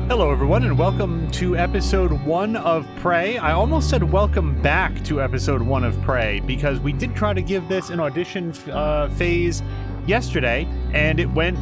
Hello everyone and welcome to episode 1 of Prey. I almost said welcome back to episode 1 of Prey because we did try to give this an audition phase yesterday and it went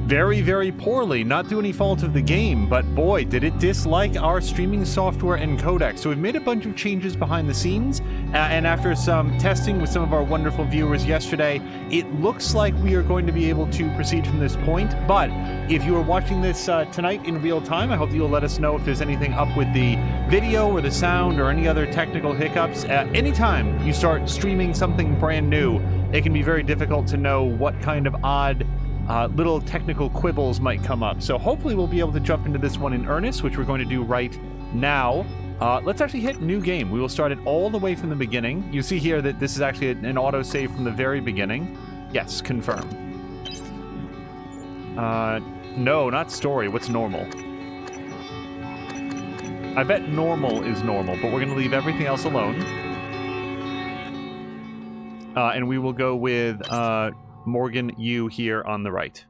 very, very poorly, not through any fault of the game, but boy, did it dislike our streaming software and codec. So we've made a bunch of changes behind the scenes, and after some testing with some of our wonderful viewers yesterday, it looks like we are going to be able to proceed from this point. But if you are watching this tonight in real time, I hope that you'll let us know if there's anything up with the video or the sound or any other technical hiccups. Anytime you start streaming something brand new, it can be very difficult to know what kind of odd little technical quibbles might come up. So hopefully we'll be able to jump into this one in earnest, which we're going to do right now. Let's actually hit new game. We will start it all the way from the beginning. You see here that this is actually an autosave from the very beginning. Yes, confirm. No, not story. What's normal? I bet normal is normal, but we're going to leave everything else alone. And we will go with Morgan Yu here on the right.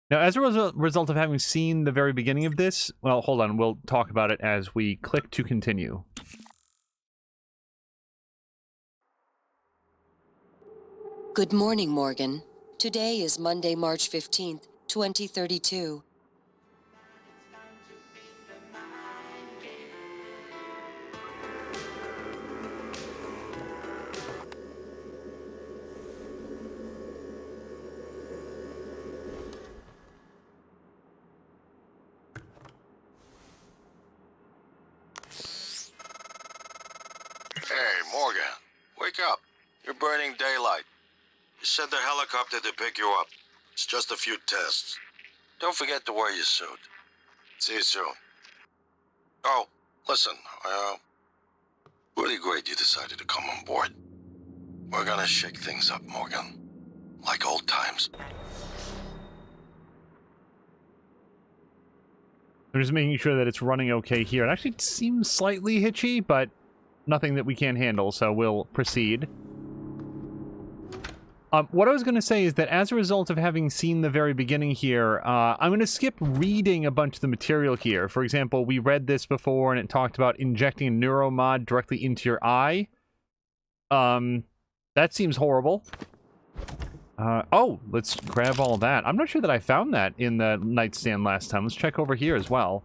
Now, as a result of having seen the very beginning of this, well, hold on, we'll talk about it as we click to continue. Good morning, Morgan. Today is Monday, March 15th, 2032. Hey, Morgan, wake up. You're burning daylight. You sent the helicopter to pick you up. It's just a few tests. Don't forget to wear your suit. See you soon. Oh, listen, really great you decided to come on board. We're gonna shake things up, Morgan. Like old times. I'm just making sure that it's running okay here. It actually seems slightly hitchy, but nothing that we can't handle, so we'll proceed. What I was going to say is that as a result of having seen the very beginning here, I'm going to skip reading a bunch of the material here. For example, we read this before and it talked about injecting a neuromod directly into your eye. That seems horrible. Oh, let's grab all that. I'm not sure that I found that in the nightstand last time. Let's check over here as well.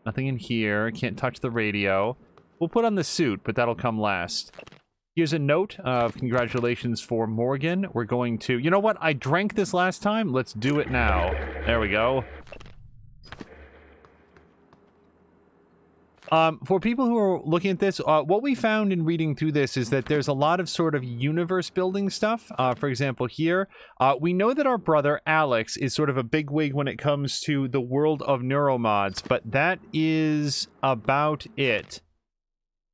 Nothing in here. Can't touch the radio. We'll put on the suit, but that'll come last. Here's a note of congratulations for Morgan. We're going to... You know what? I drank this last time. Let's do it now. There we go. For people who are looking at this, what we found in reading through this is that there's a lot of sort of universe building stuff. For example, here, we know that our brother Alex is sort of a bigwig when it comes to the world of neuromods, but that is about it.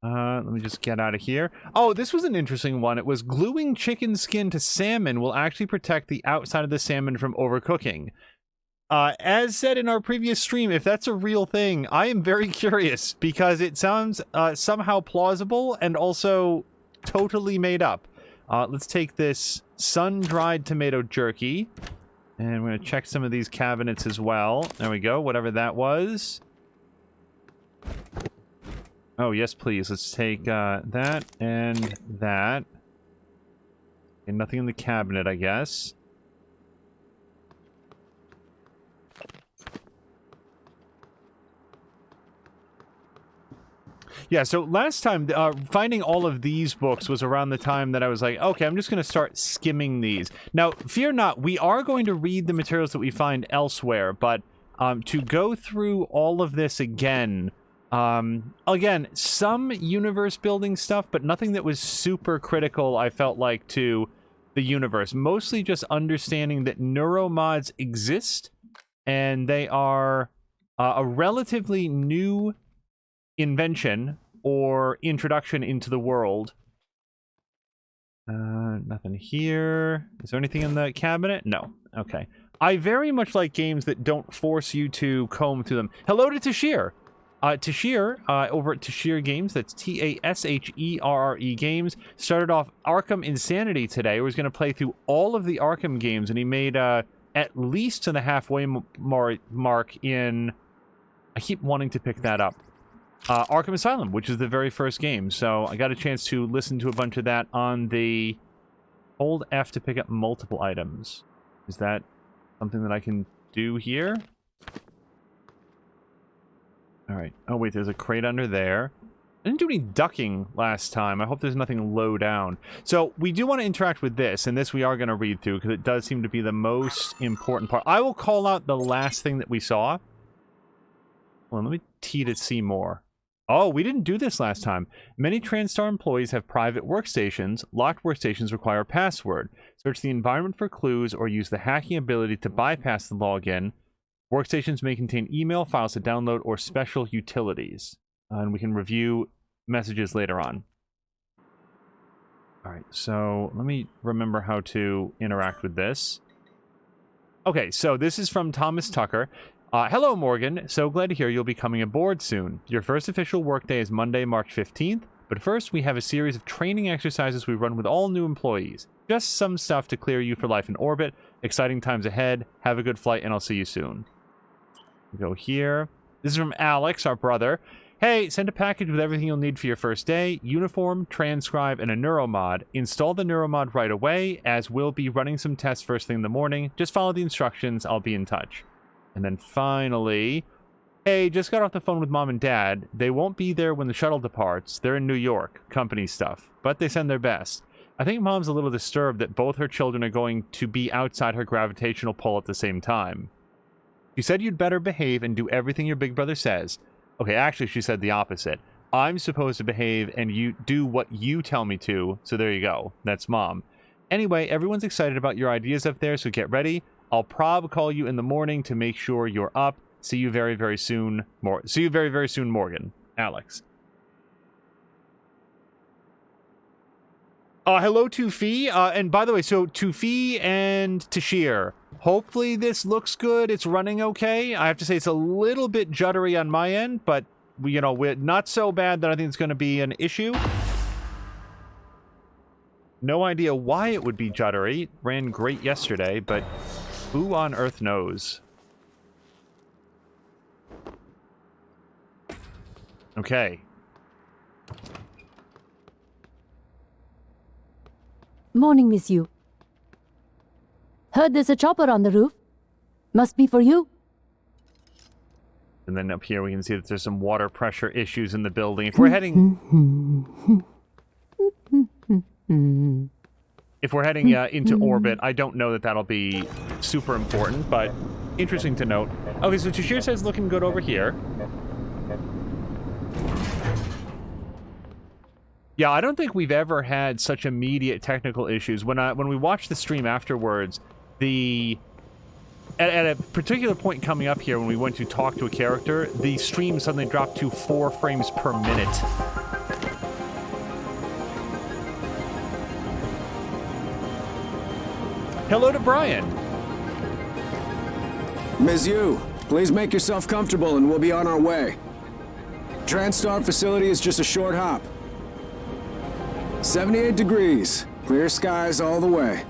Let me just get out of here. Oh, this was an interesting one. It was gluing chicken skin to salmon will actually protect the outside of the salmon from overcooking. As said in our previous stream, if that's a real thing, I am very curious because it sounds somehow plausible and also totally made up. Let's take this sun-dried tomato jerky and we're going to check some of these cabinets as well. There we go, whatever that was. Oh, yes, please. Let's take that and that. And nothing in the cabinet, I guess. Yeah, so last time, finding all of these books was around the time that I was like, okay, I'm just going to start skimming these. Now, fear not, we are going to read the materials that we find elsewhere, but to go through all of this again... again, some universe building stuff, but nothing that was super critical, I felt like, to the universe. Mostly just understanding that neuromods exist, and they are a relatively new invention or introduction into the world. Nothing here. Is there anything in the cabinet? No. Okay. I very much like games that don't force you to comb through them. Hello to Tashir! Tashere, over at Tashere Games, that's Tasherre Games, started off Arkham Insanity today. He was going to play through all of the Arkham games, and he made at least to the halfway mark in... I keep wanting to pick that up. Arkham Asylum, which is the very first game. So I got a chance to listen to a bunch of that on the... Hold F to pick up multiple items. Is that something that I can do here? Alright. Oh, wait, there's a crate under there. I didn't do any ducking last time. I hope there's nothing low down. So, we do want to interact with this, and this we are going to read through, because it does seem to be the most important part. I will call out the last thing that we saw. Well, let me T to see more. Oh, we didn't do this last time. Many TranStar employees have private workstations. Locked workstations require a password. Search the environment for clues or use the hacking ability to bypass the login. Workstations may contain email, files to download, or special utilities. And we can review messages later on. Alright, so let me remember how to interact with this. Okay, so this is from Thomas Tucker. Hello, Morgan. So glad to hear you'll be coming aboard soon. Your first official workday is Monday, March 15th. But first, we have a series of training exercises we run with all new employees. Just some stuff to clear you for life in orbit. Exciting times ahead. Have a good flight, and I'll see you soon. We go here. This is from Alex, our brother. Hey, send a package with everything you'll need for your first day. Uniform, transcribe, and a neuromod. Install the neuromod right away, as we'll be running some tests first thing in the morning. Just follow the instructions. I'll be in touch. And then finally, hey, just got off the phone with Mom and Dad. They won't be there when the shuttle departs. They're in New York. Company stuff. But they send their best. I think Mom's a little disturbed that both her children are going to be outside her gravitational pull at the same time. She said you'd better behave and do everything your big brother says. Okay, actually, she said the opposite. I'm supposed to behave and you do what you tell me to, so there you go. That's Mom. Anyway, everyone's excited about your ideas up there, so get ready. I'll call you in the morning to make sure you're up. See you very, very soon. See you very, very soon, Morgan. Alex. Hello, Tufi. And by the way, so Tufi and Tashere. Hopefully this looks good. It's running okay. I have to say it's a little bit juddery on my end, but we're not so bad that I think it's going to be an issue. No idea why it would be juddery. It ran great yesterday, but who on earth knows? Okay. Morning, Miss Yu. Heard there's a chopper on the roof. Must be for you. And then up here we can see that there's some water pressure issues in the building. If we're heading... if we're heading into orbit, I don't know that that'll be super important, but interesting to note. Okay, so Tashere says looking good over here. Yeah, I don't think we've ever had such immediate technical issues. When we watched the stream afterwards, at a particular point coming up here when we went to talk to a character, the stream suddenly dropped to 4 frames per minute. Hello to Brian. Ms. Yu, please make yourself comfortable and we'll be on our way. TranStar facility is just a short hop. 78 degrees. Clear skies all the way.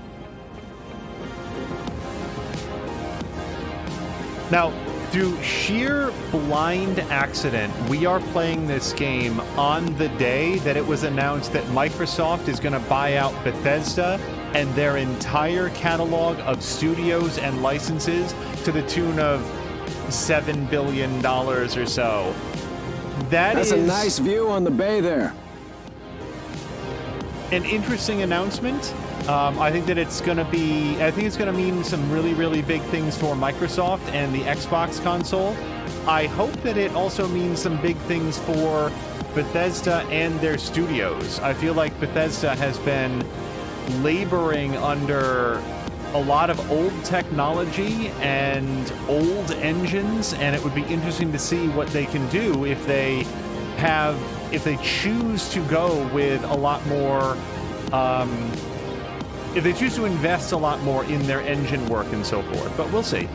Now, through sheer blind accident, we are playing this game on the day that it was announced that Microsoft is going to buy out Bethesda and their entire catalog of studios and licenses to the tune of $7 billion or so. That's a nice view on the bay there. An interesting announcement. I think that it's going to be... I think it's going to mean some really, really big things for Microsoft and the Xbox console. I hope that it also means some big things for Bethesda and their studios. I feel like Bethesda has been laboring under a lot of old technology and old engines, and it would be interesting to see what they can do if they choose to go with a lot more, if they choose to invest a lot more in their engine work and so forth. But we'll see.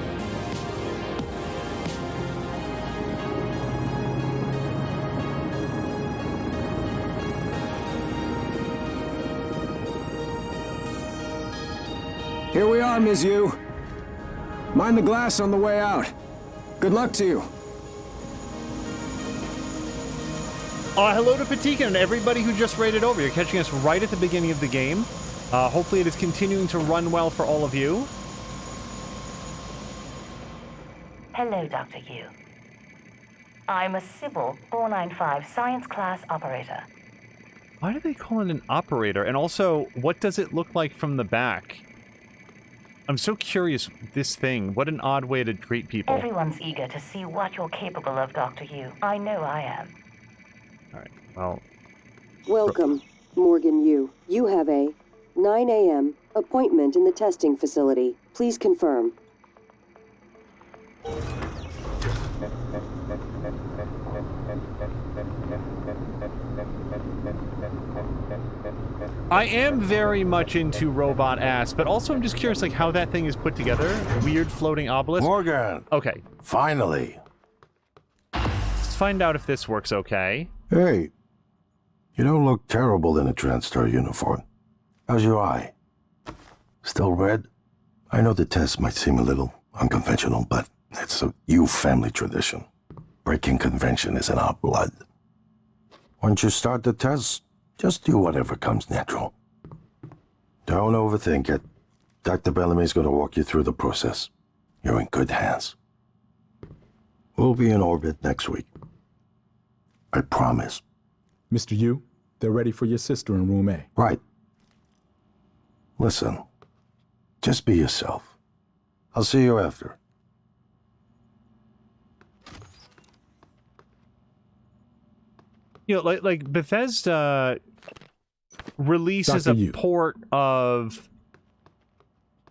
Here we are, Ms. Yu. Mind the glass on the way out. Good luck to you. Hello to Patika and everybody who just raided over. You're catching us right at the beginning of the game. Hopefully it is continuing to run well for all of you. Hello, Dr. Yu. I'm a Sybil 495 science class operator. Why do they call it an operator? And also, what does it look like from the back? I'm so curious, this thing. What an odd way to greet people. Everyone's eager to see what you're capable of, Dr. Yu. I know I am. Alright, well... Welcome, Morgan Yu. You have a 9 a.m. appointment in the testing facility. Please confirm. I am very much into robot ass, but also I'm just curious, like, how that thing is put together. Weird floating obelisk. Morgan! Okay. Finally! Let's find out if this works okay. Hey, you don't look terrible in a TranStar uniform. How's your eye? Still red? I know the test might seem a little unconventional, but it's a Yu family tradition. Breaking convention is in our blood. Once you start the test, just do whatever comes natural. Don't overthink it. Dr. Bellamy's going to walk you through the process. You're in good hands. We'll be in orbit next week. I promise. Mr. Yu, they're ready for your sister in room A. Right. Listen, just be yourself. I'll see you after. You know, like Bethesda releases a port of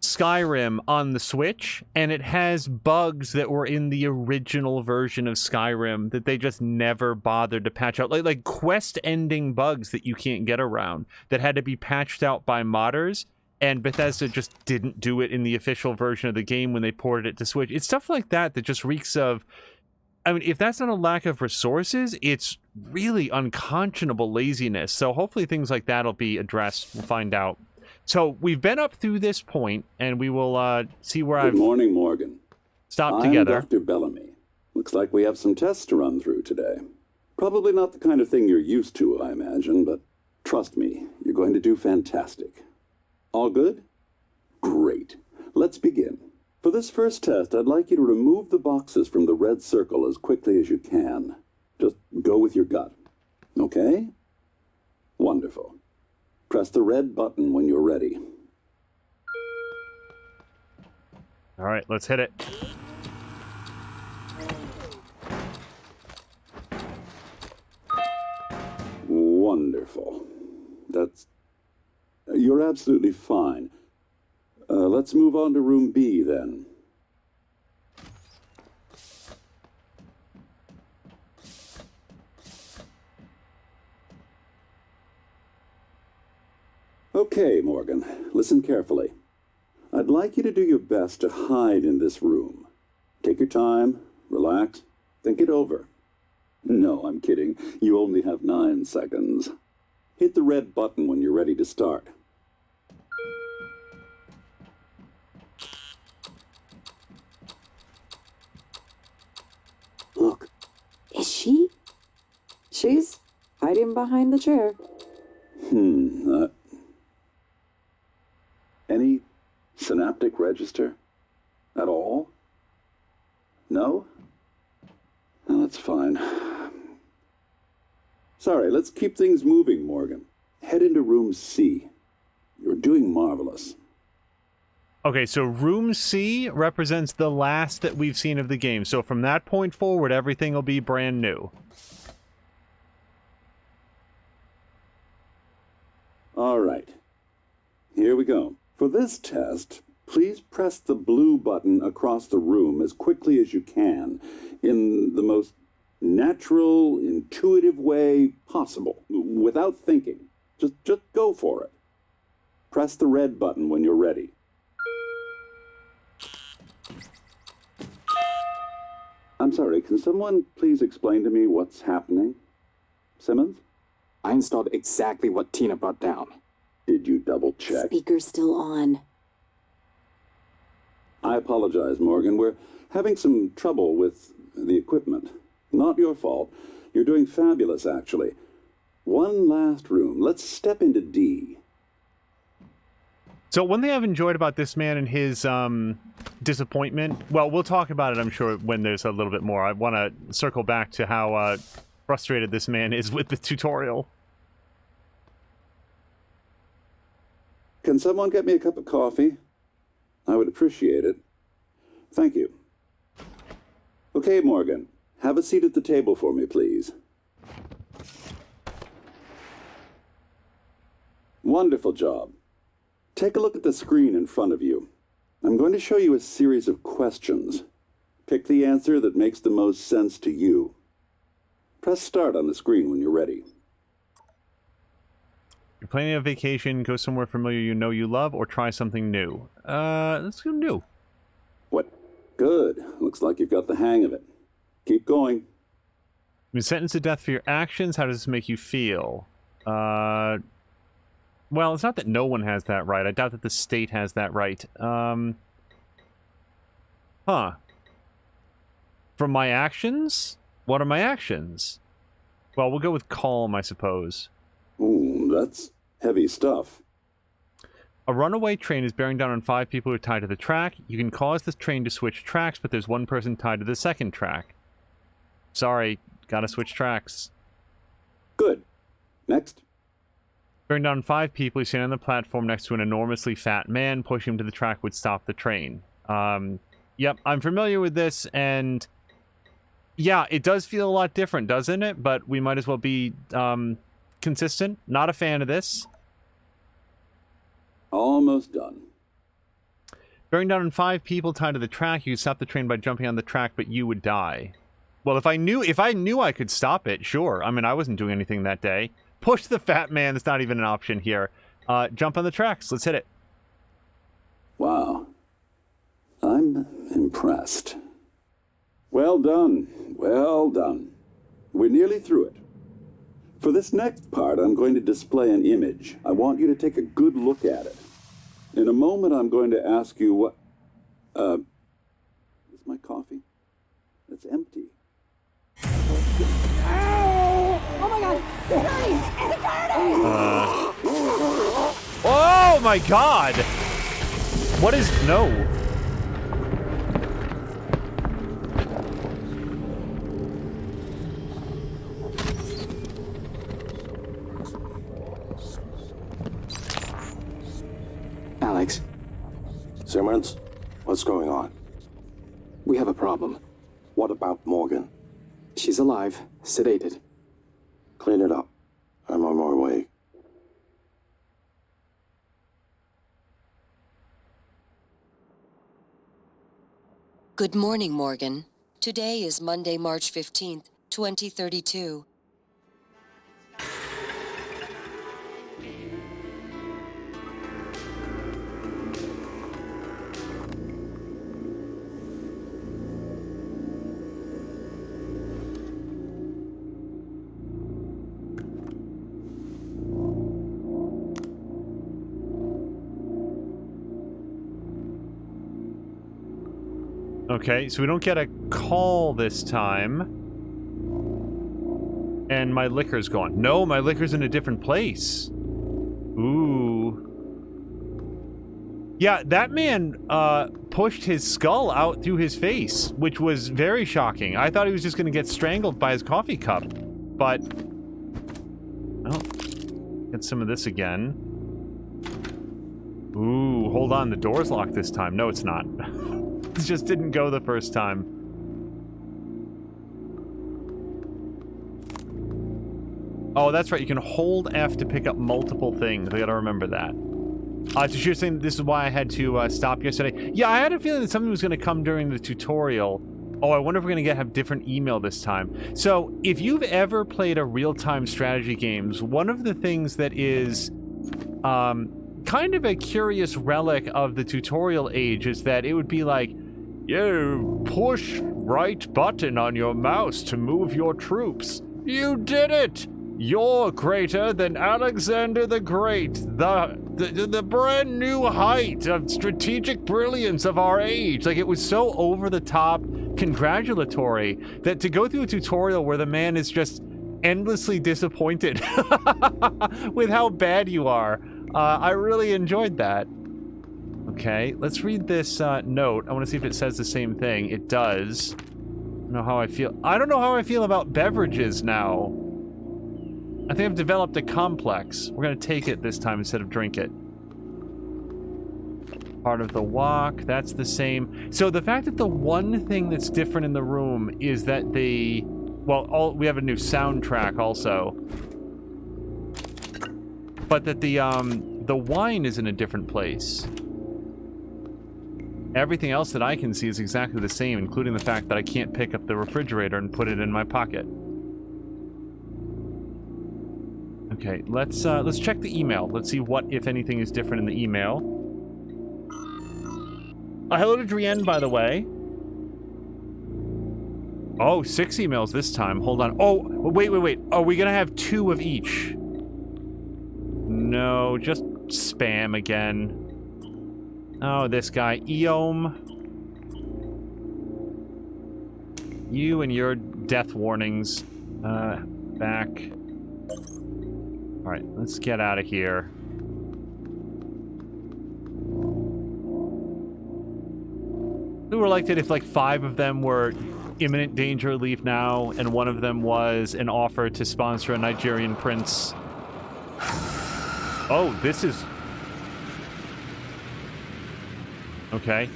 Skyrim on the Switch, and it has bugs that were in the original version of Skyrim that they just never bothered to patch out. Like quest-ending bugs that you can't get around that had to be patched out by modders, and Bethesda just didn't do it in the official version of the game when they ported it to Switch. It's stuff like that that just reeks of... I mean, if that's not a lack of resources, it's really unconscionable laziness. So hopefully things like that will be addressed. We'll find out. So we've been up through this point, and we will see where I've... Good morning, Morgan. Stopped together. I'm Dr. Bellamy. Looks like we have some tests to run through today. Probably not the kind of thing you're used to, I imagine, but trust me, you're going to do fantastic. All good? Great. Let's begin. For this first test, I'd like you to remove the boxes from the red circle as quickly as you can. Just go with your gut. Okay? Wonderful. Press the red button when you're ready. All right, let's hit it. Wonderful. You're absolutely fine. Let's move on to room B, then. Okay, Morgan, listen carefully. I'd like you to do your best to hide in this room. Take your time, relax, think it over. No, I'm kidding. You only have 9 seconds. Hit the red button when you're ready to start. Look, is she? She's hiding behind the chair. Any synaptic register? At all? No? No, that's fine. Sorry, let's keep things moving, Morgan. Head into room C. You're doing marvelous. Okay, so room C represents the last that we've seen of the game. So from that point forward, everything will be brand new. All right. Here we go. For this test, please press the blue button across the room as quickly as you can in the most natural, intuitive way possible, without thinking. Just go for it. Press the red button when you're ready. I'm sorry, can someone please explain to me what's happening? Simmons? I installed exactly what Tina brought down. Did you double check? Speaker's still on. I apologize, Morgan. We're having some trouble with the equipment. Not your fault. You're doing fabulous, actually. One last room. Let's step into D. So one thing I've enjoyed about this man and his disappointment, well, we'll talk about it, I'm sure, when there's a little bit more. I want to circle back to how frustrated this man is with the tutorial. Can someone get me a cup of coffee? I would appreciate it. Thank you. Okay, Morgan. Have a seat at the table for me, please. Wonderful job. Take a look at the screen in front of you. I'm going to show you a series of questions. Pick the answer that makes the most sense to you. Press start on the screen when you're ready. You're planning a vacation, go somewhere familiar you know you love, or try something new. Let's go new. What? Good. Looks like you've got the hang of it. Keep going. You've been sentenced to death for your actions. How does this make you feel? Well, it's not that no one has that right. I doubt that the state has that right. From my actions? What are my actions? Well, we'll go with calm, I suppose. Ooh, that's heavy stuff. A runaway train is bearing down on 5 people who are tied to the track. You can cause this train to switch tracks, but there's one person tied to the second track. Sorry, gotta switch tracks. Good. Next. Bearing down 5 people, you stand on the platform next to an enormously fat man. Pushing him to the track would stop the train. Yep, I'm familiar with this, and yeah, it does feel a lot different, doesn't it? But we might as well be consistent. Not a fan of this. Almost done. Bearing down on 5 people tied to the track, you could stop the train by jumping on the track, but you would die. Well, if I knew I could stop it, sure. I mean, I wasn't doing anything that day. Push the fat man. That's not even an option here. Jump on the tracks. Let's hit it. Wow. I'm impressed. Well done. Well done. We're nearly through it. For this next part, I'm going to display an image. I want you to take a good look at it. In a moment, I'm going to ask you what... is my coffee? It's empty. Oh my god! Security! Oh my god! What is... No. Alex, Simmons, what's going on? we have a problem. What about Morgan? She's alive, sedated. Clean it up. I'm on my way. Good morning, Morgan. Today is Monday, March 15th, 2032. Okay, so we don't get a call this time. And my liquor's gone. No, my liquor's in a different place. Ooh. Yeah, that man pushed his skull out through his face, which was very shocking. I thought he was just going to get strangled by his coffee cup. But... oh, get some of this again. Ooh, hold on, the door's locked this time. No, it's not. It just didn't go the first time. Oh, that's right. You can hold F to pick up multiple things. I gotta remember that. So you're saying this is why I had to stop yesterday? Yeah, I had a feeling that something was going to come during the tutorial. Oh, I wonder if we're going to have different email this time. So, if you've ever played a real-time strategy games, one of the things that is kind of a curious relic of the tutorial age is that it would be like, you push right button on your mouse to move your troops. You did it! You're greater than Alexander the Great, the the brand new height of strategic brilliance of our age. Like, it was so over the top congratulatory that to go through a tutorial where the man is just endlessly disappointed with how bad you are, I really enjoyed that. Okay, let's read this note. I want to see if it says the same thing. It does. I don't know how I feel. I don't know how I feel about beverages now. I think I've developed a complex. We're going to take it this time instead of drink it. Part of the walk, that's the same. So the fact that the one thing that's different in the room is that the... Well, we have a new soundtrack also. But that the wine is in a different place. Everything else that I can see is exactly the same, including the fact that I can't pick up the refrigerator and put it in my pocket. Okay, let's check the email. Let's see what, if anything, is different in the email. Hello to Drienne, by the way. Oh, 6 emails this time. Hold on. Oh, wait. Are we gonna have 2 of each? No, just spam again. Oh, this guy. Eom. You and your death warnings. Back. Alright, let's get out of here. We were like that if like 5 of them were imminent danger, leave now, and 1 of them was an offer to sponsor a Nigerian prince. Oh, this is... Okay.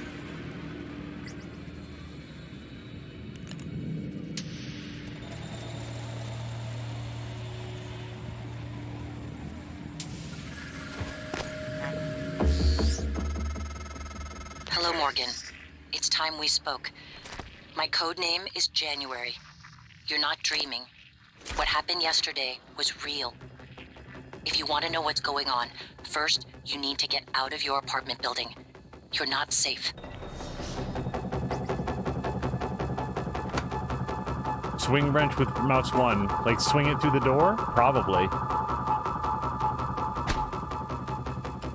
Hello, Morgan. It's time we spoke. My code name is January. You're not dreaming. What happened yesterday was real. If you want to know what's going on, first, you need to get out of your apartment building. You're not safe. Swing wrench with mouse 1. Like, swing it through the door? Probably.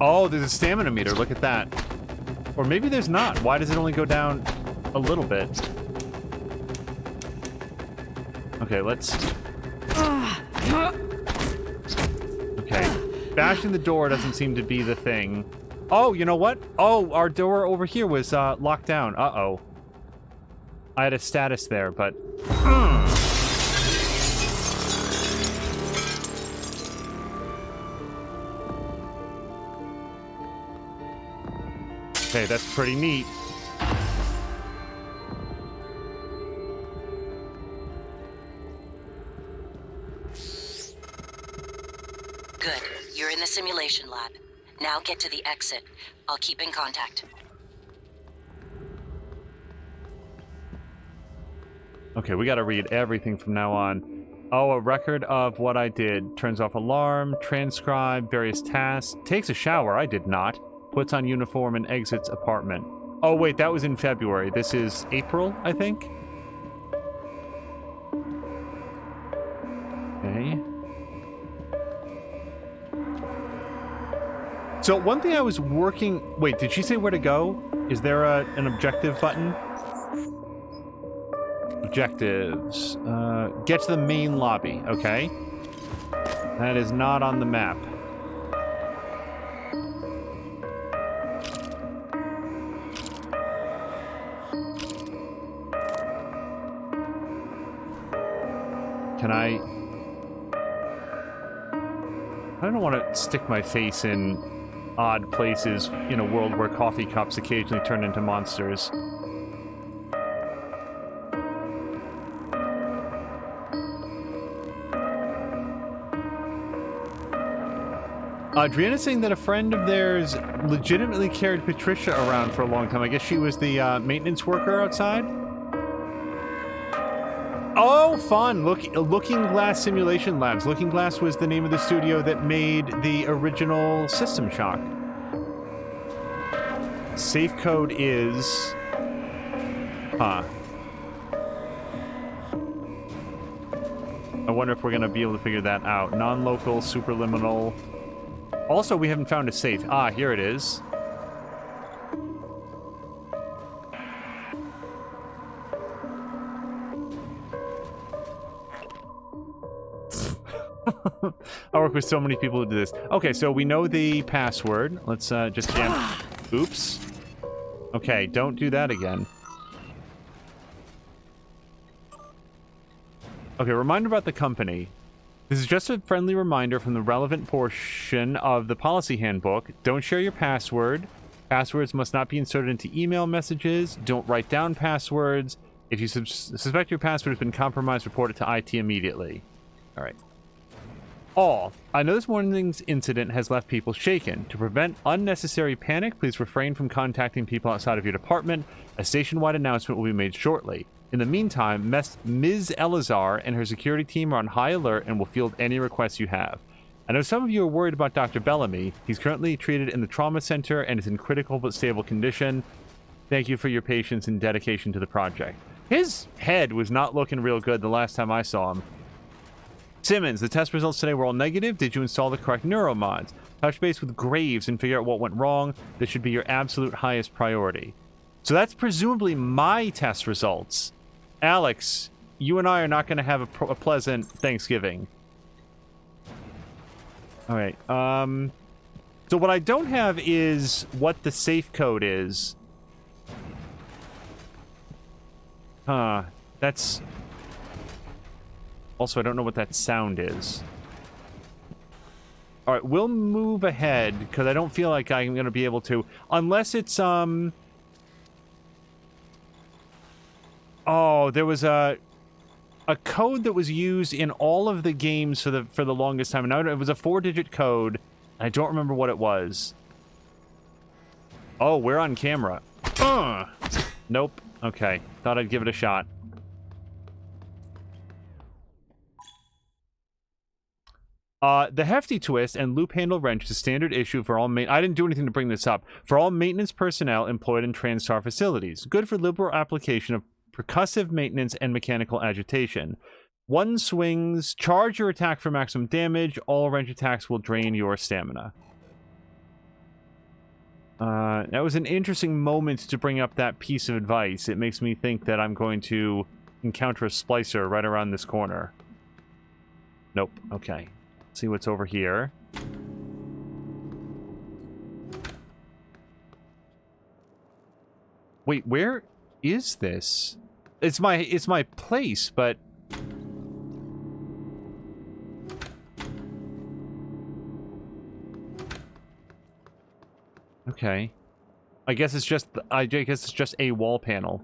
Oh, there's a stamina meter. Look at that. Or maybe there's not. Why does it only go down a little bit? Okay, let's... Okay. Bashing the door doesn't seem to be the thing. Oh, you know what? Oh, our door over here was locked down. Uh-oh. I had a status there, but... Okay, that's pretty neat. Good. You're in the simulation lab. Now get to the exit. I'll keep in contact. Okay, we gotta read everything from now on. Oh, a record of what I did. Turns off alarm, transcribe, various tasks. Takes a shower, I did not. Puts on uniform and exits apartment. Oh, wait, that was in February. This is April, I think? Okay. So, one thing I was working... Wait, did she say where to go? Is there an objective button? Objectives. Get to the main lobby. Okay. That is not on the map. Can I don't want to stick my face in odd places in a world where coffee cups occasionally turn into monsters. Adriana's saying that a friend of theirs legitimately carried Patricia around for a long time. I guess she was the maintenance worker outside? Oh, fun! Looking Glass Simulation Labs. Looking Glass was the name of the studio that made the original System Shock. Safe code is... Huh. I wonder if we're going to be able to figure that out. Non-local, superliminal... Also, we haven't found a safe. Ah, here it is. I work with so many people who do this. Okay, so we know the password. Let's just jam. Oops. Okay, don't do that again. Okay, reminder about the company. This is just a friendly reminder from the relevant portion of the policy handbook. Don't share your password. Passwords must not be inserted into email messages. Don't write down passwords. If you suspect your password has been compromised, report it to IT immediately. All right. I know this morning's incident has left people shaken. To prevent unnecessary panic, please refrain from contacting people outside of your department. A station-wide announcement will be made shortly. In the meantime, Ms. Elazar and her security team are on high alert and will field any requests you have. I know some of you are worried about Dr. Bellamy. He's currently treated in the trauma center and is in critical but stable condition. Thank you for your patience and dedication to the project. His head was not looking real good the last time I saw him. Simmons, the test results today were all negative. Did you install the correct neuromods? Touch base with Graves and figure out what went wrong. This should be your absolute highest priority. So that's presumably my test results. Alex, you and I are not going to have a pleasant Thanksgiving. All right. So what I don't have is what the safe code is. That's... Also, I don't know what that sound is. All right, we'll move ahead because I don't feel like I'm going to be able to, unless it's Oh, there was a code that was used in all of the games for the longest time. And it was a 4-digit code. I don't remember what it was. Oh, we're on camera. Nope. Okay, thought I'd give it a shot. The hefty twist and loop handle wrench is a standard issue for all I didn't do anything to bring this up. For all maintenance personnel employed in TranStar facilities. Good for liberal application of percussive maintenance and mechanical agitation. One swings, charge your attack for maximum damage. All wrench attacks will drain your stamina. That was an interesting moment to bring up that piece of advice. It makes me think that I'm going to encounter a splicer right around this corner. Nope. Okay. See what's over here. Wait, where is this? It's my place, but okay. I guess it's just a wall panel.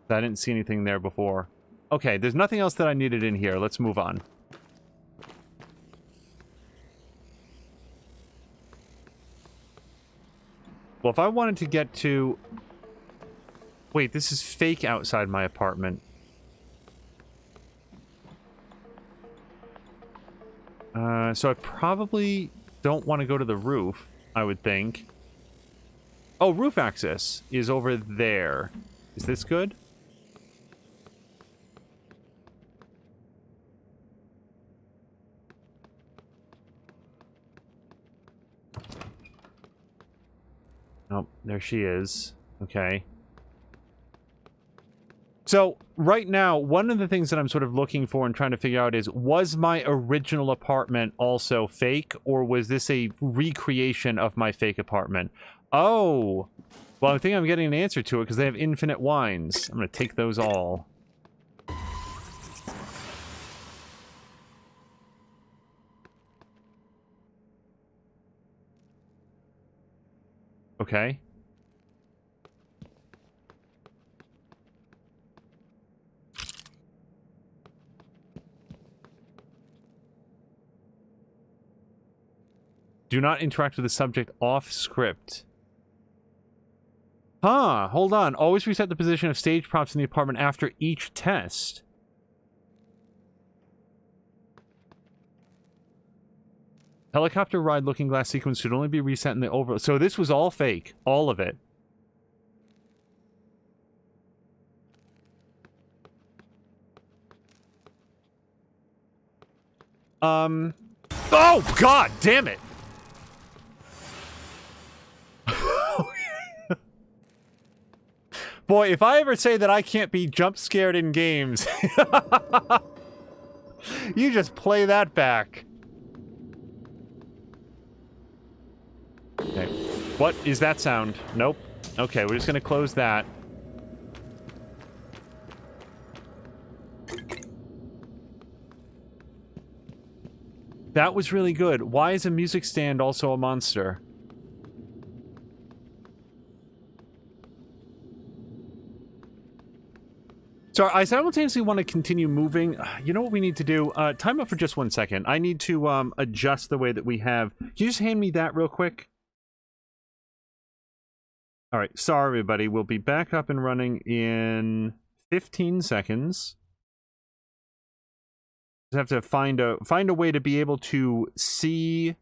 I didn't see anything there before. Okay, there's nothing else that I needed in here. Let's move on. Well, if I wanted to get to... Wait, this is fake outside my apartment. So I probably don't want to go to the roof, I would think. Oh, roof access is over there. Is this good? Oh, there she is. Okay. So, right now, one of the things that I'm sort of looking for and trying to figure out is, was my original apartment also fake, or was this a recreation of my fake apartment? Oh! Well, I think I'm getting an answer to it, because they have infinite wines. I'm going to take those all. Okay. Do not interact with the subject off script. Huh, hold on. Always reset the position of stage props in the apartment after each test. Helicopter ride looking glass sequence should only be reset in the over... So this was all fake. All of it. Oh, God damn it! Boy, if I ever say that I can't be jump scared in games, you just play that back. Okay. What is that sound? Nope. Okay, we're just gonna close that. That was really good. Why is a music stand also a monster? So I simultaneously want to continue moving. You know what we need to do? Time out for just 1 second. I need to adjust the way that we have. Can you just hand me that real quick? All right. Sorry, everybody. We'll be back up and running in 15 seconds. Just have to find a way to be able to see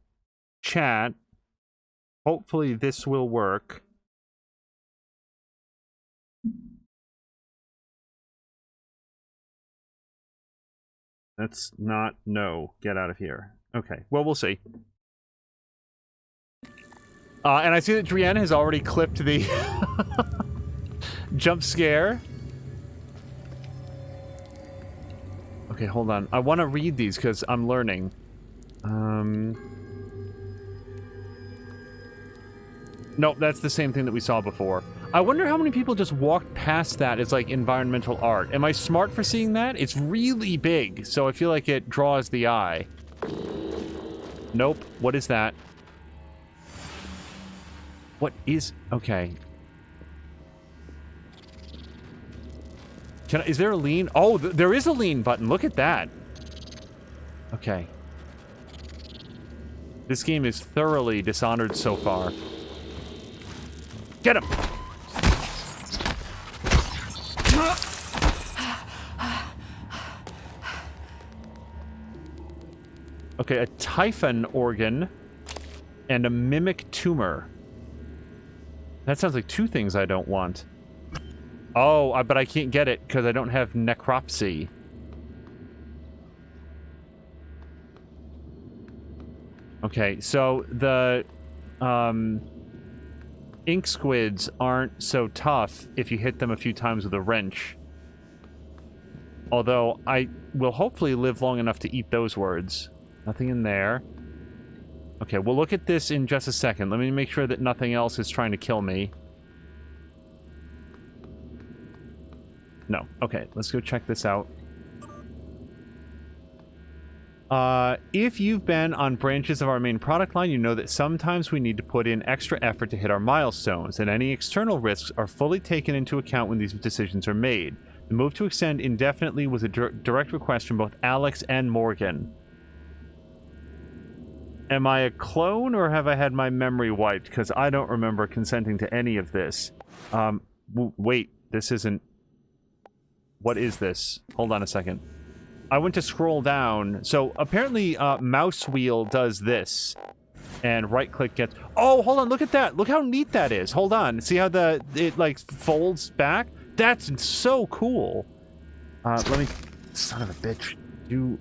chat. Hopefully this will work. That's not... No. Get out of here. Okay. Well, we'll see. And I see that Drienne has already clipped the jump scare. Okay, hold on. I want to read these because I'm learning. Nope, that's the same thing that we saw before. I wonder how many people just walked past that as, like, environmental art. Am I smart for seeing that? It's really big, so I feel like it draws the eye. Nope. What is that? What is... Okay. Is there a lean? Oh, there is a lean button. Look at that. Okay. This game is thoroughly Dishonored so far. Get him! Okay, a Typhon organ and a mimic tumor. That sounds like two things I don't want. Oh, but I can't get it because I don't have necropsy. Okay, so the ink squids aren't so tough if you hit them a few times with a wrench. Although I will hopefully live long enough to eat those words. Nothing in there. Okay, we'll look at this in just a second. Let me make sure that nothing else is trying to kill me. No. Okay, let's go check this out. If you've been on branches of our main product line, you know that sometimes we need to put in extra effort to hit our milestones, and any external risks are fully taken into account when these decisions are made. The move to extend indefinitely was a direct request from both Alex and Morgan. Am I a clone, or have I had my memory wiped? Because I don't remember consenting to any of this. Wait, this isn't... What is this? Hold on a second. I went to scroll down. So, apparently, mouse wheel does this. And right-click gets... Oh, hold on, look at that! Look how neat that is! Hold on, see how it, like, folds back? That's so cool! Let me... Son of a bitch. Do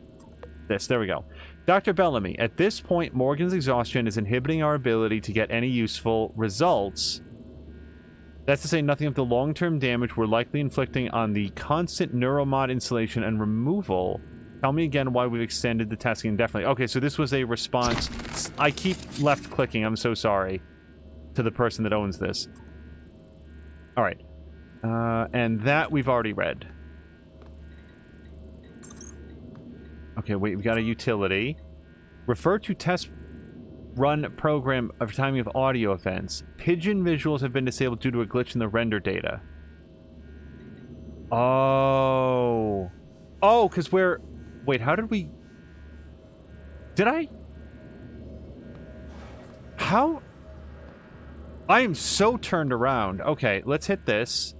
this. There we go. Dr. Bellamy, at this point, Morgan's exhaustion is inhibiting our ability to get any useful results. That's to say nothing of the long-term damage we're likely inflicting on the constant neuromod installation and removal. Tell me again why we've extended the testing indefinitely. Okay, so this was a response. I keep left-clicking, I'm so sorry, to the person that owns this. Alright. And that we've already read. Okay, wait, we've got a utility. Refer to test run program of timing of audio events. Pigeon visuals have been disabled due to a glitch in the render data. Oh. Oh, because we're... Wait, how did we... Did I... How... I am so turned around. Okay, let's hit this.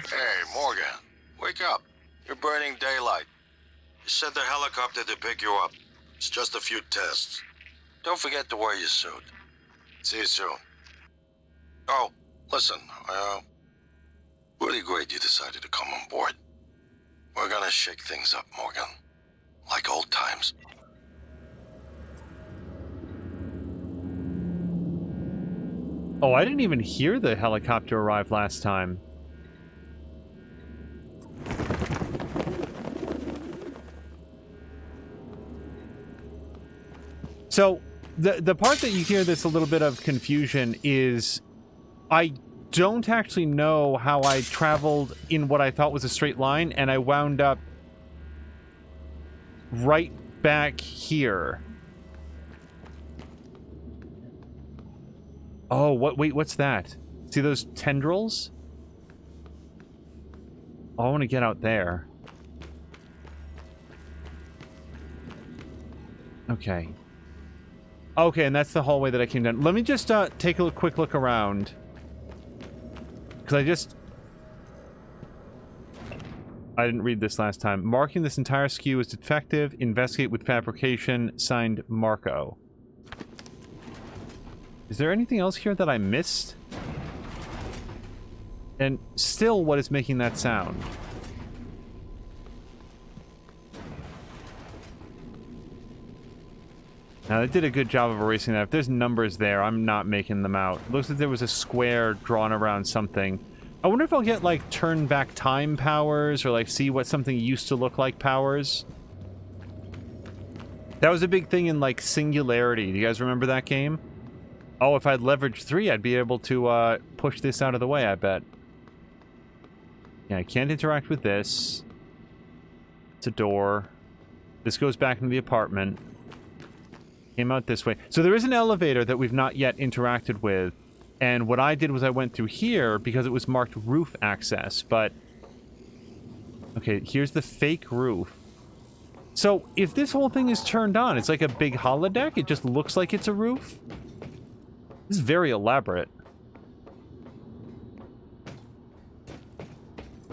Hey, Morgan. Wake up. You're burning daylight. You sent the helicopter to pick you up. It's just a few tests. Don't forget to wear your suit. See you soon. Oh, listen, really great you decided to come on board. We're gonna shake things up, Morgan. Like old times. Oh, I didn't even hear the helicopter arrive last time. So, the part that you hear this a little bit of confusion is I don't actually know how I traveled in what I thought was a straight line, and I wound up right back here. Oh, wait, what's that? See those tendrils? Oh, I want to get out there. Okay. Okay, and that's the hallway that I came down. Let me just take a quick look around. Because I didn't read this last time. Marking this entire SKU as defective. Investigate with fabrication. Signed, Marco. Is there anything else here that I missed? And still, what is making that sound? Now, they did a good job of erasing that. If there's numbers there, I'm not making them out. Looks like there was a square drawn around something. I wonder if I'll get, like, turn back time powers, or, like, see what something used to look like powers. That was a big thing in, like, Singularity. Do you guys remember that game? Oh, if I'd leveraged 3, I'd be able to, push this out of the way, I bet. Yeah, I can't interact with this. It's a door. This goes back into the apartment. Came out this way. So there is an elevator that we've not yet interacted with. And what I did was I went through here because it was marked roof access, but... Okay, here's the fake roof. So, if this whole thing is turned on, it's like a big holodeck? It just looks like it's a roof? This is very elaborate.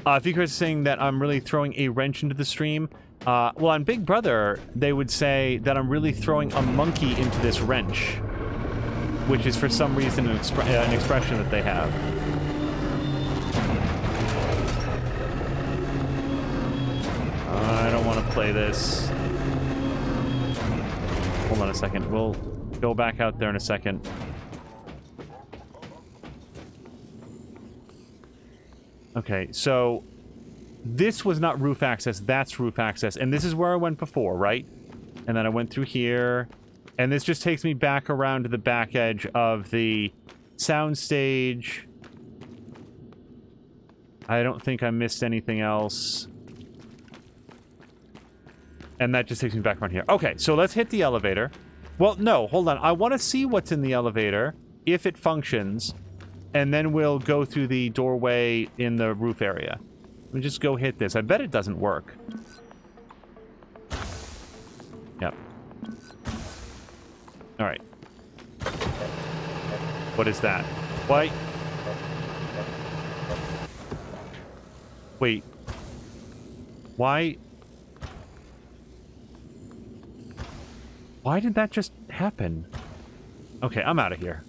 Fikra is saying that I'm really throwing a wrench into the stream. Well, on Big Brother, they would say that I'm really throwing a monkey into this wrench. Which is, for some reason, an expression that they have. I don't want to play this. Hold on a second. We'll go back out there in a second. Okay, so... This was not roof access, that's roof access. And this is where I went before, right? And then I went through here. And this just takes me back around to the back edge of the soundstage. I don't think I missed anything else. And that just takes me back around here. Okay, so let's hit the elevator. Well, no, hold on. I want to see what's in the elevator, if it functions. And then we'll go through the doorway in the roof area. Let me just go hit this. I bet it doesn't work. Yep. Alright. What is that? Why? Wait. Why? Why did that just happen? Okay, I'm out of here.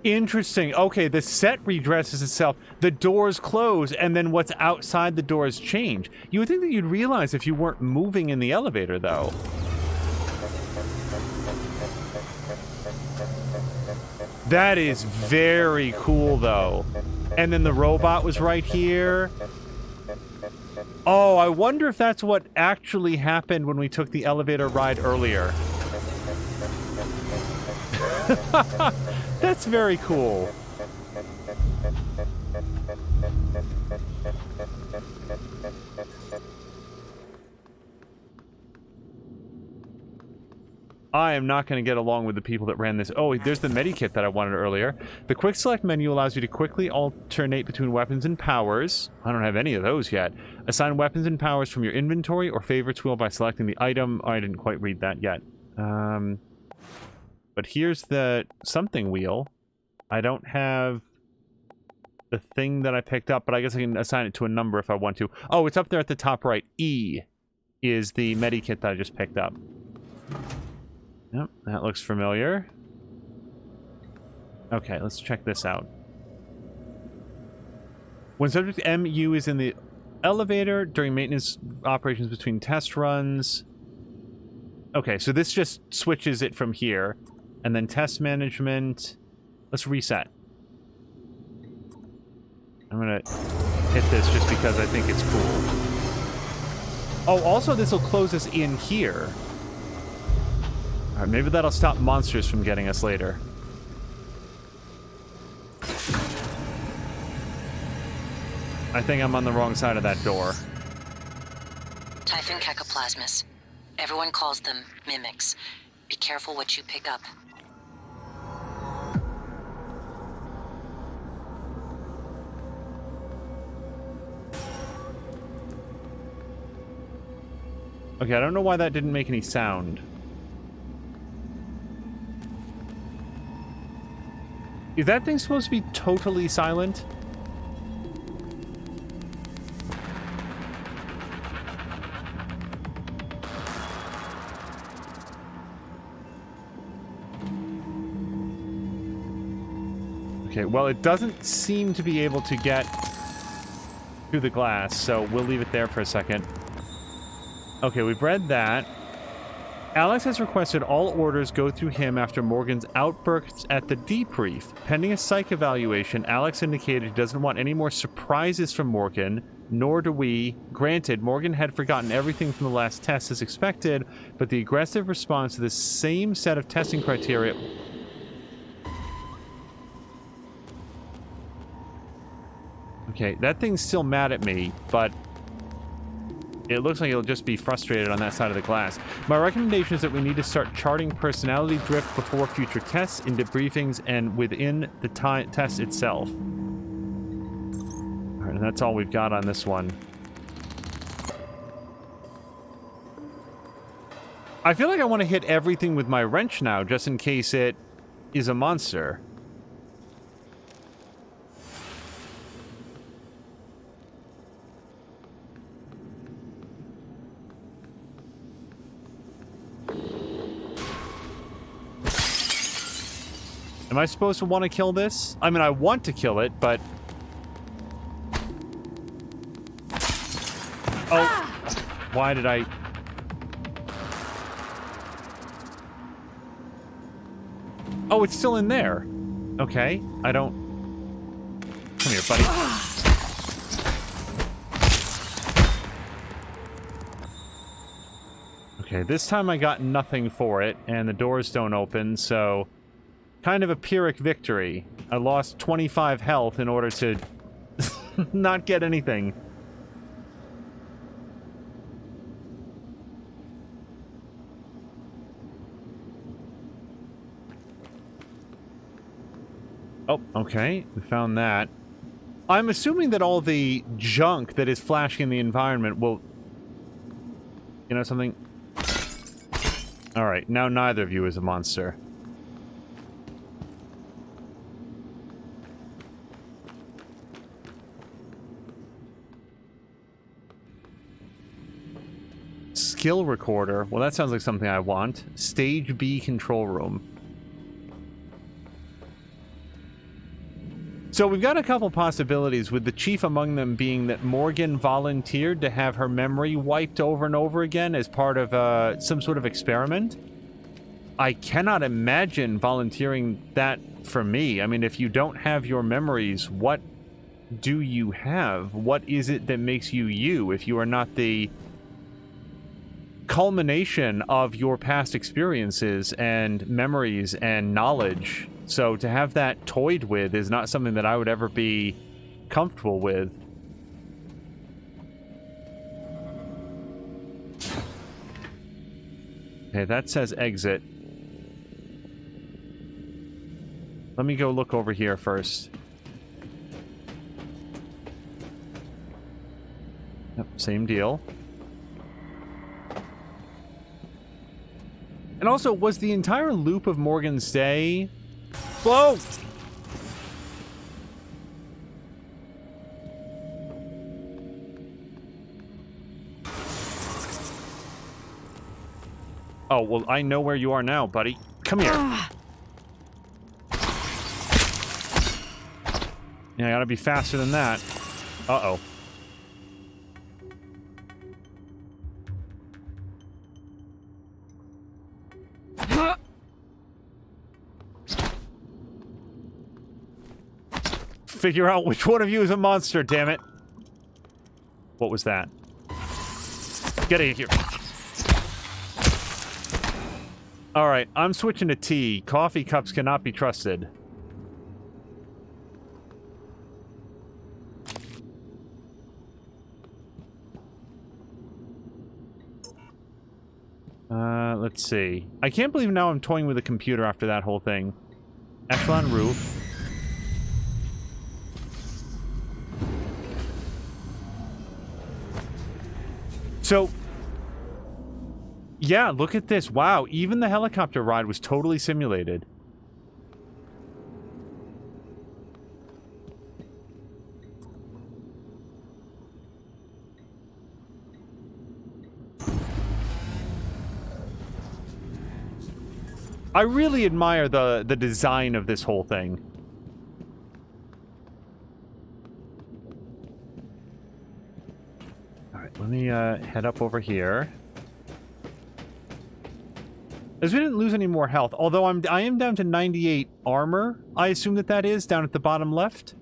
Interesting. Okay, the set redresses itself. The doors close, and then what's outside the doors change. You would think that you'd realize if you weren't moving in the elevator, though. That is very cool, though. And then the robot was right here. Oh, I wonder if that's what actually happened when we took the elevator ride earlier. That's very cool. I am not going to get along with the people that ran this. Oh, there's the medikit that I wanted earlier. The quick select menu allows you to quickly alternate between weapons and powers. I don't have any of those yet. Assign weapons and powers from your inventory or favorites wheel by selecting the item. Oh, I didn't quite read that yet. But here's the something wheel. I don't have the thing that I picked up, but I guess I can assign it to a number if I want to. Oh, it's up there at the top right. E is the medikit that I just picked up. Yep, that looks familiar. Okay, let's check this out. When subject MU is in the elevator during maintenance operations between test runs. Okay, so this just switches it from here. And then test management. Let's reset. I'm gonna hit this just because I think it's cool. Oh, also this will close us in here. Alright, maybe that'll stop monsters from getting us later. I think I'm on the wrong side of that door. Typhon cacoplasmus. Everyone calls them mimics. Be careful what you pick up. Okay, I don't know why that didn't make any sound. Is that thing supposed to be totally silent? Okay, well, it doesn't seem to be able to get through the glass, so we'll leave it there for a second. Okay, we've read that. Alex has requested all orders go through him after Morgan's outbursts at the debrief. Pending a psych evaluation, Alex indicated he doesn't want any more surprises from Morgan, nor do we. Granted, Morgan had forgotten everything from the last test as expected, but the aggressive response to the same set of testing criteria... Okay, that thing's still mad at me, but... it looks like it'll just be frustrated on that side of the glass. My recommendation is that we need to start charting personality drift before future tests, in debriefings, and within the test itself. Alright, and that's all we've got on this one. I feel like I want to hit everything with my wrench now, just in case it is a monster. Am I supposed to want to kill this? I mean, I want to kill it, but... oh. Why did I... oh, it's still in there. Okay, I don't... come here, buddy. Okay, this time I got nothing for it, and the doors don't open, so... kind of a Pyrrhic victory. I lost 25 health in order to not get anything. Oh, okay. We found that. I'm assuming that all the junk that is flashing in the environment will... you know something? Alright, now neither of you is a monster. Skill recorder. Well, that sounds like something I want. Stage B control room. So we've got a couple possibilities, with the chief among them being that Morgan volunteered to have her memory wiped over and over again as part of some sort of experiment. I cannot imagine volunteering that for me. I mean, if you don't have your memories, what do you have? What is it that makes you you if you are not the culmination of your past experiences and memories and knowledge? So to have that toyed with is not something that I would ever be comfortable with. Okay, that says exit. Let me go look over here first. Yep, same deal. And also, was the entire loop of Morgan's day... whoa! Oh, well, I know where you are now, buddy. Come here. Yeah, I gotta be faster than that. Uh-oh. Figure out which one of you is a monster, damn it. What was that? Get out of here. Alright, I'm switching to tea. Coffee cups cannot be trusted. Let's see. I can't believe now I'm toying with a computer after that whole thing. Echelon roof. So, yeah, look at this. Wow, even the helicopter ride was totally simulated. I really admire the design of this whole thing. Alright, let me head up over here. As we didn't lose any more health, although I am down to 98 armor, I assume that is, down at the bottom left.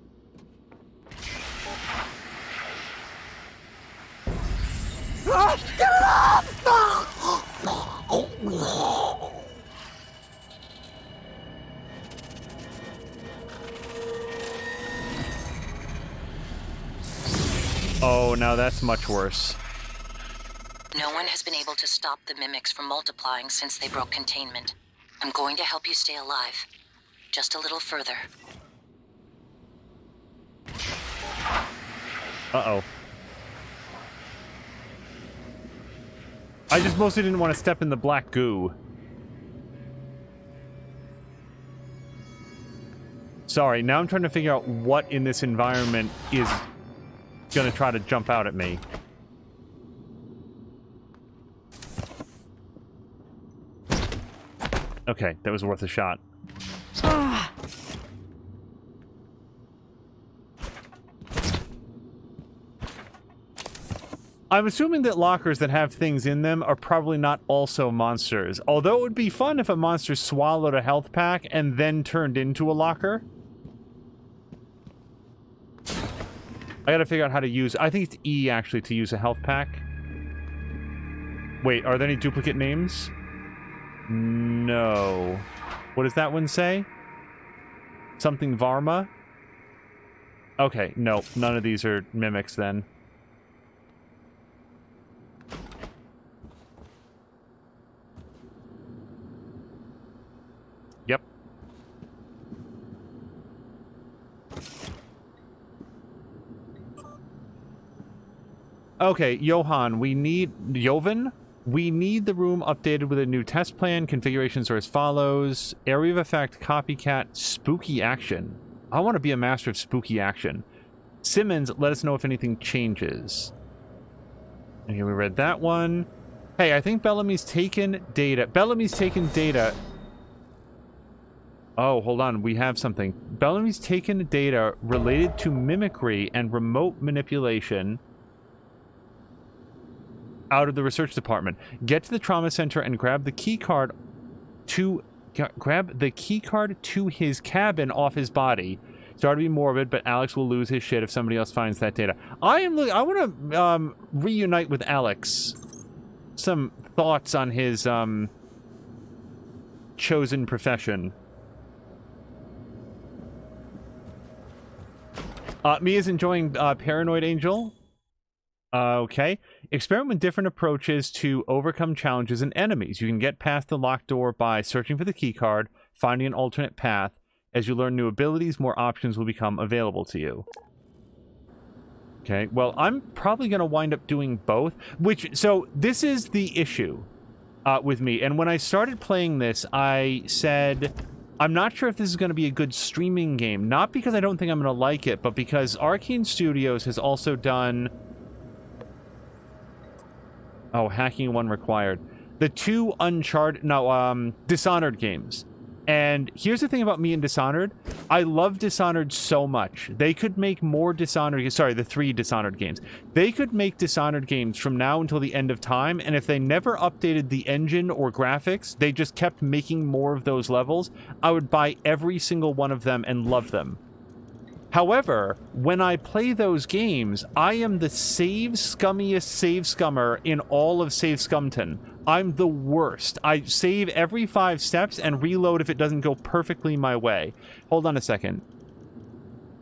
Get it off! Oh, now that's much worse. No one has been able to stop the mimics from multiplying since they broke containment. I'm going to help you stay alive. Just a little further. Uh-oh. I just mostly didn't want to step in the black goo. Sorry, now I'm trying to figure out what in this environment is gonna try to jump out at me. Okay, that was worth a shot. I'm assuming that lockers that have things in them are probably not also monsters. Although it would be fun if a monster swallowed a health pack and then turned into a locker. I gotta figure out how to use... I think it's E, actually, to use a health pack. Wait, are there any duplicate names? No. What does that one say? Something Varma? Okay, no. None of these are mimics, then. Yep. Okay, Johan, we need... Jovan? We need the room updated with a new test plan. Configurations are as follows. Area of effect, copycat, spooky action. I want to be a master of spooky action. Simmons, let us know if anything changes. Okay, we read that one. Hey, I think Bellamy's taken data. Bellamy's taken data. Oh, hold on. We have something. Bellamy's taken data related to mimicry and remote manipulation out of the research department. Get to the trauma center and grab the key card to his cabin off his body. Sorry to be morbid, but Alex will lose his shit if somebody else finds that data. I want to reunite with Alex. Some thoughts on his chosen profession. Mia's enjoying Paranoid Angel. Okay. Experiment with different approaches to overcome challenges and enemies. You can get past the locked door by searching for the keycard, finding an alternate path. As you learn new abilities, more options will become available to you. Okay, well, I'm probably going to wind up doing both. So, this is the issue with me. And when I started playing this, I said, I'm not sure if this is going to be a good streaming game. Not because I don't think I'm going to like it, but because Arkane Studios has also done... Oh, hacking one required. the two Dishonored games. And here's the thing about me and Dishonored. I love Dishonored so much. They could make more Dishonored... Sorry, the 3 Dishonored games. They could make Dishonored games from now until the end of time, and if they never updated the engine or graphics, they just kept making more of those levels, I would buy every single one of them and love them. However, when I play those games, I am the scummiest save scummer in all of Save Scumton. I'm the worst. I save every 5 steps and reload if it doesn't go perfectly my way. Hold on a second.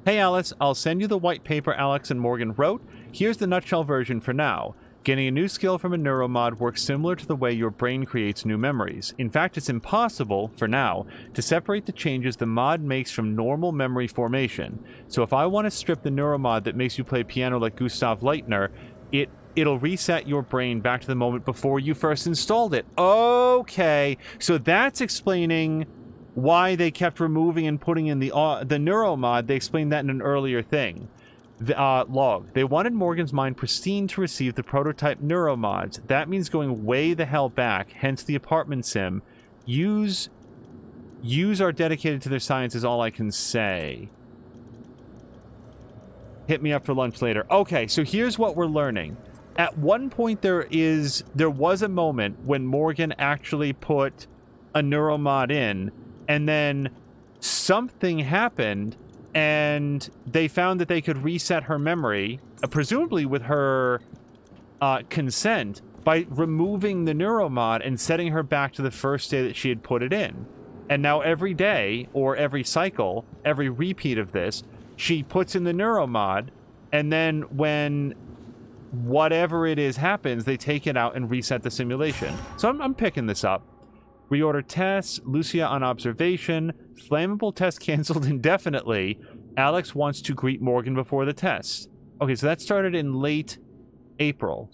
Hey Alice, I'll send you the white paper Alex and Morgan wrote. Here's the nutshell version for now. Getting a new skill from a neuromod works similar to the way your brain creates new memories. In fact, it's impossible, for now, to separate the changes the mod makes from normal memory formation. So if I want to strip the neuromod that makes you play piano like Gustav Leitner, it'll reset your brain back to the moment before you first installed it. Okay, so that's explaining why they kept removing and putting in the neuromod. They explained that in an earlier thing. Log. They wanted Morgan's mind pristine to receive the prototype neuromods. That means going way the hell back, hence the apartment sim. Use are dedicated to their science is all I can say. Hit me up for lunch later. Okay, so here's what we're learning. At one point there was a moment when Morgan actually put a neuromod in, and then something happened, and they found that they could reset her memory, presumably with her consent, by removing the neuromod and setting her back to the first day that she had put it in. And now every day, or every cycle, every repeat of this, she puts in the neuromod, and then when whatever it is happens, they take it out and reset the simulation. So I'm picking this up. Reorder tests, Lucia on observation, flammable test canceled indefinitely. Alex wants to greet Morgan before the test. Okay, so that started in late April.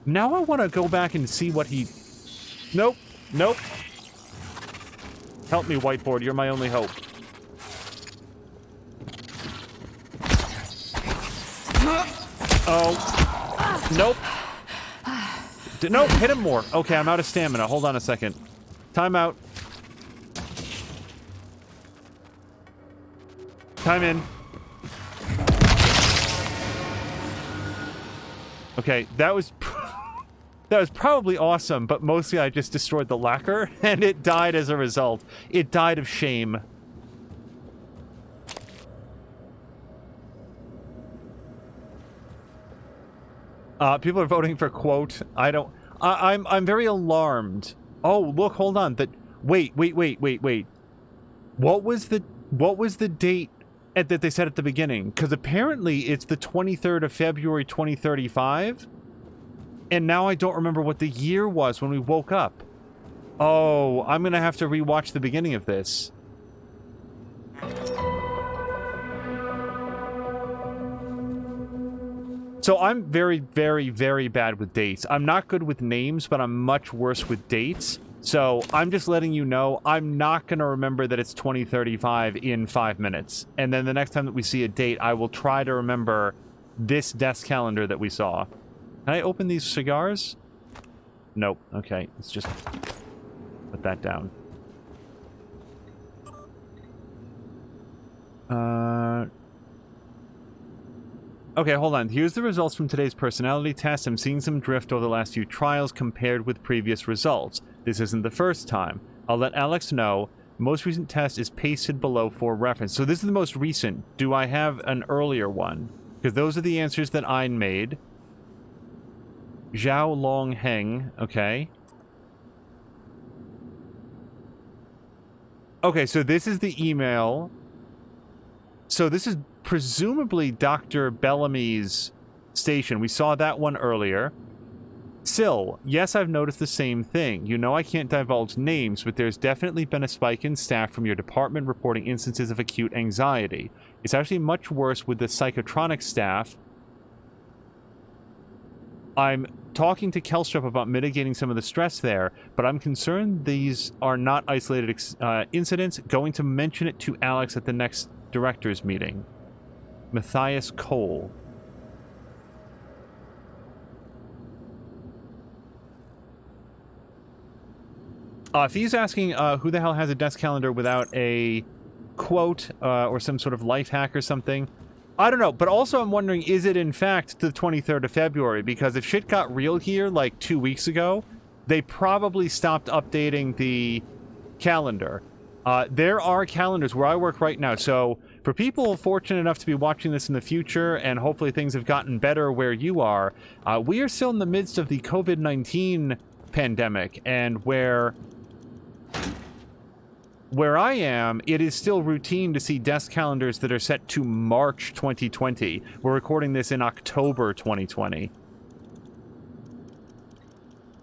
Now I want to go back and see what he... Nope. Nope. Help me, whiteboard. You're my only hope. Oh. Nope. Nope, hit him more. Okay, I'm out of stamina. Hold on a second. Time out. Time in. Okay, that was probably awesome, but mostly I just destroyed the lacquer, and it died as a result. It died of shame. People are voting for quote. I'm very alarmed. Oh, look, hold on. Wait. What was the date that they said at the beginning? Because apparently it's the 23rd of February 2035. And now I don't remember what the year was when we woke up. Oh, I'm going to have to rewatch the beginning of this. So I'm very, very, very bad with dates. I'm not good with names, but I'm much worse with dates. So I'm just letting you know, I'm not going to remember that it's 2035 in 5 minutes. And then the next time that we see a date, I will try to remember this desk calendar that we saw. Can I open these cigars? Nope. Okay, let's just put that down. Okay, hold on. Here's the results from today's personality test. I'm seeing some drift over the last few trials compared with previous results. This isn't the first time. I'll let Alex know. Most recent test is pasted below for reference. So this is the most recent. Do I have an earlier one? Because those are the answers that I made. Zhao Long Heng. Okay. Okay, so this is the email. So this is presumably Dr. Bellamy's station. We saw that one earlier. Syl, yes, I've noticed the same thing. You know I can't divulge names, but there's definitely been a spike in staff from your department reporting instances of acute anxiety. It's actually much worse with the psychotronic staff. I'm talking to Kelstrup about mitigating some of the stress there, but I'm concerned these are not isolated incidents. Going to mention it to Alex at the next director's meeting. Matthias Cole. Fee's asking who the hell has a desk calendar without a quote or some sort of life hack or something. I don't know, but also I'm wondering, is it in fact the 23rd of February? Because if shit got real here like 2 weeks ago, they probably stopped updating the calendar. There are calendars where I work right now, so for people fortunate enough to be watching this in the future, and hopefully things have gotten better where you are, we are still in the midst of the COVID-19 pandemic, and where I am, it is still routine to see desk calendars that are set to March 2020. We're recording this in October 2020.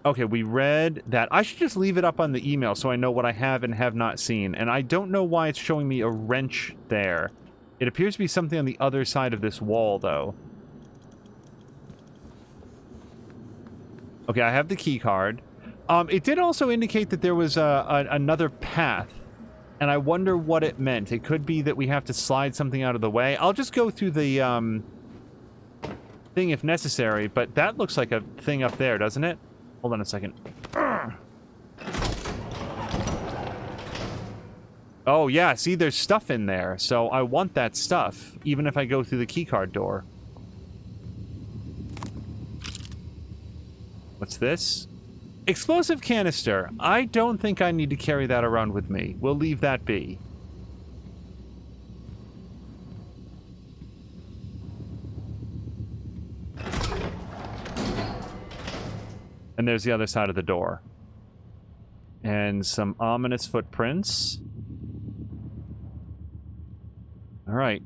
Okay, we read that. I should just leave it up on the email so I know what I have and have not seen. And I don't know why it's showing me a wrench there. It appears to be something on the other side of this wall, though. Okay, I have the key card. It did also indicate that there was another path. And I wonder what it meant. It could be that we have to slide something out of the way. I'll just go through the thing if necessary, but that looks like a thing up there, doesn't it? Hold on a second. Oh, yeah, see, there's stuff in there, so I want that stuff, even if I go through the keycard door. What's this? Explosive canister. I don't think I need to carry that around with me. We'll leave that be. And there's the other side of the door. And some ominous footprints. All right.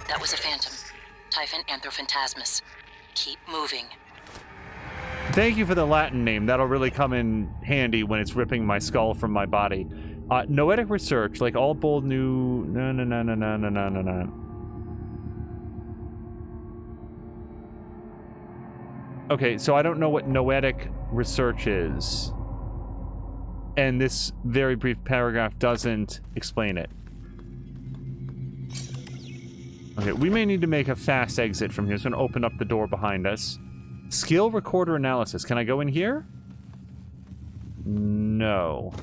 That was a phantom. Typhon Anthrophantasmus. Keep moving. Thank you for the Latin name. That'll really come in handy when it's ripping my skull from my body. Noetic research, like all bold new... No. Okay, so I don't know what noetic research is. And this very brief paragraph doesn't explain it. Okay, we may need to make a fast exit from here. It's going to open up the door behind us. Skill recorder analysis. Can I go in here? No.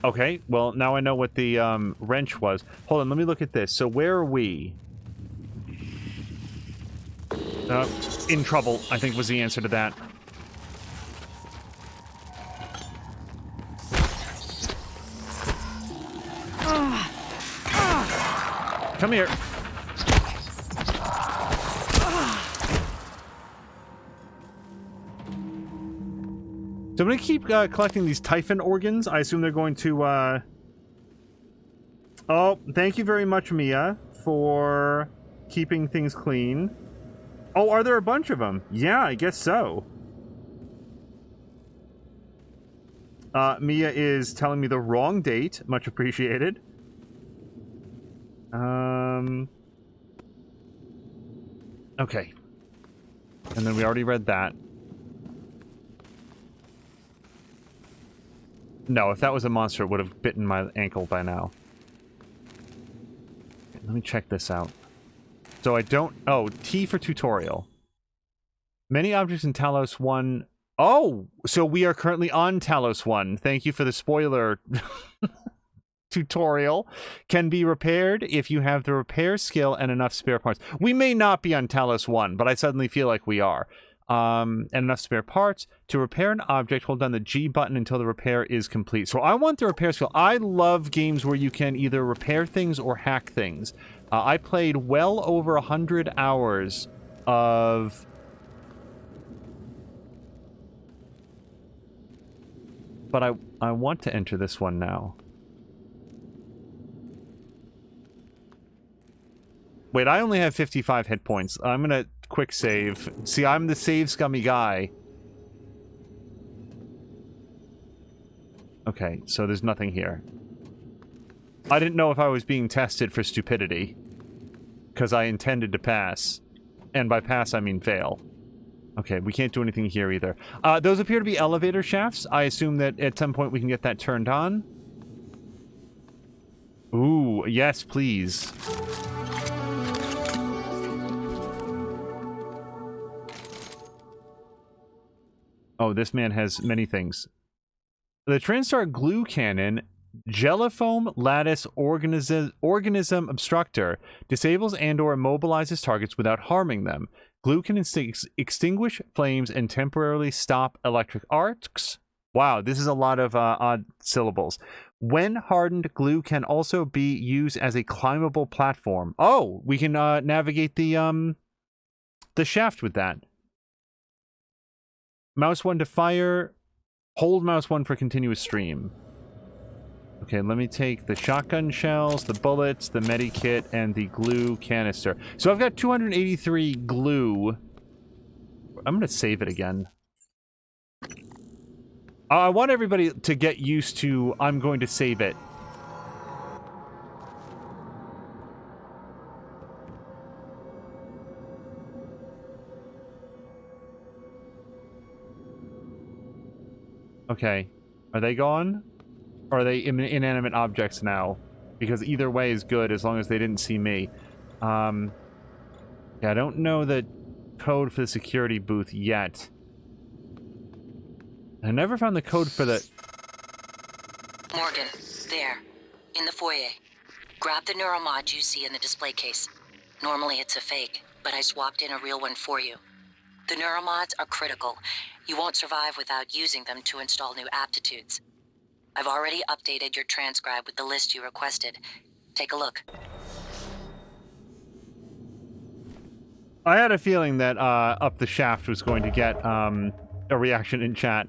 Okay, well, now I know what the wrench was. Hold on, let me look at this. So where are we? In trouble, I think was the answer to that. Come here. So I'm going to keep collecting these Typhon organs. I assume they're going to... Oh, thank you very much, Mia, for keeping things clean. Oh, are there a bunch of them? Yeah, I guess so. Mia is telling me the wrong date. Much appreciated. Okay. And then we already read that. No, if that was a monster, it would have bitten my ankle by now. Okay, let me check this out. So I don't... Oh, T for tutorial. Many objects in Talos 1... Oh! So we are currently on Talos 1. Thank you for the spoiler tutorial. Can be repaired if you have the repair skill and enough spare parts. We may not be on Talos 1, but I suddenly feel like we are. And enough spare parts. To repair an object, hold down the G button until the repair is complete. So I want the repair skill. I love games where you can either repair things or hack things. I played well over 100 hours of... But I want to enter this one now. Wait, I only have 55 hit points. I'm gonna quick save. See, I'm the save scummy guy. Okay, so there's nothing here. I didn't know if I was being tested for stupidity. Because I intended to pass. And by pass, I mean fail. Okay, we can't do anything here either. Those appear to be elevator shafts. I assume that at some point we can get that turned on. Ooh, yes, please. Oh, this man has many things. The TranStar glue cannon, Jellifoam lattice organism obstructor, disables and or immobilizes targets without harming them. Glue can extinguish flames and temporarily stop electric arcs. Wow, this is a lot of odd syllables. When hardened, glue can also be used as a climbable platform. Oh, we can navigate the shaft with that. Mouse 1 to fire. Hold mouse 1 for continuous stream. Okay, let me take the shotgun shells, the bullets, the medikit, and the glue canister. So I've got 283 glue. I'm going to save it again. I want everybody to get used to I'm going to save it. Okay. Are they gone? Or are they inanimate objects now? Because either way is good as long as they didn't see me. Yeah, I don't know the code for the security booth yet. I never found the code for the... Morgan, there. In the foyer. Grab the neuromod you see in the display case. Normally it's a fake, but I swapped in a real one for you. The neuromods are critical. You won't survive without using them to install new aptitudes. I've already updated your transcribe with the list you requested. Take a look. I had a feeling that Up the Shaft was going to get a reaction in chat.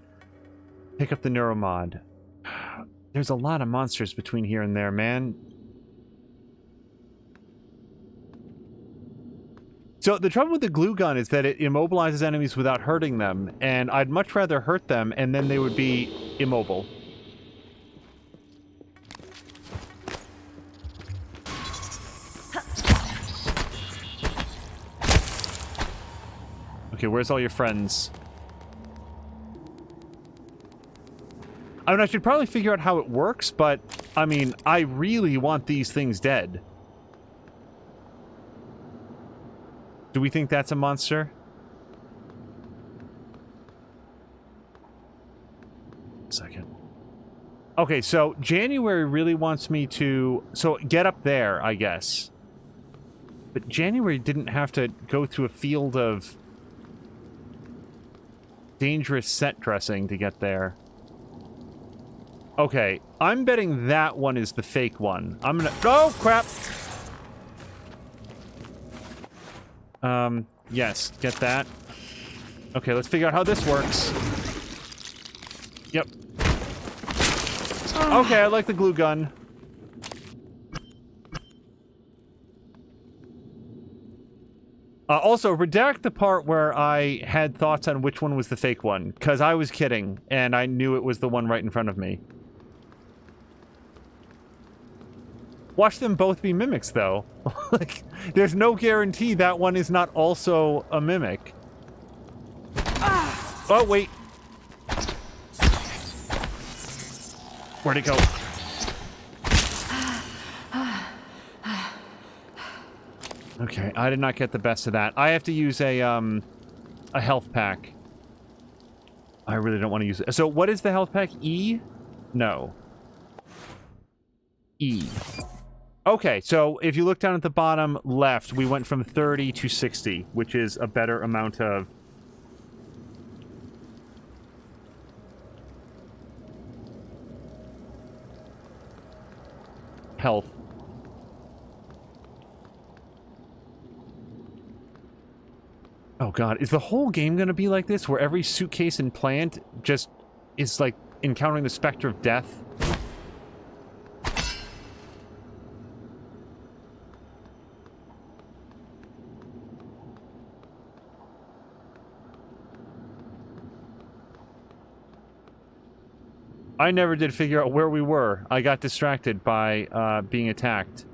Pick up the neuromod. There's a lot of monsters between here and there, man. So the trouble with the glue gun is that it immobilizes enemies without hurting them, and I'd much rather hurt them and then they would be immobile. Okay, where's all your friends? I mean, I should probably figure out how it works, but, I mean, I really want these things dead. Do we think that's a monster? Second. Okay, so January really wants me to... So, get up there, I guess. But January didn't have to go through a field of dangerous set dressing to get there. Okay, I'm betting that one is the fake one. I'm gonna... Oh, crap! Yes, get that. Okay, let's figure out how this works. Yep. Okay, I like the glue gun. Also, redact the part where I had thoughts on which one was the fake one, because I was kidding, and I knew it was the one right in front of me. Watch them both be mimics, though. Like, there's no guarantee that one is not also a mimic. Oh, wait. Where'd it go? Okay, I did not get the best of that. I have to use a health pack. I really don't want to use it. So what is the health pack? E? No. E. Okay, so if you look down at the bottom left, we went from 30 to 60, which is a better amount of... health. Oh god, is the whole game gonna be like this, where every suitcase and plant just is, like, encountering the specter of death? I never did figure out where we were. I got distracted by being attacked.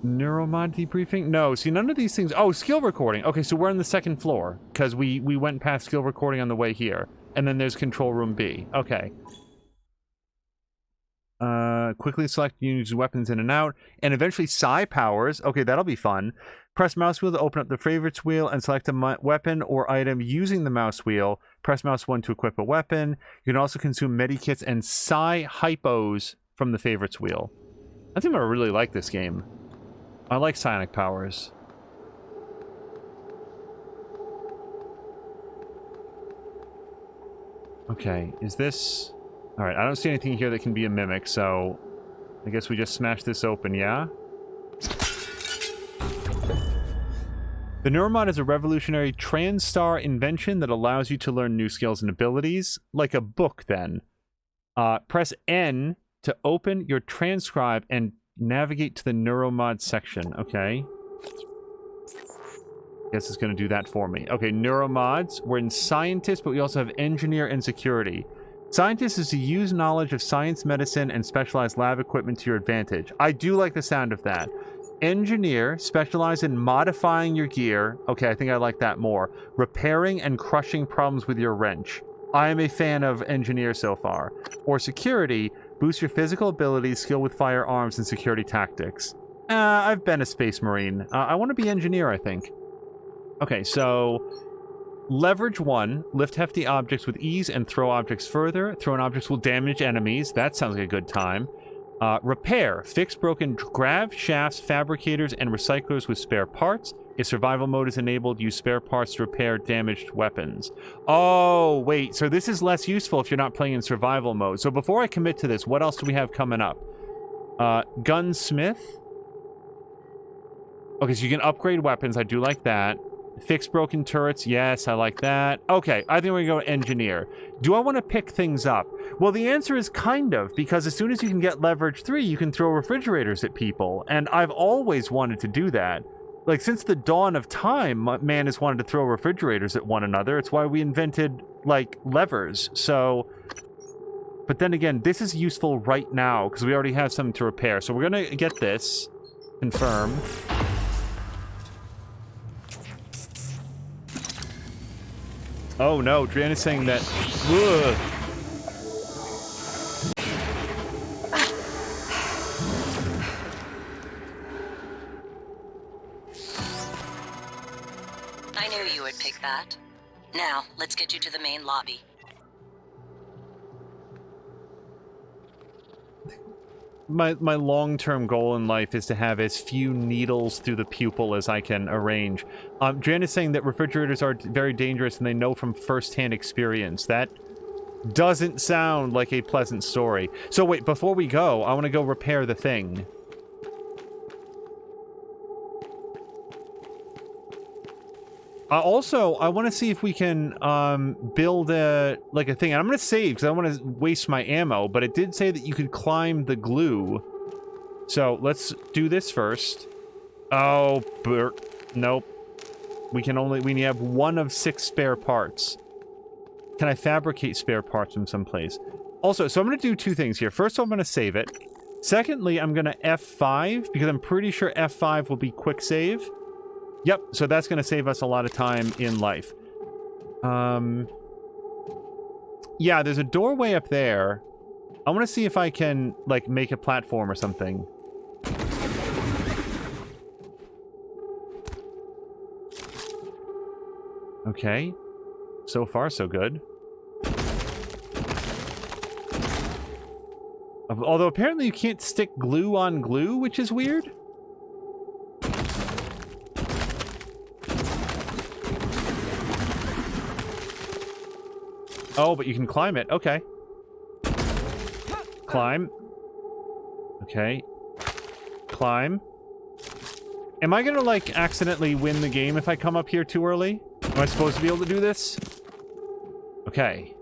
Neuromod debriefing? No, see, none of these things... Oh, skill recording. Okay, so we're on the second floor, because we went past skill recording on the way here. And then there's control room B. Okay. Quickly select use weapons in and out. And eventually psi powers. Okay, that'll be fun. Press mouse wheel to open up the favorites wheel and select a weapon or item using the mouse wheel. Press mouse 1 to equip a weapon. You can also consume medikits and psi hypos from the favorites wheel. I think I'm gonna really like this game. I like psionic powers. Okay, is this... Alright, I don't see anything here that can be a mimic, so... I guess we just smash this open, yeah? The Neuromod is a revolutionary TranStar invention that allows you to learn new skills and abilities. Like a book, then. Press N to open your transcribe and navigate to the Neuromod section. Okay. Guess it's going to do that for me. Okay, Neuromods. We're in Scientist, but we also have Engineer and Security. Scientist is to use knowledge of science, medicine, and specialized lab equipment to your advantage. I do like the sound of that. Engineer, specialize in modifying your gear. Okay, I think I like that more. Repairing and crushing problems with your wrench. I am a fan of Engineer so far. Or Security, boost your physical abilities, skill with firearms, and security tactics. I've been a Space Marine. I want to be Engineer, I think. Okay, so... Leverage 1, lift hefty objects with ease and throw objects further. Thrown objects will damage enemies. That sounds like a good time. Repair, fix broken grav shafts, fabricators, and recyclers with spare parts. If survival mode is enabled, use spare parts to repair damaged weapons. Oh, wait, so this is less useful if you're not playing in survival mode. So before I commit to this, what else do we have coming up? Gunsmith. Okay, so you can upgrade weapons. I do like that. Fix broken turrets. Yes, I like that. Okay, I think we're going to go Engineer. Do I want to pick things up? Well, the answer is kind of, because as soon as you can get Leverage 3, you can throw refrigerators at people. And I've always wanted to do that. Like, since the dawn of time, man has wanted to throw refrigerators at one another. It's why we invented, like, levers. So... But then again, this is useful right now, because we already have something to repair. So we're going to get this. Confirm. Oh no, Dran is saying that... Ugh. I knew you would pick that. Now, let's get you to the main lobby. My long-term goal in life is to have as few needles through the pupil as I can arrange. Dran is saying that refrigerators are very dangerous and they know from first-hand experience. That doesn't sound like a pleasant story. So wait, before we go, I want to go repair the thing. Also, I want to see if we can build a thing. And I'm going to save because I don't want to waste my ammo, but it did say that you could climb the glue. So let's do this first. Oh, nope. We have 1 of 6 spare parts. Can I fabricate spare parts from someplace? Also, so I'm going to do 2 things here. First, I'm going to save it. Secondly, I'm going to F5 because I'm pretty sure F5 will be quick save. Yep, so that's going to save us a lot of time in life. Yeah, there's a doorway up there. I want to see if I can, like, make a platform or something. Okay. So far, so good. Although, apparently you can't stick glue on glue, which is weird. Oh, but you can climb it. Okay. Climb. Okay. Climb. Am I gonna, like, accidentally win the game if I come up here too early? Am I supposed to be able to do this? Okay.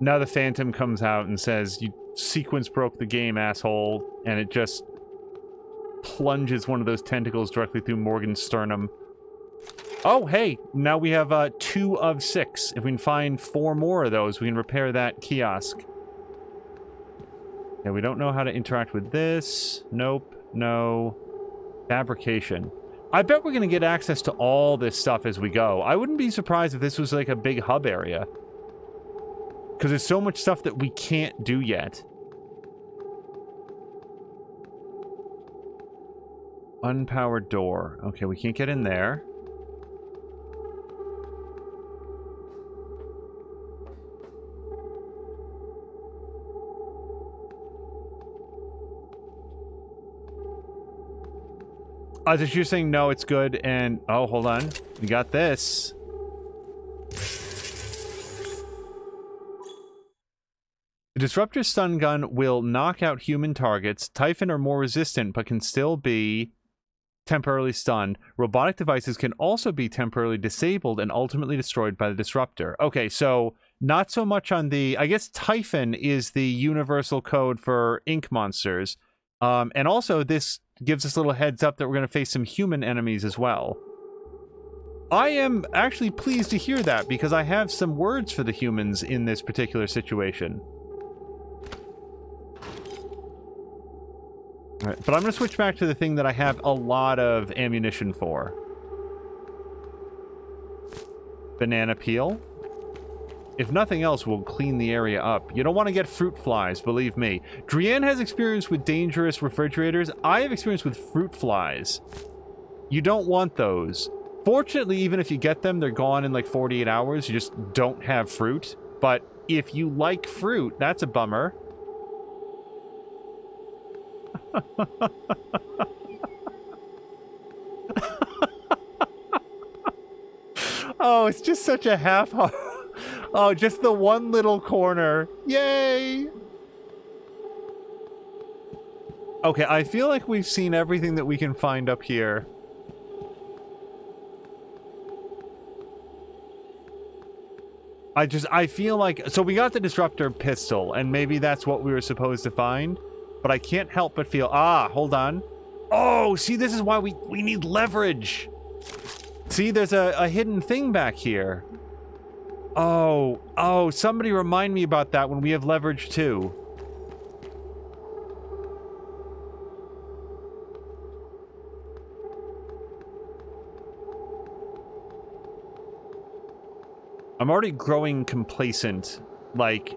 Now the Phantom comes out and says, "You sequence broke the game, asshole," and it just plunges one of those tentacles directly through Morgan's sternum. Oh, hey, now we have 2 of 6. If we can find 4 more of those, we can repair that kiosk. Yeah, we don't know how to interact with this. Nope, no. Fabrication. I bet we're going to get access to all this stuff as we go. I wouldn't be surprised if this was like a big hub area. Because there's so much stuff that we can't do yet. Unpowered door. Okay, we can't get in there. Oh, you're saying no, it's good, and... Oh, hold on. We got this. The Disruptor stun gun will knock out human targets. Typhon are more resistant, but can still be temporarily stunned. Robotic devices can also be temporarily disabled and ultimately destroyed by the Disruptor. Okay, so not so much on the... I guess Typhon is the universal code for ink monsters. And also, this gives us a little heads up that we're going to face some human enemies as well. I am actually pleased to hear that, because I have some words for the humans in this particular situation. All right, but I'm going to switch back to the thing that I have a lot of ammunition for. Banana peel. If nothing else, we'll clean the area up. You don't want to get fruit flies, believe me. Drienne has experience with dangerous refrigerators. I have experience with fruit flies. You don't want those. Fortunately, even if you get them, they're gone in like 48 hours. You just don't have fruit. But if you like fruit, that's a bummer. Oh, it's just such a half-heart. Oh, just the one little corner. Yay! Okay, I feel like we've seen everything that we can find up here. I feel like... So we got the Disruptor pistol, and maybe that's what we were supposed to find. But I can't help but feel... Ah, hold on. Oh, see, this is why we need leverage. See, there's a hidden thing back here. Oh, somebody remind me about that when we have leverage too. I'm already growing complacent, like,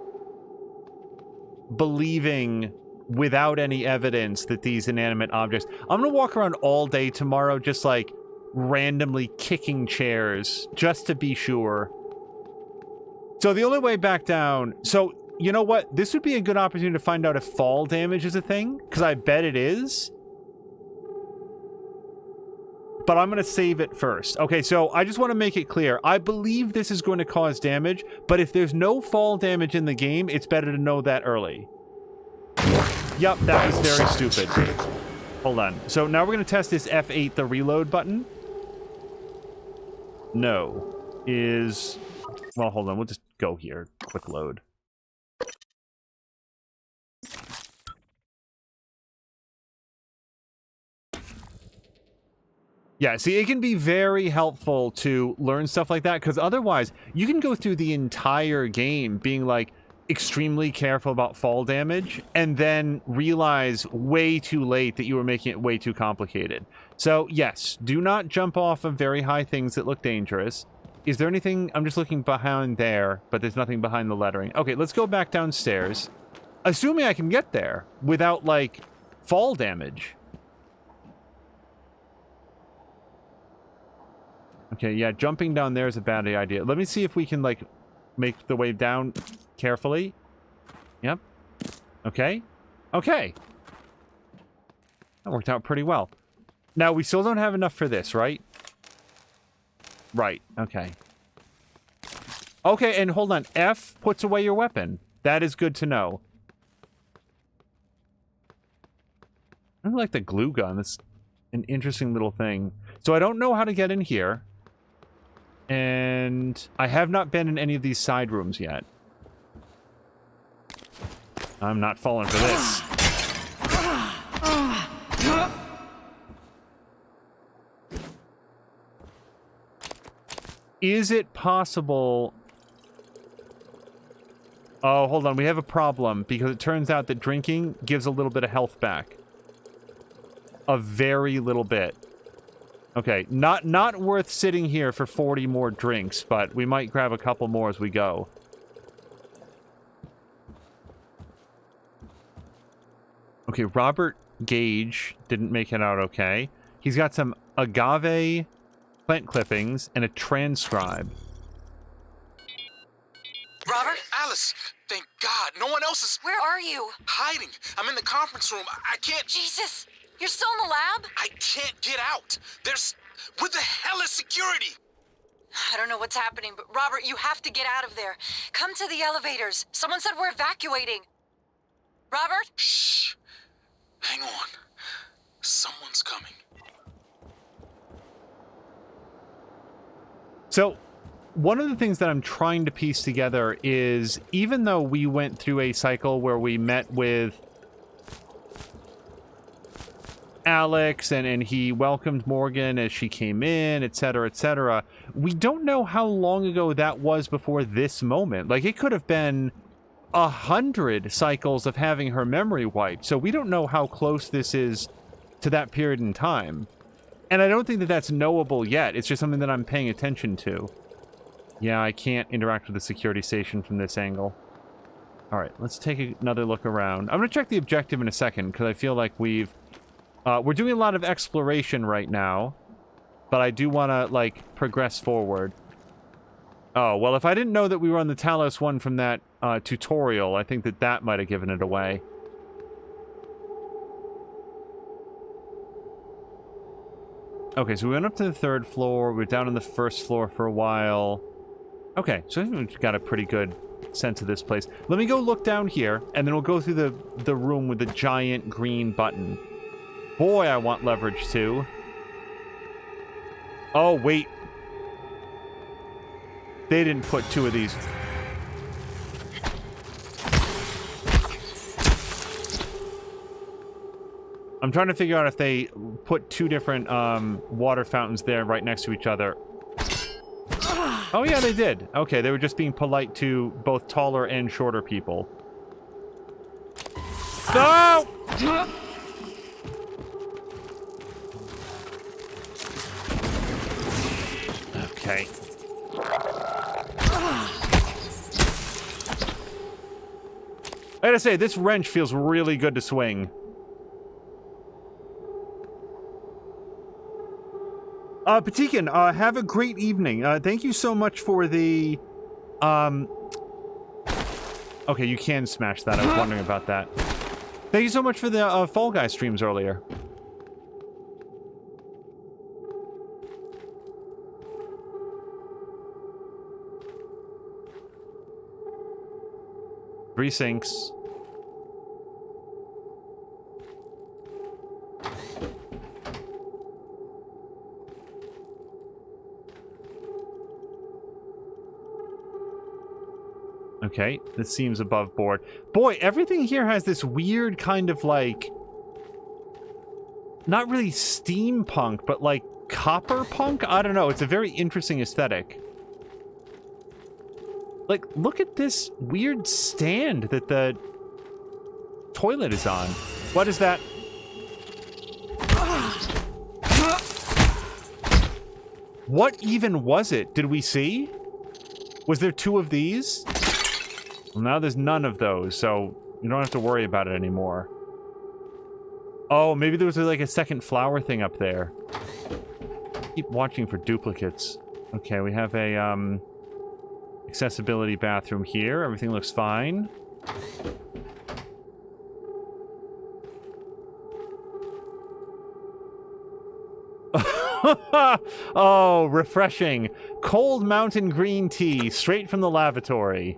believing without any evidence that these inanimate objects... I'm gonna walk around all day tomorrow just, like, randomly kicking chairs, just to be sure. So the only way back down... So, you know what? This would be a good opportunity to find out if fall damage is a thing, because I bet it is. But I'm going to save it first. Okay, so I just want to make it clear. I believe this is going to cause damage, but if there's no fall damage in the game, it's better to know that early. Yup, that was very stupid. Hold on. So now we're going to test this F8, the reload button. No. Is... Well, hold on. We'll just go here. Quick load. Yeah, see, it can be very helpful to learn stuff like that, because otherwise, you can go through the entire game being, like, extremely careful about fall damage, and then realize way too late that you were making it way too complicated. So, yes, do not jump off of very high things that look dangerous. Is there anything? I'm just looking behind there, but there's nothing behind the lettering. Okay, let's go back downstairs. Assuming I can get there without, like, fall damage. Okay, yeah, jumping down there is a bad idea. Let me see if we can, like, make the way down carefully. Yep. Okay. Okay. That worked out pretty well. Now, we still don't have enough for this, right? Right, okay. Okay, and hold on. F puts away your weapon. That is good to know. I like the glue gun. It's an interesting little thing. So I don't know how to get in here. And I have not been in any of these side rooms yet. I'm not falling for this. Is it possible... Oh, hold on. We have a problem because it turns out that drinking gives a little bit of health back. A very little bit. Okay, not worth sitting here for 40 more drinks, but we might grab a couple more as we go. Okay, Robert Gage didn't make it out okay. He's got some agave plant clippings and a transcribe. Robert? Alice, thank God. No one else is... Where are you? Hiding. I'm in the conference room. I can't... Jesus! You're still in the lab? I can't get out. There's... What the hell is security? I don't know what's happening, but Robert, you have to get out of there. Come to the elevators. Someone said we're evacuating. Robert? Shh. Hang on. Someone's coming. So, one of the things that I'm trying to piece together is, even though we went through a cycle where we met with Alex and he welcomed Morgan as she came in, etc., we don't know how long ago that was before this moment. Like, it could have been 100 cycles of having her memory wiped, so we don't know how close this is to that period in time. And I don't think that that's knowable yet. It's just something that I'm paying attention to. Yeah, I can't interact with the security station from this angle. Alright, let's take another look around. I'm going to check the objective in a second, because I feel like we're doing a lot of exploration right now. But I do want to, like, progress forward. Oh, well, if I didn't know that we were on the Talos one from that tutorial, I think that that might have given it away. Okay, so we went up to the 3rd floor. We were down on the 1st floor for a while. Okay, so I think we've got a pretty good sense of this place. Let me go look down here, and then we'll go through the room with the giant green button. Boy, I want leverage, too. Oh, wait. They didn't put 2 of these. I'm trying to figure out if they put 2 different water fountains there right next to each other. Oh, yeah, they did. Okay, they were just being polite to both taller and shorter people. No! Okay. I gotta say, this wrench feels really good to swing. Patikin, have a great evening. Thank you so much for the, Okay, you can smash that. I was wondering about that. Thank you so much for the, Fall Guy streams earlier. Three sinks. Okay, this seems above board. Boy, everything here has this weird kind of, like... Not really steampunk, but, like, copper punk? I don't know, it's a very interesting aesthetic. Like, look at this weird stand that the toilet is on. What is that? What even was it? Did we see? Was there 2 of these? Well, now there's none of those, so you don't have to worry about it anymore. Oh, maybe there was like a second flower thing up there. Keep watching for duplicates. Okay, we have a accessibility bathroom here. Everything looks fine. Oh, refreshing. Cold mountain green tea straight from the lavatory.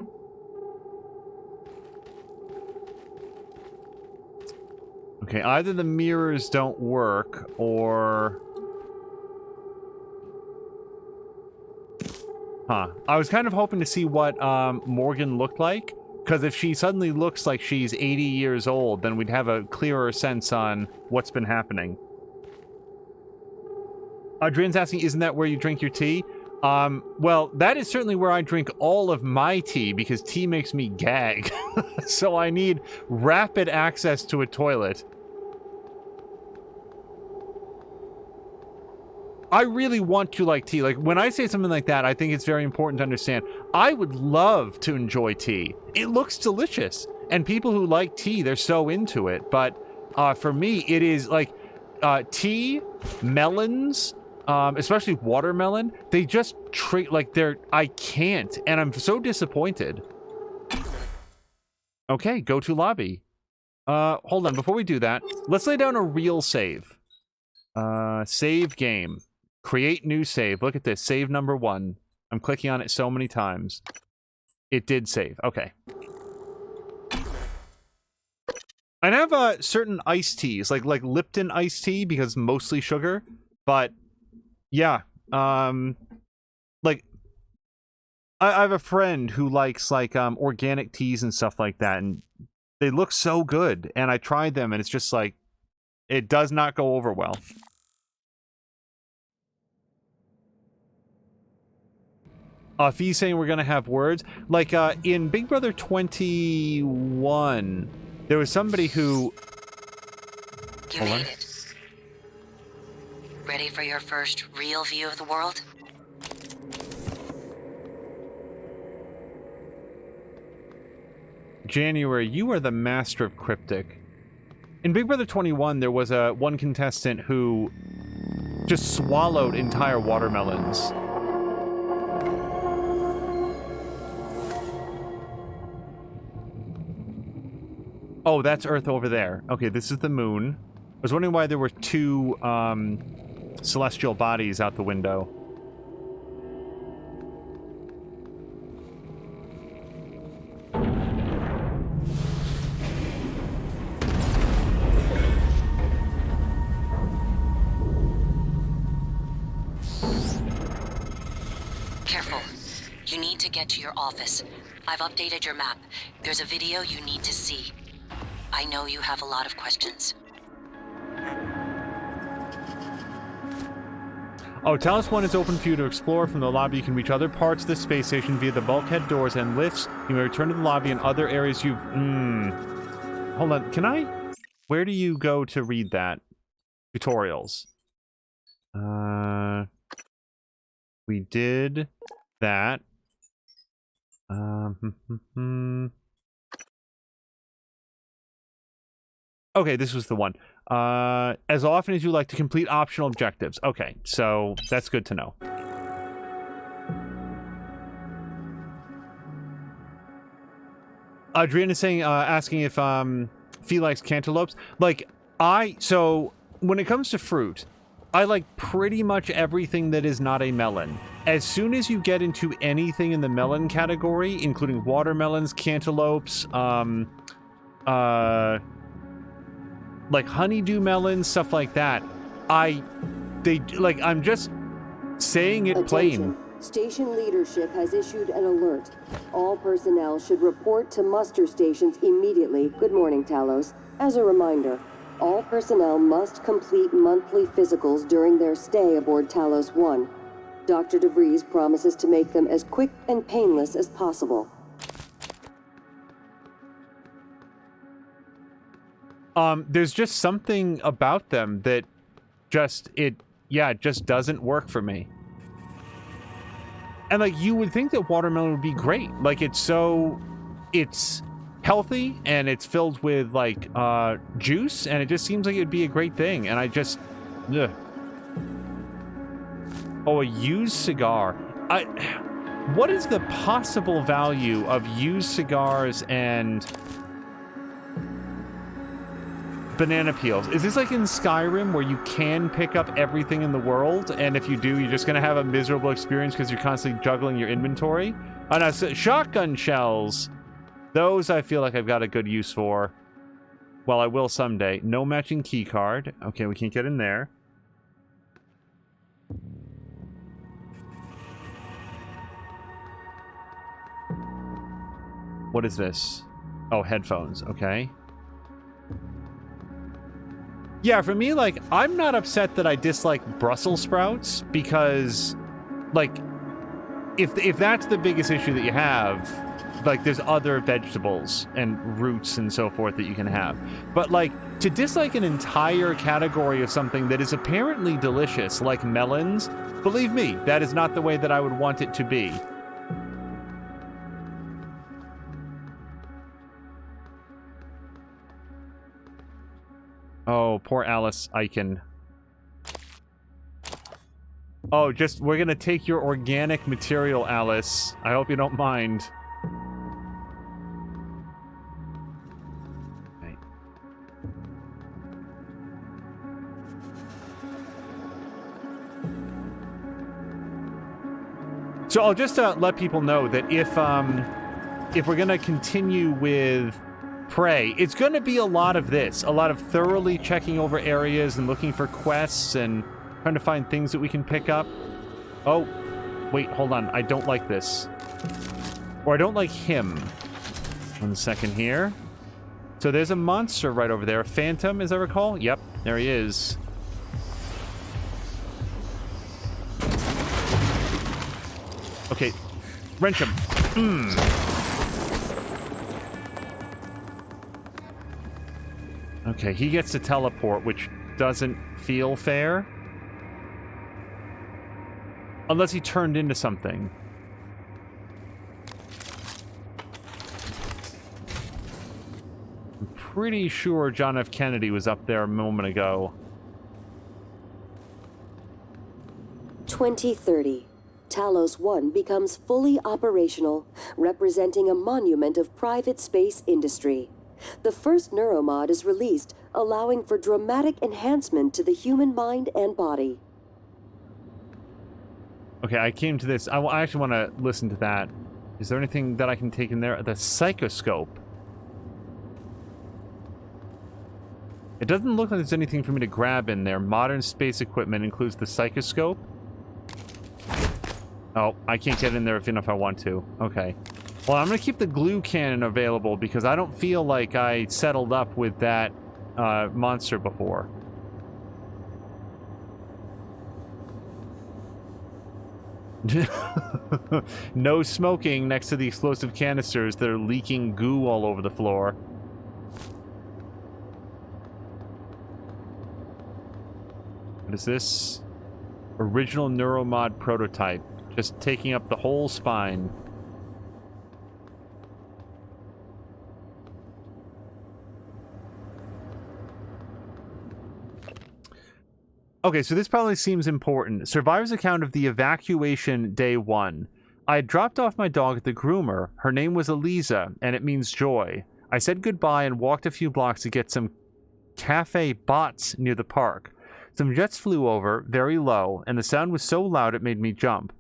Okay, either the mirrors don't work, or... Huh. I was kind of hoping to see what Morgan looked like, because if she suddenly looks like she's 80 years old, then we'd have a clearer sense on what's been happening. Adrian's asking, isn't that where you drink your tea? Well, that is certainly where I drink all of my tea, because tea makes me gag. So I need rapid access to a toilet. I really want to like tea. Like, when I say something like that, I think it's very important to understand. I would love to enjoy tea. It looks delicious. And people who like tea, they're so into it. But for me, it is like tea, melons, especially watermelon, they just treat like I can't, and I'm so disappointed. Okay, go to lobby. Hold on, before we do that, let's lay down a real save. Save game. Create new save. Look at this, save number 1. I'm clicking on it so many times. It did save, okay. I have certain iced teas, like Lipton iced tea, because mostly sugar, but yeah, like, I have a friend who likes, like, organic teas and stuff like that, and they look so good, and I tried them, and it's just, like, it does not go over well. Fee's saying we're gonna have words. Like, in Big Brother 21, there was somebody who... You made it. Ready for your first real view of the world? January, you are the master of cryptic. In Big Brother 21, there was one contestant who just swallowed entire watermelons. Oh, that's Earth over there. Okay, this is the moon. I was wondering why there were 2 celestial bodies out the window. Careful. You need to get to your office. I've updated your map. There's a video you need to see. I know you have a lot of questions. Oh, Talos 1 is open for you to explore. From the lobby, you can reach other parts of the space station via the bulkhead doors and lifts. You may return to the lobby and other areas you've... Hold on, can I... Where do you go to read that? Tutorials. We did that. Okay, this was the one. As often as you like to complete optional objectives. Okay, so that's good to know. Adrian is saying, asking if Fee likes cantaloupes. Like, so when it comes to fruit, I like pretty much everything that is not a melon. As soon as you get into anything in the melon category, including watermelons, cantaloupes, like honeydew melons, stuff like that, I'm just saying it plain. Station leadership has issued an alert. All personnel should report to muster stations immediately. Good morning, Talos. As a reminder, all personnel must complete monthly physicals during their stay aboard Talos 1. Dr. DeVries promises to make them as quick and painless as possible. There's just something about them that it just doesn't work for me. And like, you would think that watermelon would be great. Like, it's healthy and it's filled with like juice, and it just seems like it'd be a great thing. And I just, ugh. Oh, a used cigar. What is the possible value of used cigars and banana peels? Is this like in Skyrim where you can pick up everything in the world, and if you do, you're just gonna have a miserable experience because you're constantly juggling your inventory? Oh no, shotgun shells. Those I feel like I've got a good use for. Well, I will someday. No matching key card. Okay, we can't get in there. What is this? Oh, headphones. Okay. Yeah, for me, like, I'm not upset that I dislike Brussels sprouts because, like, if that's the biggest issue that you have, like, there's other vegetables and roots and so forth that you can have. But, like, to dislike an entire category of something that is apparently delicious, like melons, believe me, that is not the way that I would want it to be. Oh, poor Alice Eichen. Oh, we're gonna take your organic material, Alice. I hope you don't mind. Okay. So I'll just let people know that if we're gonna continue with Prey, it's gonna be a lot of this. A lot of thoroughly checking over areas and looking for quests and trying to find things that we can pick up. Oh, wait, hold on. I don't like this. Or I don't like him. 1 second here. So there's a monster right over there. A phantom, as I recall? Yep, there he is. Okay, wrench him. Okay, he gets to teleport, which doesn't feel fair. Unless he turned into something. I'm pretty sure John F. Kennedy was up there a moment ago. 2030. Talos 1 becomes fully operational, representing a monument of private space industry. The first neuromod is released, allowing for dramatic enhancement to the human mind and body. Okay, I came to this. I actually want to listen to that. Is there anything that I can take in there? The psychoscope. It doesn't look like there's anything for me to grab in there. Modern space equipment includes the psychoscope. Oh, I can't get in there even if I want to. Okay. Well, I'm going to keep the glue cannon available because I don't feel like I settled up with that monster before. No smoking next to the explosive canisters that are leaking goo all over the floor. What is this? Original neuromod prototype. Just taking up the whole spine. Okay, so this probably seems important. Survivor's account of the evacuation day 1. I had dropped off my dog at the groomer. Her name was Eliza, and it means joy. I said goodbye and walked a few blocks to get some cafe bots near the park. Some jets flew over, very low, and the sound was so loud it made me jump.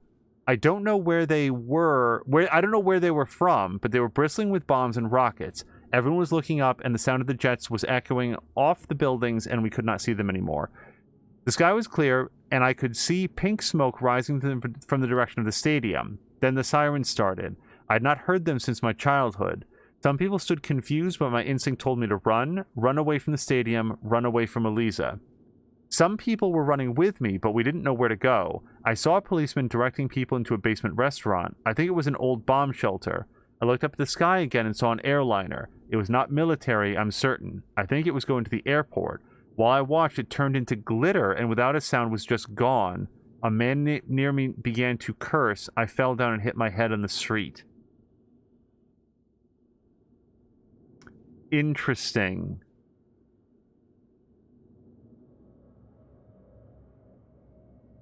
I don't know where they were, I don't know where they were from, but they were bristling with bombs and rockets. Everyone was looking up, and the sound of the jets was echoing off the buildings, and we could not see them anymore. The sky was clear, and I could see pink smoke rising from the direction of the stadium. Then the sirens started. I had not heard them since my childhood. Some people stood confused, but my instinct told me to run away from the stadium, run away from Eliza. Some people were running with me, but we didn't know where to go. I saw a policeman directing people into a basement restaurant. I think it was an old bomb shelter. I looked up at the sky again and saw an airliner. It was not military, I'm certain. I think it was going to the airport. While I watched, it turned into glitter and without a sound was just gone. A man near me began to curse. I fell down and hit my head on the street. Interesting.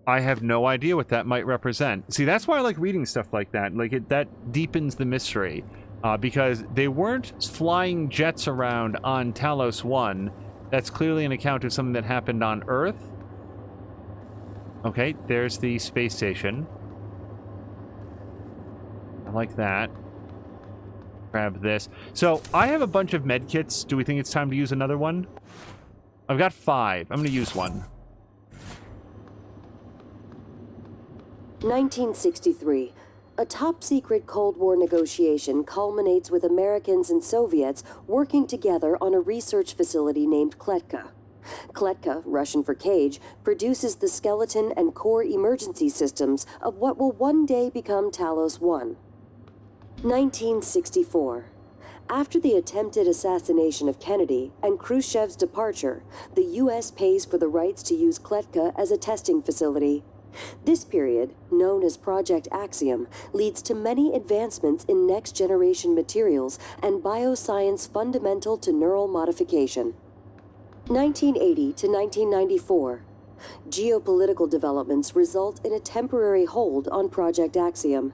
I have no idea what that might represent. See, that's why I like reading stuff like that. Like, that deepens the mystery. Because they weren't flying jets around on Talos 1. That's clearly an account of something that happened on Earth. Okay, there's the space station. I like that. Grab this. So, I have a bunch of medkits. Do we think it's time to use another one? I've got 5. I'm going to use one. 1963. A top-secret Cold War negotiation culminates with Americans and Soviets working together on a research facility named Kletka. Kletka, Russian for cage, produces the skeleton and core emergency systems of what will one day become Talos 1. 1964. After the attempted assassination of Kennedy and Khrushchev's departure, the U.S. pays for the rights to use Kletka as a testing facility. This period, known as Project Axiom, leads to many advancements in next-generation materials and bioscience fundamental to neural modification. 1980 to 1994. Geopolitical developments result in a temporary hold on Project Axiom.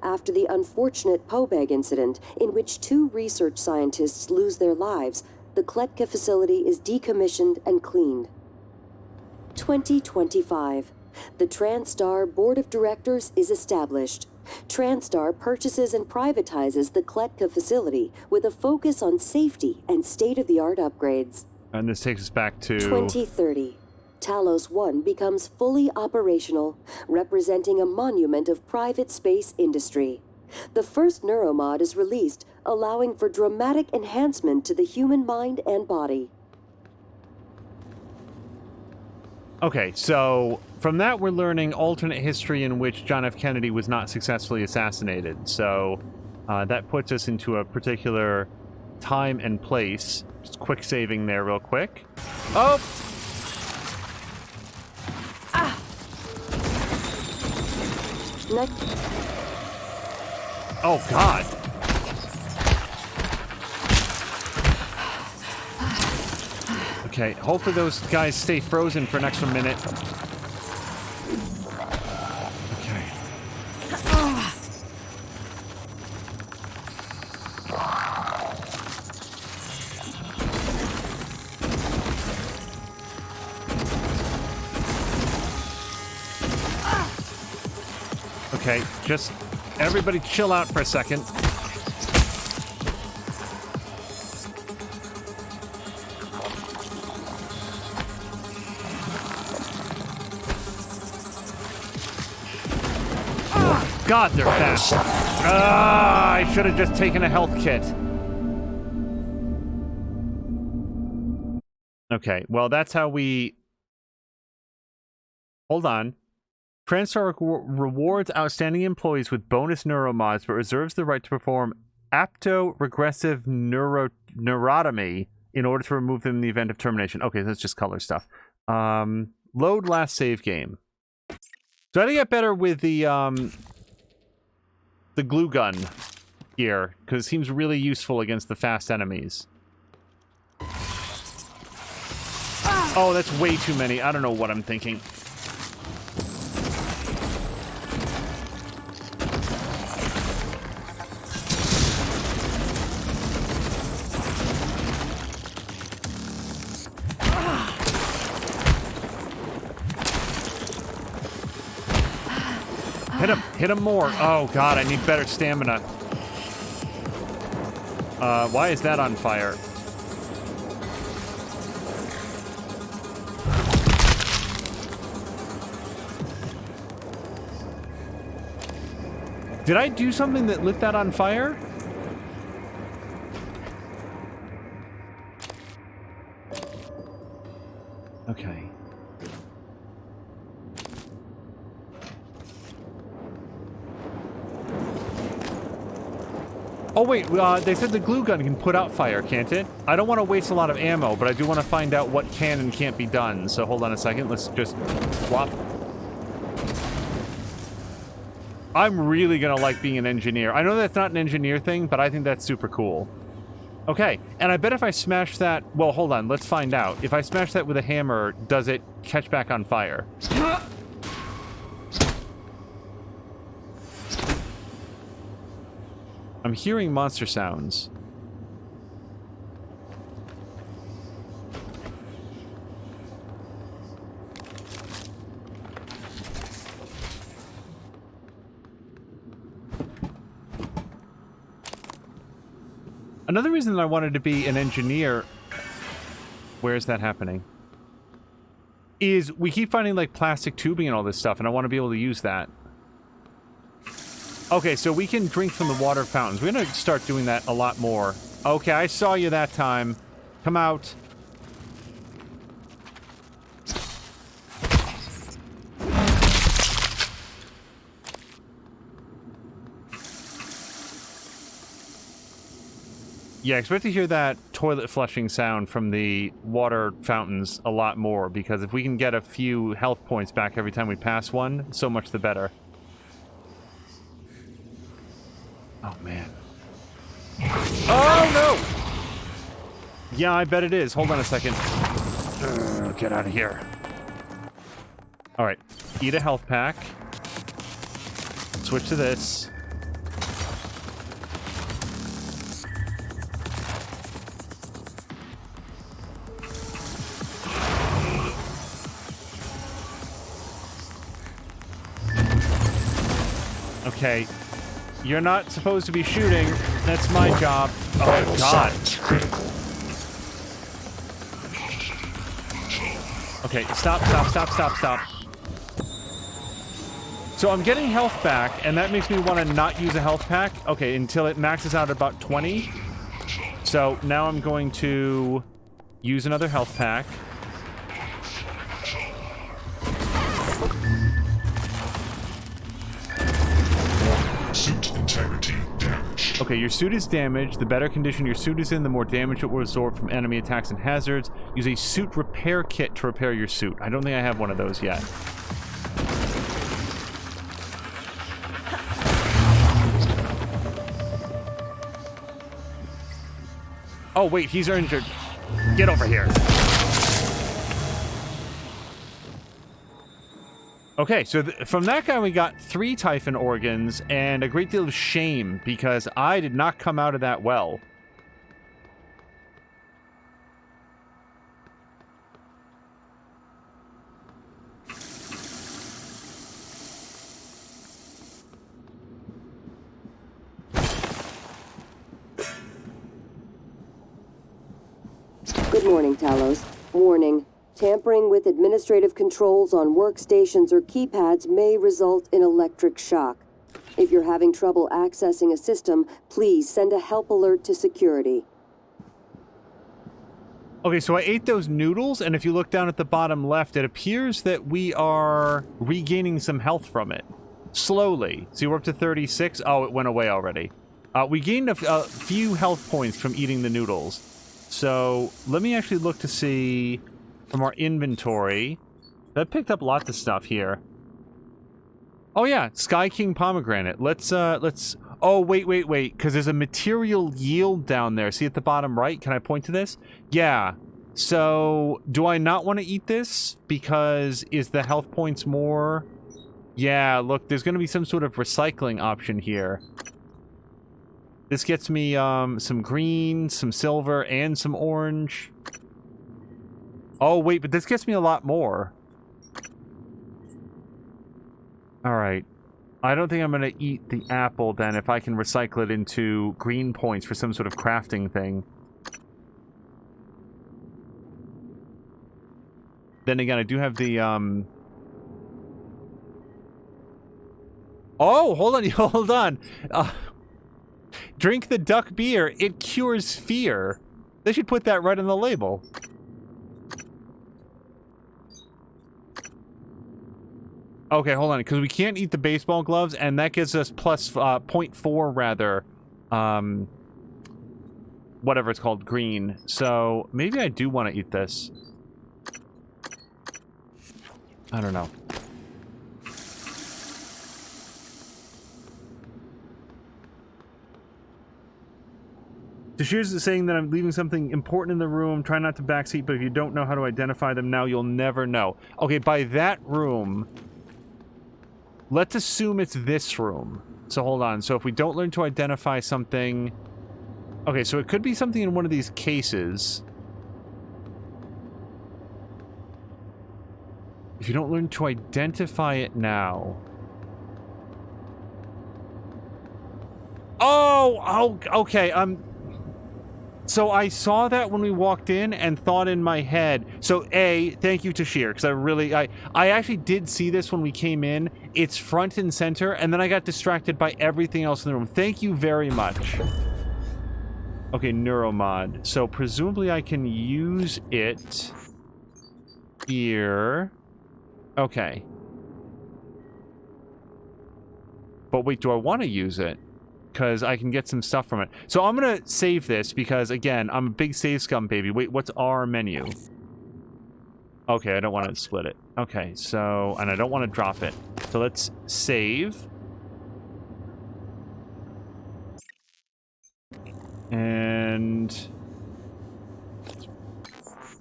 After the unfortunate Pobeg incident, in which 2 research scientists lose their lives, the Kletka facility is decommissioned and cleaned. 2025. The TranStar Board of Directors is established. TranStar purchases and privatizes the Kletka facility with a focus on safety and state-of-the-art upgrades. And this takes us back to 2030. Talos 1 becomes fully operational, representing a monument of private space industry. The first neuromod is released, allowing for dramatic enhancement to the human mind and body. Okay, so from that we're learning alternate history in which John F. Kennedy was not successfully assassinated. So that puts us into a particular time and place. Just quick saving there real quick. Oh! Oh, God. Okay, hopefully those guys stay frozen for an extra minute. Okay. Okay, just everybody chill out for a second. God, they're fast. I should have just taken a health kit. Okay, well, that's how we... Hold on. TranStar rewards outstanding employees with bonus neuromods, but reserves the right to perform apto-regressive neurotomy in order to remove them in the event of termination. Okay, that's just color stuff. Load last save game. So I to get better with the glue gun here, because it seems really useful against the fast enemies. Oh, that's way too many. I don't know what I'm thinking. Hit him more. Oh, God, I need better stamina. Why is that on fire? Did I do something that lit that on fire? Okay. Oh, wait, they said the glue gun can put out fire, can't it? I don't want to waste a lot of ammo, but I do want to find out what can and can't be done. So hold on a second. Let's just swap. I'm really going to like being an engineer. I know that's not an engineer thing, but I think that's super cool. Okay, and I bet if I smash that... Well, hold on. Let's find out. If I smash that with a hammer, does it catch back on fire? I'm hearing monster sounds. Another reason that I wanted to be an engineer... Where is that happening? Is we keep finding, like, plastic tubing and all this stuff, and I want to be able to use that. Okay, so we can drink from the water fountains. We're going to start doing that a lot more. Okay, I saw you that time. Come out. Yeah, expect to hear that toilet flushing sound from the water fountains a lot more, because if we can get a few health points back every time we pass one, so much the better. Oh, man. Oh, no! Yeah, I bet it is. Hold on a second. Get out of here. Alright. Eat a health pack. Switch to this. Okay. You're not supposed to be shooting. That's my job. Oh, God. Okay, stop. So I'm getting health back, and that makes me want to not use a health pack. Okay, until it maxes out at about 20. So now I'm going to use another health pack. Suit integrity damaged. Okay, your suit is damaged. The better condition your suit is in, the more damage it will absorb from enemy attacks and hazards. Use a suit repair kit to repair your suit. I don't think I have one of those yet. Oh, wait, he's injured. Get over here. Okay, so from that guy we got 3 Typhon organs and a great deal of shame because I did not come out of that well. Good morning, Talos. Warning. Tampering with administrative controls on workstations or keypads may result in electric shock. If you're having trouble accessing a system, please send a help alert to security. Okay, so I ate those noodles, and if you look down at the bottom left, it appears that we are regaining some health from it. Slowly. See, we're up to 36. Oh, it went away already. We gained a few health points from eating the noodles. So, let me actually look to see from our inventory. That picked up lots of stuff here. Oh yeah, Sky King pomegranate. Let's oh, wait, because there's a material yield down there. See at the bottom right? Can I point to this? Yeah. So, do I not want to eat this? Because is the health points more? Yeah, look, there's going to be some sort of recycling option here. This gets me some green, some silver, and some orange. Oh, wait, but this gets me a lot more. Alright. I don't think I'm going to eat the apple, then, if I can recycle it into green points for some sort of crafting thing. Then again, I do have the, Oh, hold on, hold on. Drink the duck beer. It cures fear. They should put that right on the label. Okay, hold on, because we can't eat the baseball gloves, and that gives us plus 0.4, rather, whatever it's called, green. So, maybe I do want to eat this. I don't know. Tashir's saying that I'm leaving something important in the room. Try not to backseat, but if you don't know how to identify them now, you'll never know. Okay, by that room, let's assume it's this room. So hold on. So if we don't learn to identify something... Okay, so it could be something in one of these cases. If you don't learn to identify it now... Oh, okay, So I saw that when we walked in and thought in my head. So A, thank you Tashir, because I actually did see this when we came in. It's front and center, and then I got distracted by everything else in the room. Thank you very much. Okay, Neuromod. So presumably I can use it here. Okay. But wait, do I want to use it? because I can get some stuff from it. So I'm going to save this because, again, I'm a big save scum baby. Wait, what's our menu? Okay, I don't want to split it. Okay, so, and I don't want to drop it. So let's save. And...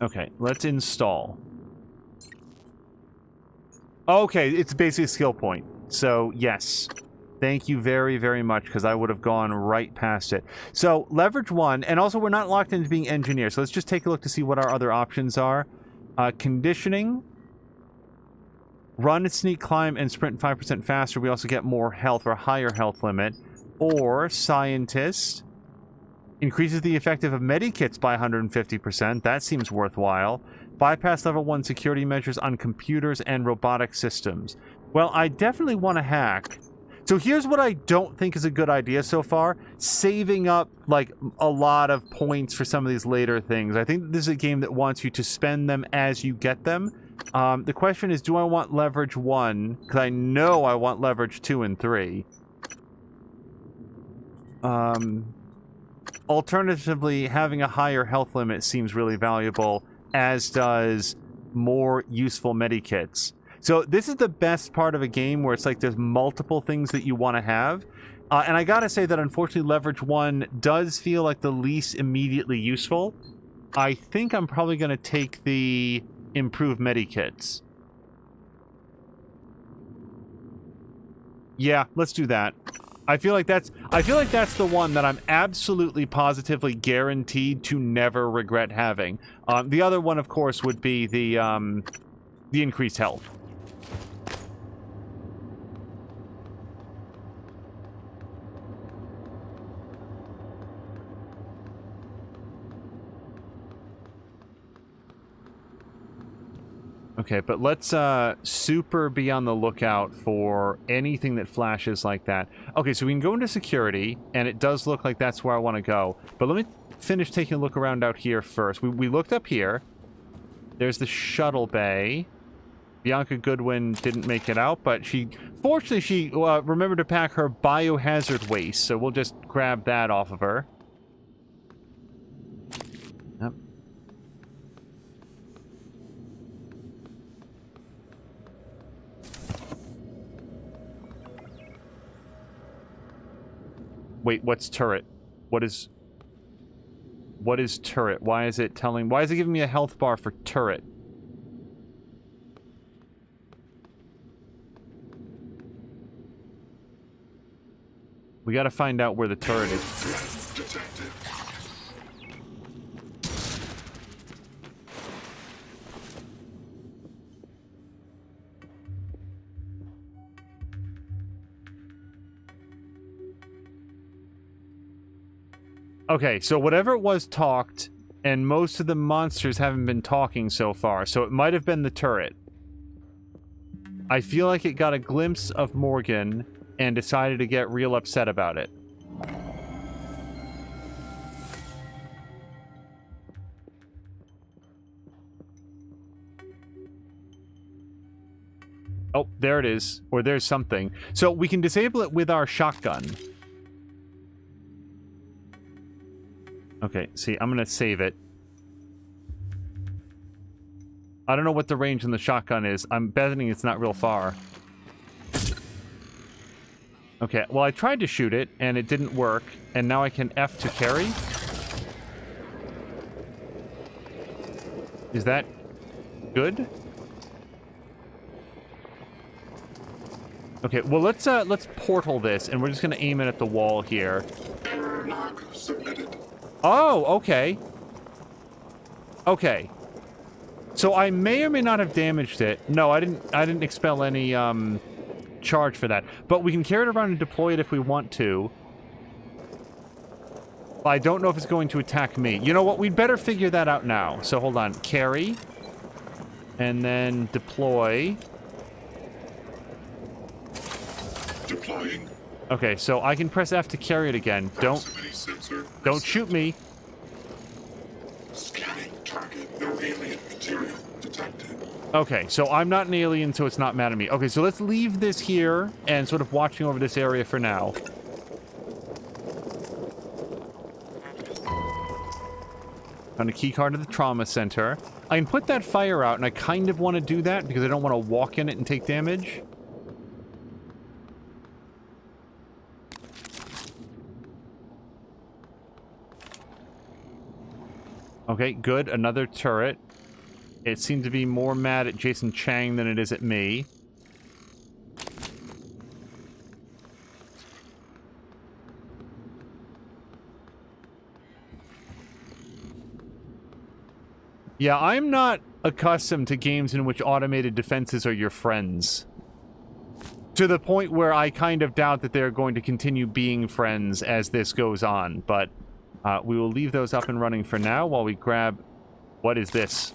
okay, let's install. Okay, it's basically a skill point. So, yes. Thank you very, very much, because I would have gone right past it. So, leverage 1, and also we're not locked into being engineer, so let's just take a look to see what our other options are. Conditioning. Run, sneak, climb, and sprint 5% faster. We also get more health, or a higher health limit. Or, scientist. Increases the effective of medikits by 150%. That seems worthwhile. Bypass level 1 security measures on computers and robotic systems. Well, I definitely want to hack. So here's what I don't think is a good idea so far. Saving up, like, a lot of points for some of these later things. I think this is a game that wants you to spend them as you get them. The question is, do I want leverage 1? Because I know I want leverage 2 and 3. Alternatively, having a higher health limit seems really valuable, as does more useful medikits. So this is the best part of a game where it's like there's multiple things that you want to have. And I gotta say that unfortunately leverage 1 does feel like the least immediately useful. I think I'm probably going to take the improved medikits. Yeah, let's do that. I feel like that's the one that I'm absolutely positively guaranteed to never regret having. The other one, of course, would be the increased health. Okay, but let's super be on the lookout for anything that flashes like that. Okay, so we can go into security, and it does look like that's where I want to go. But let me finish taking a look around out here first. We looked up here. There's the shuttle bay. Bianca Goodwin didn't make it out, but fortunately she remembered to pack her biohazard waste, so we'll just grab that off of her. Yep. Wait, what's turret? What is turret? Why is it giving me a health bar for turret? We gotta find out where the turret is. Okay, so whatever it was talked, and most of the monsters haven't been talking so far, so it might have been the turret. I feel like it got a glimpse of Morgan and decided to get real upset about it. Oh, there it is. Or there's something. So we can disable it with our shotgun. Okay, see, I'm gonna save it. I don't know what the range on the shotgun is. I'm betting it's not real far. Okay, well, I tried to shoot it, and it didn't work, and now I can F to carry. Is that good? Okay, well, let's portal this, and we're just gonna aim it at the wall here. Error log submitted. Oh, okay. Okay. So I may or may not have damaged it. No, I didn't expel any charge for that. But we can carry it around and deploy it if we want to. I don't know if it's going to attack me. You know what? We'd better figure that out now. So hold on. Carry. And then deploy. Deploying. Okay, so I can press F to carry it again. Don't shoot me. Scanning target. No alien material detected. Okay, so I'm not an alien, so it's not mad at me. Okay, so let's leave this here and sort of watching over this area for now. Found a key card to the trauma center. I can put that fire out, and I kind of want to do that because I don't want to walk in it and take damage. Okay, good. Another turret. It seemed to be more mad at Jason Chang than it is at me. Yeah, I'm not accustomed to games in which automated defenses are your friends. To the point where I kind of doubt that they're going to continue being friends as this goes on, but we will leave those up and running for now while we grab... What is this?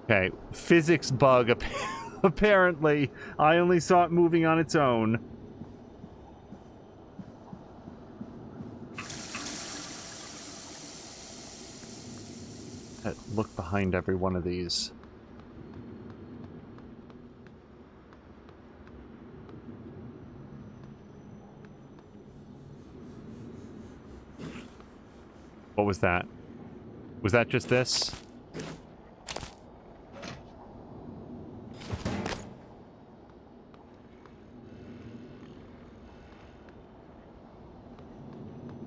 Okay, physics bug, apparently. I only saw it moving on its own. Look behind every one of these. What was that? Was that just this?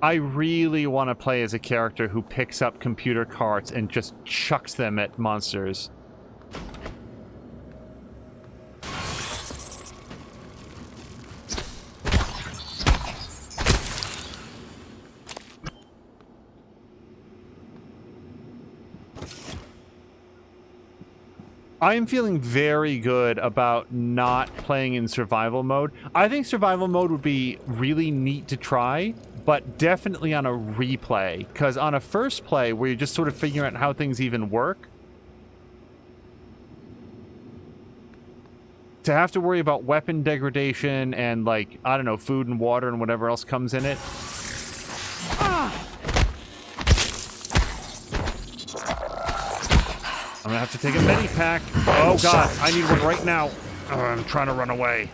I really want to play as a character who picks up computer carts and just chucks them at monsters. I am feeling very good about not playing in survival mode. I think survival mode would be really neat to try, but definitely on a replay. Because on a first play, where you're just sort of figuring out how things even work, to have to worry about weapon degradation and, like, I don't know, food and water and whatever else comes in it. I'm gonna have to take a medi-pack. Oh god, I need one right now. Oh, I'm trying to run away.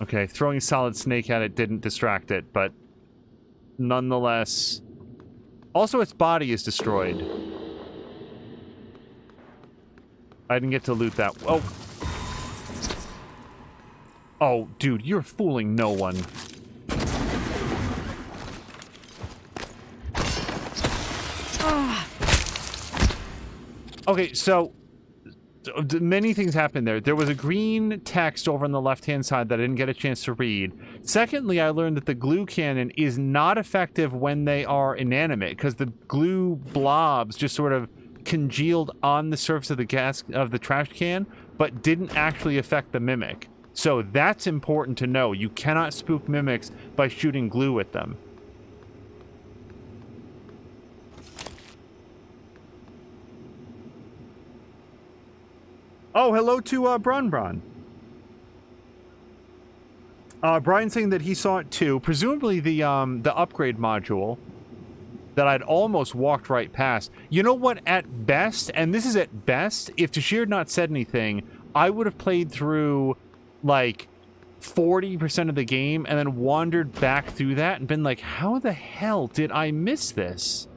Okay, throwing Solid Snake at it didn't distract it, but nonetheless... Also, its body is destroyed. I didn't get to loot that. Oh! Oh, dude, you're fooling no one. Okay, so many things happened there. There was a green text over on the left-hand side that I didn't get a chance to read. Secondly, I learned that the glue cannon is not effective when they are inanimate, because the glue blobs just sort of congealed on the surface of the trash can, but didn't actually affect the mimic. So that's important to know. You cannot spook mimics by shooting glue at them. Oh, hello to Bron. Brian saying that he saw it too. Presumably the upgrade module that I'd almost walked right past. You know what? At best, and this is at best, if Tashir had not said anything, I would have played through like 40% of the game and then wandered back through that and been like, how the hell did I miss this?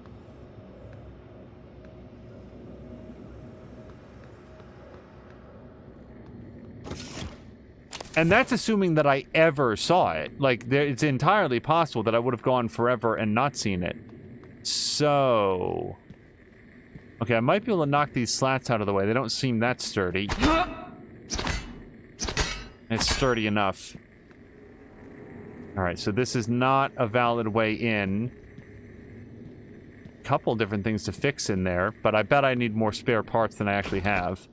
And that's assuming that I ever saw it. Like, it's entirely possible that I would have gone forever and not seen it. So... Okay, I might be able to knock these slats out of the way. They don't seem that sturdy. It's sturdy enough. Alright, so this is not a valid way in. Couple different things to fix in there, but I bet I need more spare parts than I actually have.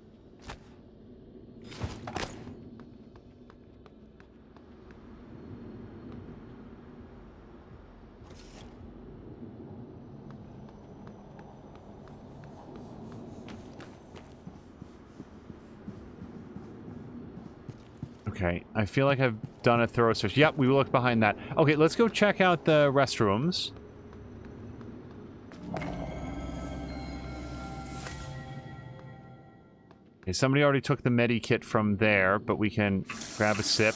Okay, I feel like I've done a thorough search. Yep, we will look behind that. Okay, let's go check out the restrooms. Okay, somebody already took the medikit from there, but we can grab a sip.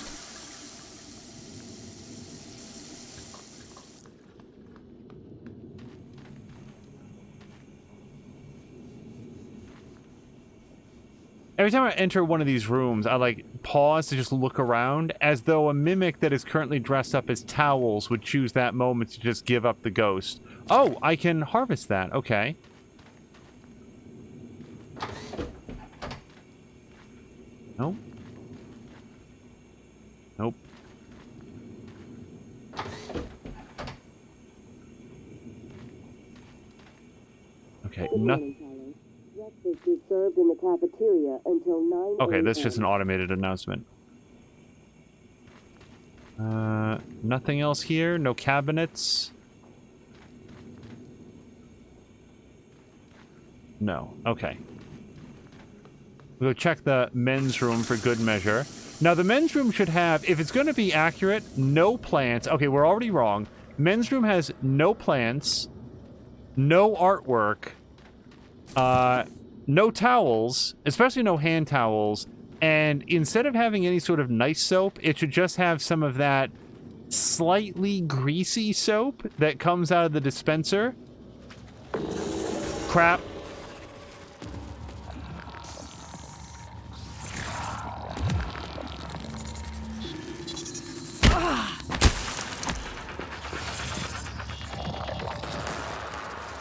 Every time I enter one of these rooms, I like pause to just look around, as though a mimic that is currently dressed up as towels would choose that moment to just give up the ghost. Oh, I can harvest that. Okay. Nope. Nope. Okay, nothing. Breakfast is served in the cafeteria until 9 Okay, that's just an automated announcement. Nothing else here? No cabinets? No. Okay. We'll go check the men's room for good measure. Now, the men's room should have, if it's going to be accurate, no plants. Okay, we're already wrong. Men's room has no plants, no artwork, no towels, especially no hand towels, and instead of having any sort of nice soap, it should just have some of that slightly greasy soap that comes out of the dispenser. Crap.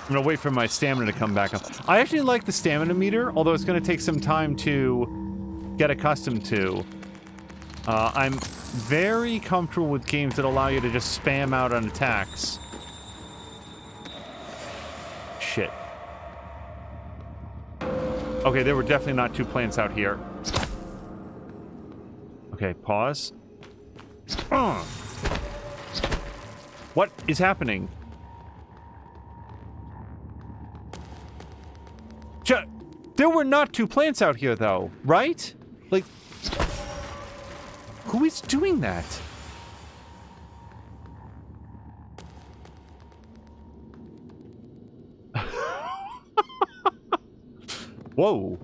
I'm gonna wait for my stamina to come back up. I actually like the stamina meter, although it's gonna take some time to get accustomed to. I'm very comfortable with games that allow you to just spam out on attacks. Shit. Okay, there were definitely not two plants out here. Okay, pause. What is happening? There were not two plants out here, though, right? Like, who is doing that? Whoa.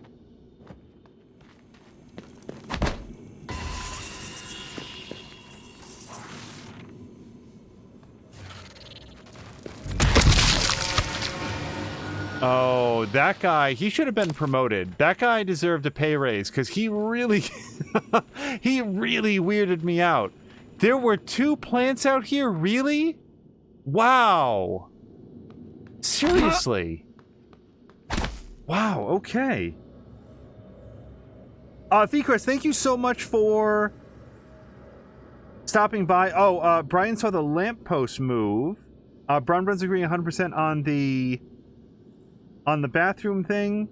Oh, that guy, he should have been promoted. That guy deserved a pay raise, because he really, he really weirded me out. There were two plants out here, really? Wow. Seriously. Wow, okay. Thecris, thank you so much for stopping by. Oh, Brian saw the lamppost move. Brown Bruns agreeing 100% on the bathroom thing.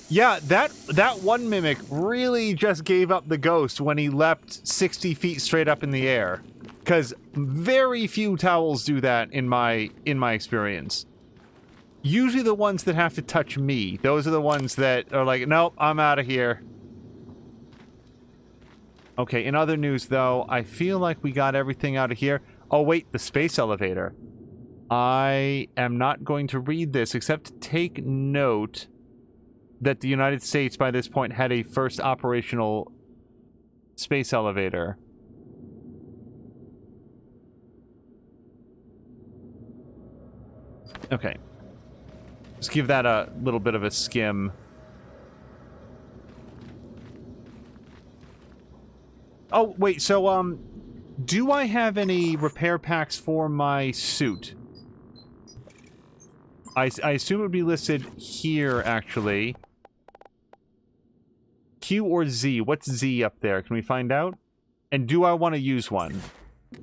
Yeah, that one mimic really just gave up the ghost when he leapt 60 feet straight up in the air. Because very few towels do that in my experience. Usually the ones that have to touch me. Those are the ones that are like, nope, I'm out of here. Okay, in other news, though, I feel like we got everything out of here. Oh, wait, the space elevator. I am not going to read this, except to take note that the United States, by this point, had a first operational space elevator. Okay. Let's give that a little bit of a skim. Oh, wait, so, do I have any repair packs for my suit? I assume it would be listed here, actually. Q or Z? What's Z up there? Can we find out? And do I want to use one?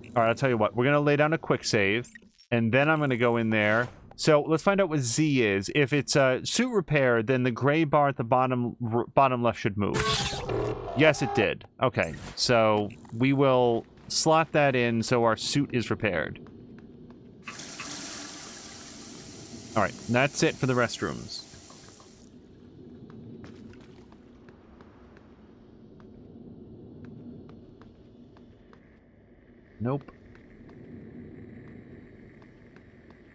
Alright, I'll tell you what. We're going to lay down a quick save, and then I'm going to go in there. So, let's find out what Z is. If it's a suit repair, then the gray bar at the bottom left should move. Yes, it did. Okay, so we will slot that in so our suit is repaired. Alright, that's it for the restrooms. Nope.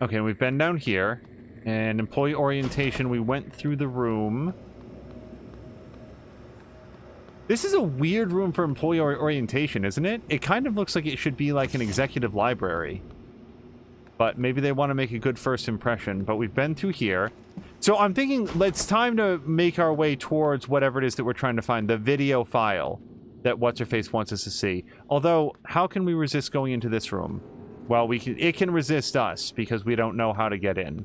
Okay, we've been down here. And employee orientation, we went through the room. This is a weird room for employee orientation, isn't it? It kind of looks like it should be like an executive library. But maybe they want to make a good first impression. But we've been through here. So I'm thinking it's time to make our way towards whatever it is that we're trying to find. The video file that What's-Her-Face wants us to see. Although, how can we resist going into this room? Well, it can resist us because we don't know how to get in.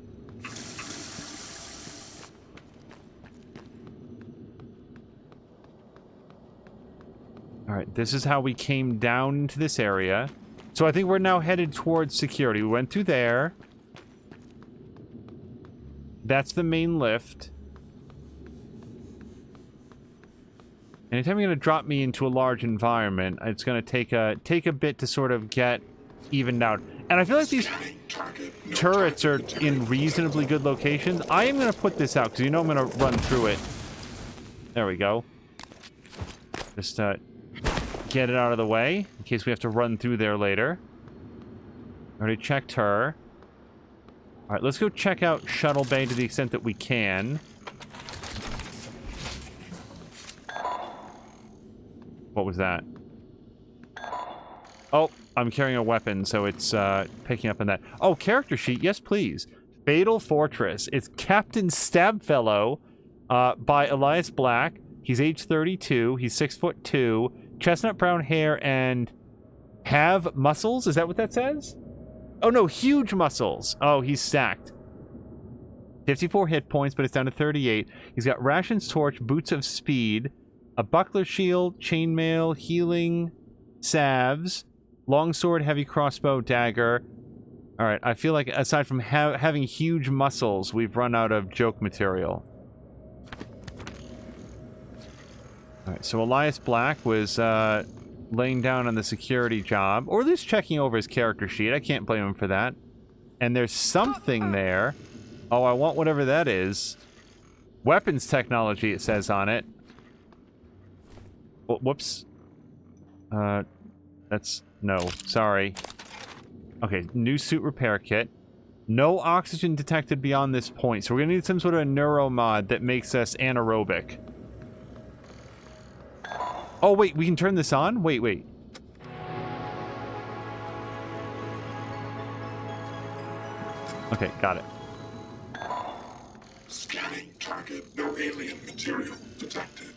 Alright, this is how we came down into this area. So I think we're now headed towards security. We went through there. That's the main lift. Anytime you're going to drop me into a large environment, it's going to take a bit to sort of get evened out. And I feel like these turrets are in reasonably good locations. I am going to put this out because you know I'm going to run through it. There we go. Just get it out of the way in case we have to run through there later. Already checked her. All right, let's go check out Shuttle Bay to the extent that we can. What was that? Oh, I'm carrying a weapon, so it's picking up on that. Oh, character sheet. Yes, please. Fatal Fortress. It's Captain Stabfellow by Elias Black. He's age 32. He's 6'2", chestnut brown hair, and have muscles. Is that what that says? Oh, no, huge muscles. Oh, he's stacked. 54 hit points, but it's down to 38. He's got Ration's Torch, Boots of Speed, a Buckler Shield, Chainmail, Healing, Salves, Longsword, Heavy Crossbow, Dagger. All right, I feel like aside from having huge muscles, we've run out of joke material. All right, so Elias Black was laying down on the security job, or at least checking over his character sheet. I can't blame him for that. And there's something there. Oh, I want whatever that is. Weapons technology, it says on it. Oh, whoops. That's... no, sorry. Okay, new suit repair kit. No oxygen detected beyond this point, so we're gonna need some sort of neuromod that makes us anaerobic. Oh, wait, we can turn this on? Wait. Okay, got it. Scanning target. No alien material detected.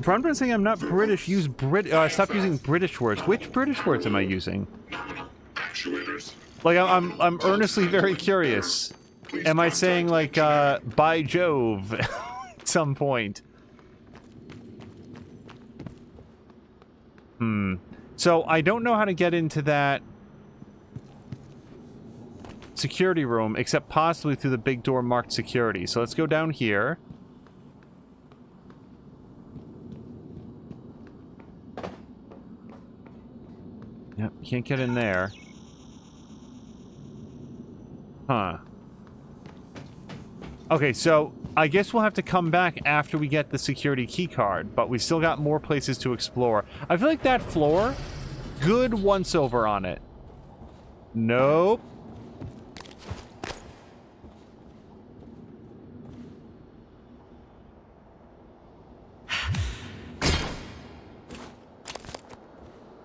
Bronbron saying I'm not British. Use stop using British words. Which British words am I using? Actuators. Like, I'm earnestly very curious. Am I saying, like, by Jove at some point? So, I don't know how to get into that security room, except possibly through the big door marked security. So, let's go down here. Yep, can't get in there. Huh. Okay, so I guess we'll have to come back after we get the security key card, but we still got more places to explore. I feel like that floor, good once-over on it. Nope.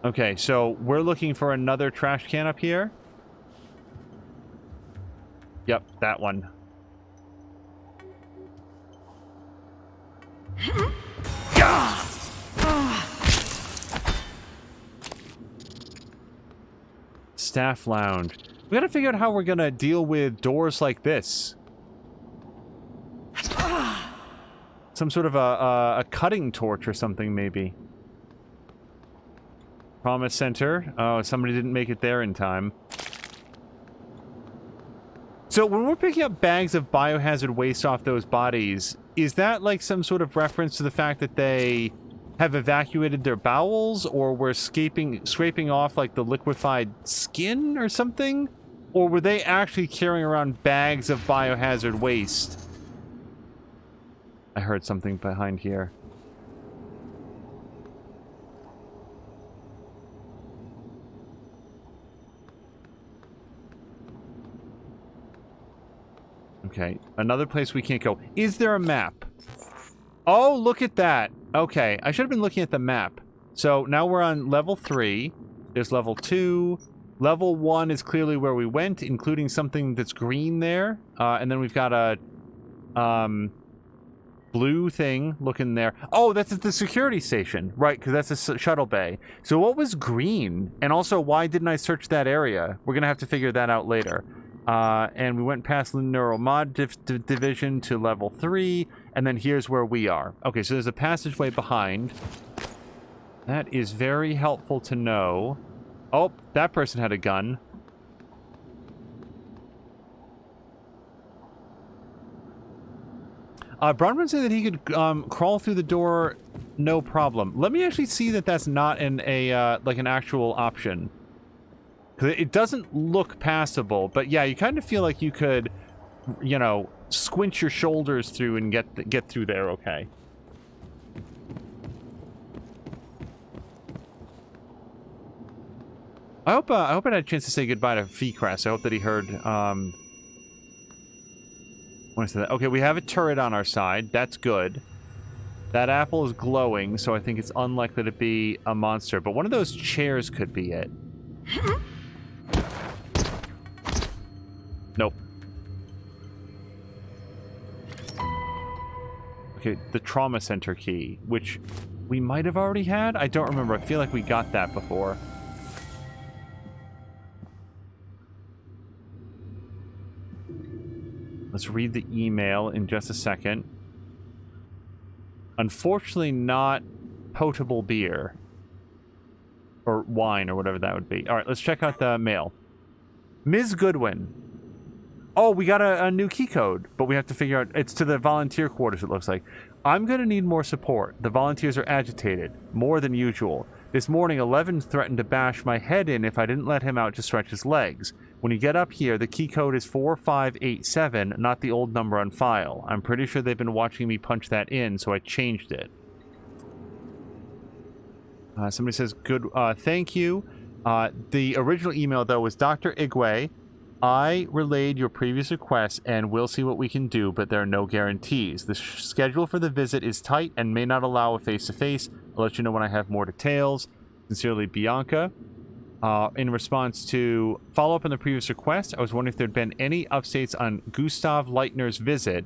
Okay, so we're looking for another trash can up here. Yep, that one. Staff lounge. We gotta figure out how we're gonna deal with doors like this. Some sort of a cutting torch or something, maybe. Promise Center. Oh, somebody didn't make it there in time. So when we're picking up bags of biohazard waste off those bodies, is that like some sort of reference to the fact that they have evacuated their bowels, or were scraping off like the liquefied skin or something? Or were they actually carrying around bags of biohazard waste? I heard something behind here. Okay, another place we can't go. Is there a map? Oh, look at that. Okay, I should have been looking at the map. So now we're on level 3. There's level 2. Level 1 is clearly where we went, including something that's green there. And then we've got a blue thing looking there. Oh, that's at the security station. Right, because that's a shuttle bay. So what was green? And also, why didn't I search that area? We're going to have to figure that out later. And we went past the Neuromod division to level 3, and then here's where we are. Okay, so there's a passageway behind. That is very helpful to know. Oh, that person had a gun. Bronwyn said that he could crawl through the door, no problem. Let me actually see that that's not like an actual option. Because it doesn't look passable, but yeah, you kind of feel like you could, you know, squint your shoulders through and get through there okay. I hope I had a chance to say goodbye to Feecrest. I hope that he heard, what is that? Okay, we have a turret on our side. That's good. That apple is glowing, so I think it's unlikely to be a monster. But one of those chairs could be it. Nope. Okay, the trauma center key, which we might have already had? I don't remember. I feel like we got that before. Let's read the email in just a second. Unfortunately, not potable beer. Or wine, or whatever that would be. Alright, let's check out the mail. Ms. Goodwin. Oh, we got a new key code, but we have to figure out... It's to the volunteer quarters, it looks like. I'm going to need more support. The volunteers are agitated. More than usual. This morning, 11 threatened to bash my head in if I didn't let him out to stretch his legs. When you get up here, the key code is 4587, not the old number on file. I'm pretty sure they've been watching me punch that in, so I changed it. Somebody says, good, thank you. The original email, though, was Dr. Igwe. I relayed your previous request, and we'll see what we can do, but there are no guarantees. The schedule for the visit is tight and may not allow a face-to-face. I'll let you know when I have more details. Sincerely, Bianca. In response to follow-up on the previous request, I was wondering if there had been any updates on Gustav Leitner's visit.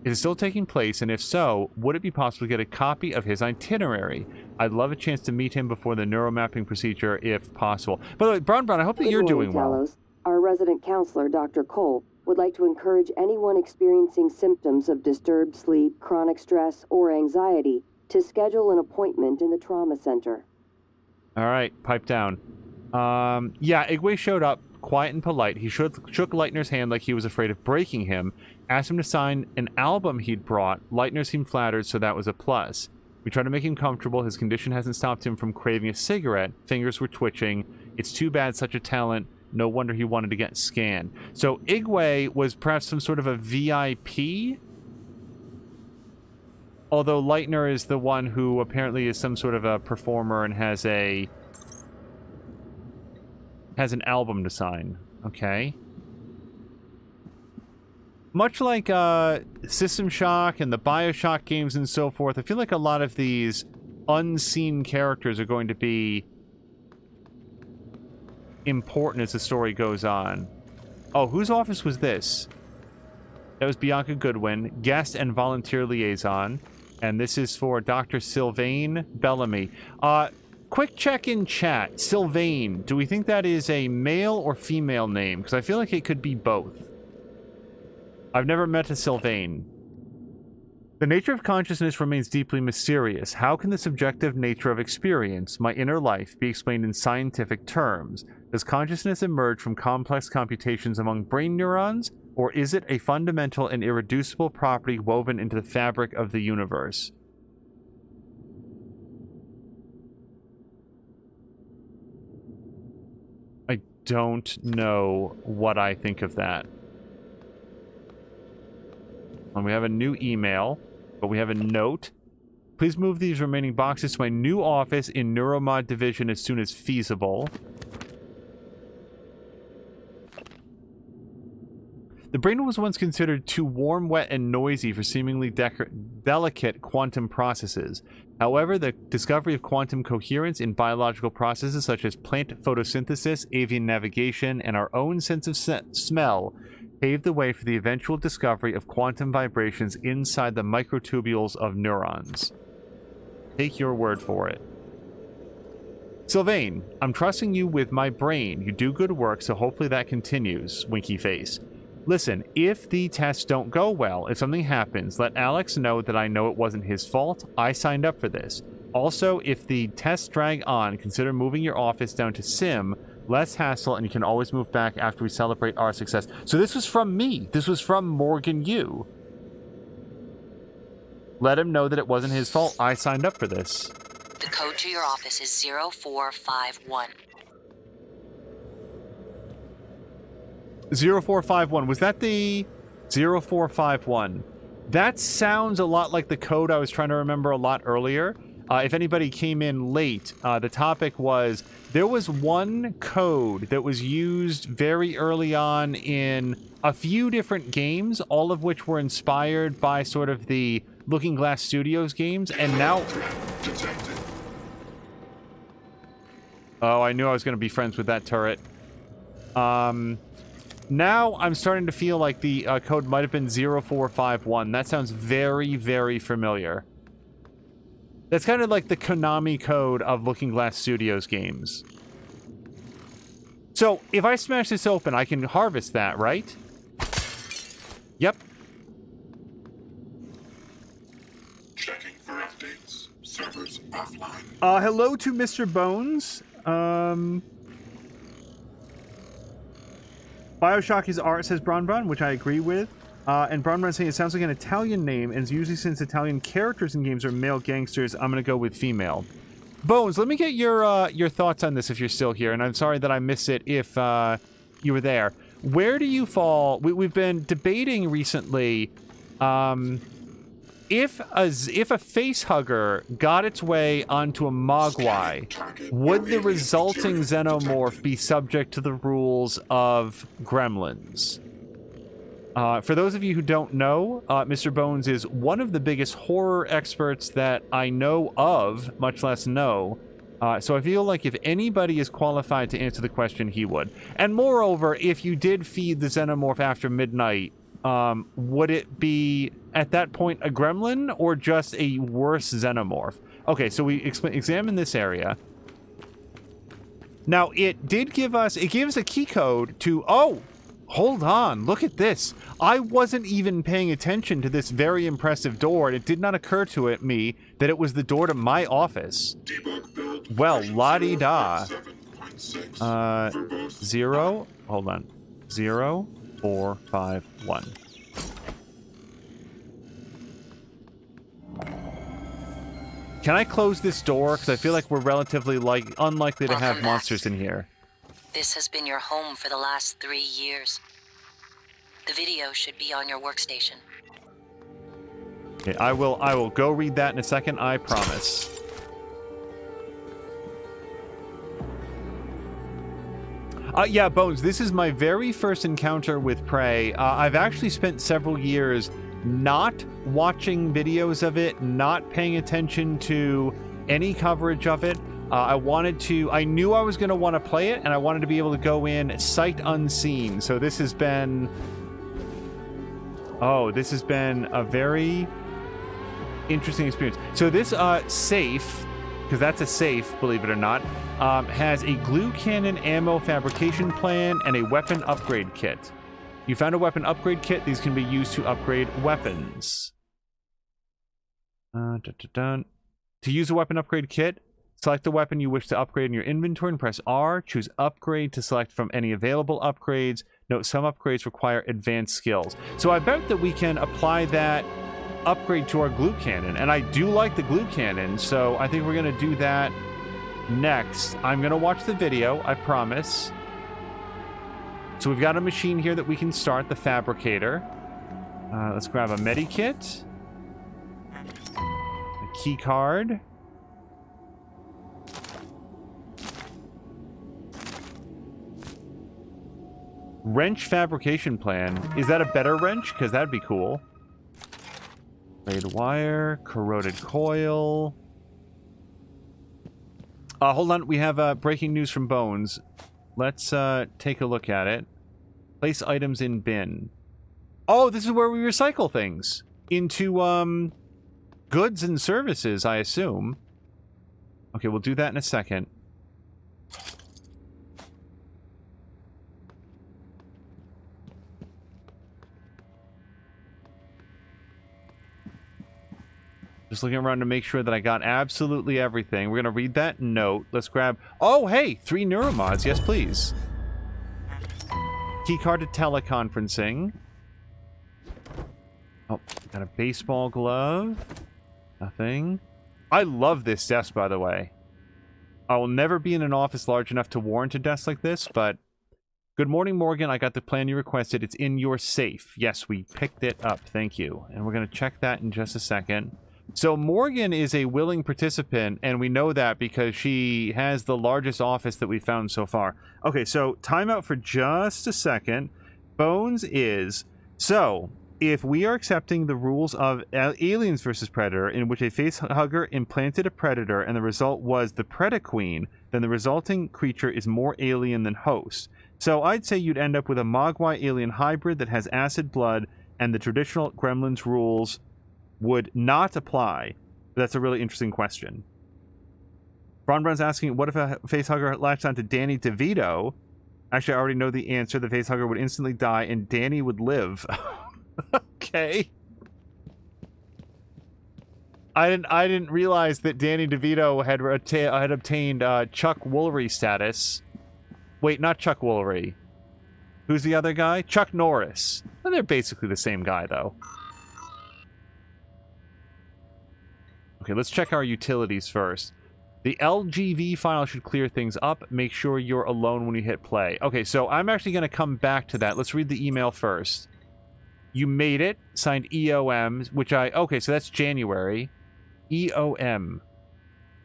Is it still taking place, and if so, would it be possible to get a copy of his itinerary? I'd love a chance to meet him before the neuromapping procedure, if possible. By the way, Brown, I hope that you're doing well. Our resident counselor, Dr. Cole, would like to encourage anyone experiencing symptoms of disturbed sleep, chronic stress, or anxiety to schedule an appointment in the trauma center. All right, pipe down. Yeah, Igwe showed up, quiet and polite. He shook Leitner's hand like he was afraid of breaking him, asked him to sign an album he'd brought. Leitner seemed flattered, so that was a plus. We tried to make him comfortable. His condition hasn't stopped him from craving a cigarette. Fingers were twitching. It's too bad, such a talent. No wonder he wanted to get scanned. So Igwe was perhaps some sort of a VIP? Although Leitner is the one who apparently is some sort of a performer and has an album to sign. Okay. Much like System Shock and the Bioshock games and so forth, I feel like a lot of these unseen characters are going to be important as the story goes on. Oh, whose office was this? That was Bianca Goodwin, guest and volunteer liaison. And this is for Dr. Sylvain Bellamy. Quick check in chat. Sylvain, do we think that is a male or female name? Because I feel like it could be both. I've never met a Sylvain. The nature of consciousness remains deeply mysterious. How can the subjective nature of experience, my inner life, be explained in scientific terms? Does consciousness emerge from complex computations among brain neurons, or is it a fundamental and irreducible property woven into the fabric of the universe? I don't know what I think of that. And we have a new email, but we have a note. Please move these remaining boxes to my new office in Neuromod Division as soon as feasible. The brain was once considered too warm, wet, and noisy for seemingly delicate quantum processes. However, the discovery of quantum coherence in biological processes such as plant photosynthesis, avian navigation, and our own sense of smell paved the way for the eventual discovery of quantum vibrations inside the microtubules of neurons. Take your word for it. Sylvain, I'm trusting you with my brain. You do good work, so hopefully that continues. Winky face. Listen, if the tests don't go well, if something happens, let Alex know that I know it wasn't his fault. I signed up for this. Also, if the tests drag on, consider moving your office down to Sim. Less hassle, and you can always move back after we celebrate our success. So this was from me. This was from Morgan Yu. Let him know that it wasn't his fault. I signed up for this. The code to your office is 0451. 0451. Was that the 0451? That sounds a lot like the code I was trying to remember a lot earlier. If anybody came in late, the topic was there was one code that was used very early on in a few different games, all of which were inspired by sort of the Looking Glass Studios games, and now... Oh, I knew I was going to be friends with that turret. Now I'm starting to feel like the code might have been 0451. That sounds very, very familiar. That's kind of like the Konami code of Looking Glass Studios games. So, if I smash this open, I can harvest that, right? Yep. Checking for updates. Servers offline. Hello to Mr. Bones. Bioshock is art, says Bronbron, which I agree with. And Bronbron saying it sounds like an Italian name, and usually since Italian characters in games are male gangsters, I'm gonna go with female. Bones, let me get your thoughts on this if you're still here, and I'm sorry that I missed it if you were there. Where do you fall? We've been debating recently if a face hugger got its way onto a Mogwai, would the resulting xenomorph be subject to the rules of Gremlins? For those of you who don't know, Mr. Bones is one of the biggest horror experts that I know of, much less know. So I feel like if anybody is qualified to answer the question, he would. And moreover, if you did feed the xenomorph after midnight, would it be, at that point, a gremlin or just a worse xenomorph? Okay, so we examine this area. Now, it did give us, it gives a key code to, oh, hold on, look at this. I wasn't even paying attention to this very impressive door, and it did not occur to me that it was the door to my office. Well, la-di-da. 0, hold on, 0, 4, 5, 1. Can I close this door? Because I feel like we're relatively unlikely to have monsters in here. This has been your home for the last 3 years. The video should be on your workstation. Okay, I will go read that in a second, I promise. Yeah, Bones, this is my very first encounter with Prey. I've actually spent several years not watching videos of it, not paying attention to any coverage of it. I knew I was going to want to play it, and I wanted to be able to go in sight unseen. So this has been a very interesting experience. So this safe, because that's a safe, believe it or not, has a glue cannon ammo fabrication plan and a weapon upgrade kit. You found a weapon upgrade kit. These can be used to upgrade weapons. To use a weapon upgrade kit, select the weapon you wish to upgrade in your inventory and press R. Choose upgrade to select from any available upgrades. Note some upgrades require advanced skills. So I bet that we can apply that upgrade to our glue cannon. And I do like the glue cannon, so I think we're going to do that next. I'm going to watch the video, I promise. So we've got a machine here that we can start, the fabricator. Let's grab a medikit. A key card. Wrench fabrication plan. Is that a better wrench? Because that'd be cool. Frayed wire, corroded coil. Hold on, we have breaking news from Bones. Let's take a look at it. Place items in bin. Oh, this is where we recycle things. Into, goods and services, I assume. Okay, we'll do that in a second. Just looking around to make sure that I got absolutely everything. We're going to read that note. Let's grab... Oh, hey! 3 neuromods. Yes, please. Keycard to teleconferencing. Oh, got a baseball glove. Nothing. I love this desk, by the way. I will never be in an office large enough to warrant a desk like this, but... Good morning, Morgan. I got the plan you requested. It's in your safe. Yes, we picked it up. Thank you. And we're going to check that in just a second. So Morgan is a willing participant, and we know that because she has the largest office that we've found so far. Okay, so timeout for just a second. Bones is... So, if we are accepting the rules of Aliens vs. Predator, in which a facehugger implanted a predator and the result was the Predaqueen, then the resulting creature is more alien than host. So I'd say you'd end up with a Mogwai alien hybrid that has acid blood, and the traditional Gremlins rules would not apply. That's a really interesting question. Bron's asking, what if a facehugger latched onto Danny DeVito? Actually, I already know the answer. The facehugger would instantly die, and Danny would live. Okay. I didn't realize that Danny DeVito had obtained Chuck Woolery status. Wait, not Chuck Woolery. Who's the other guy? Chuck Norris. Well, they're basically the same guy, though. Okay, let's check our utilities first. The LGV file should clear things up. Make sure you're alone when you hit play. Okay, so I'm actually going to come back to that. Let's read the email first. You made it. Signed EOM, which I... Okay, so that's January. EOM.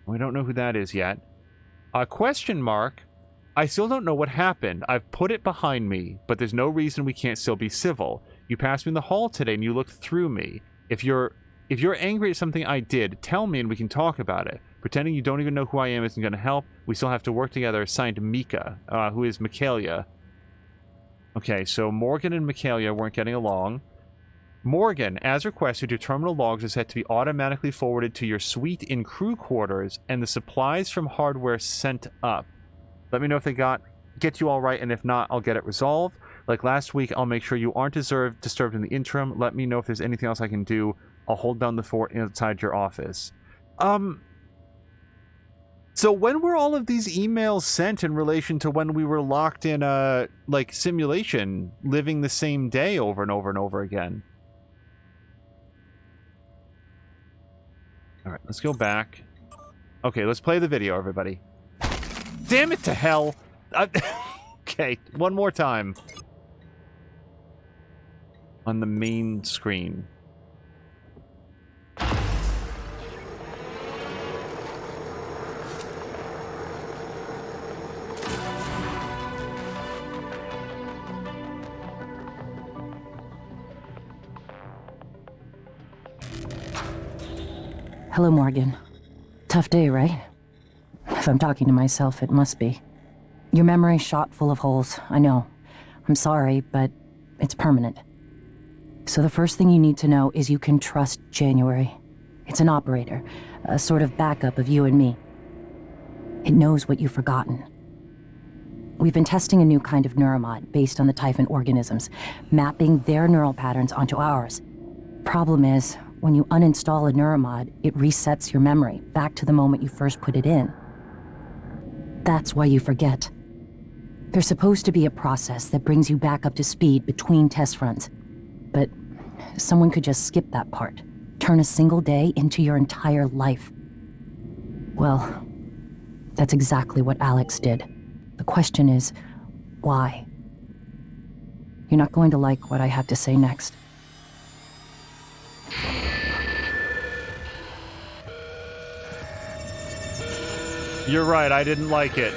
We don't know who that is yet. Question mark. I still don't know what happened. I've put it behind me, but there's no reason we can't still be civil. You passed me in the hall today and you looked through me. If you're angry at something I did, tell me and we can talk about it. Pretending you don't even know who I am isn't going to help. We still have to work together. Signed Mika, who is Michaelia. Okay, so Morgan and Michaelia weren't getting along. Morgan, as requested, your terminal logs are set to be automatically forwarded to your suite in crew quarters and the supplies from hardware sent up. Let me know if they get you all right, and if not, I'll get it resolved. Like last week, I'll make sure you aren't disturbed in the interim. Let me know if there's anything else I can do. I'll hold down the fort inside your office. So when were all of these emails sent in relation to when we were locked in a, like, simulation, living the same day over and over and over again? Alright, let's go back. Okay, let's play the video, everybody. Damn it to hell! Okay, one more time. On the main screen. Hello, Morgan. Tough day, right? If I'm talking to myself, it must be. Your memory's shot full of holes, I know. I'm sorry, but it's permanent. So the first thing you need to know is you can trust January. It's an operator, a sort of backup of you and me. It knows what you've forgotten. We've been testing a new kind of neuromod based on the Typhon organisms, mapping their neural patterns onto ours. Problem is, when you uninstall a neuromod, it resets your memory back to the moment you first put it in. That's why you forget. There's supposed to be a process that brings you back up to speed between test runs. But someone could just skip that part, turn a single day into your entire life. Well, that's exactly what Alex did. The question is, why? You're not going to like what I have to say next. You're right, I didn't like it.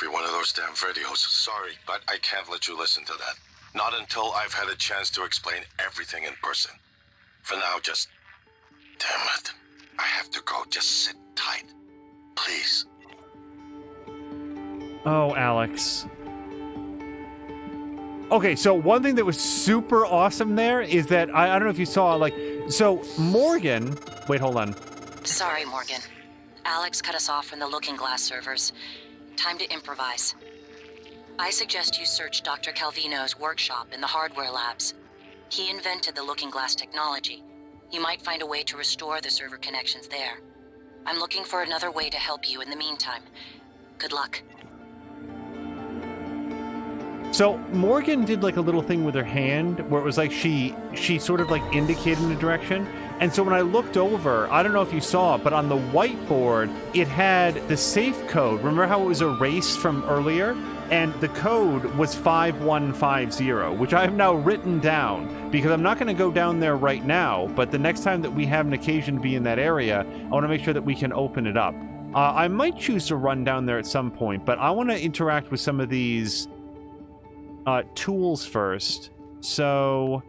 every one of those damn videos. Sorry, but I can't let you listen to that. Not until I've had a chance to explain everything in person. For now, just... Damn it. I have to go. Just sit tight. Please. Oh, Alex. Okay, so one thing that was super awesome there is that, I don't know if you saw, like, so Morgan... Wait, hold on. Sorry, Morgan. Alex cut us off from the Looking Glass servers. Time to improvise. I suggest you search Dr. Calvino's workshop in the hardware labs. He invented the Looking Glass technology. You might find a way to restore the server connections there. I'm looking for another way to help you in the meantime. Good luck. So Morgan did like a little thing with her hand where it was like she sort of like indicated a direction. And so when I looked over, I don't know if you saw it, but on the whiteboard, it had the safe code. Remember how it was erased from earlier? And the code was 5150, which I have now written down because I'm not going to go down there right now. But the next time that we have an occasion to be in that area, I want to make sure that we can open it up. I might choose to run down there at some point, but I want to interact with some of these tools first. So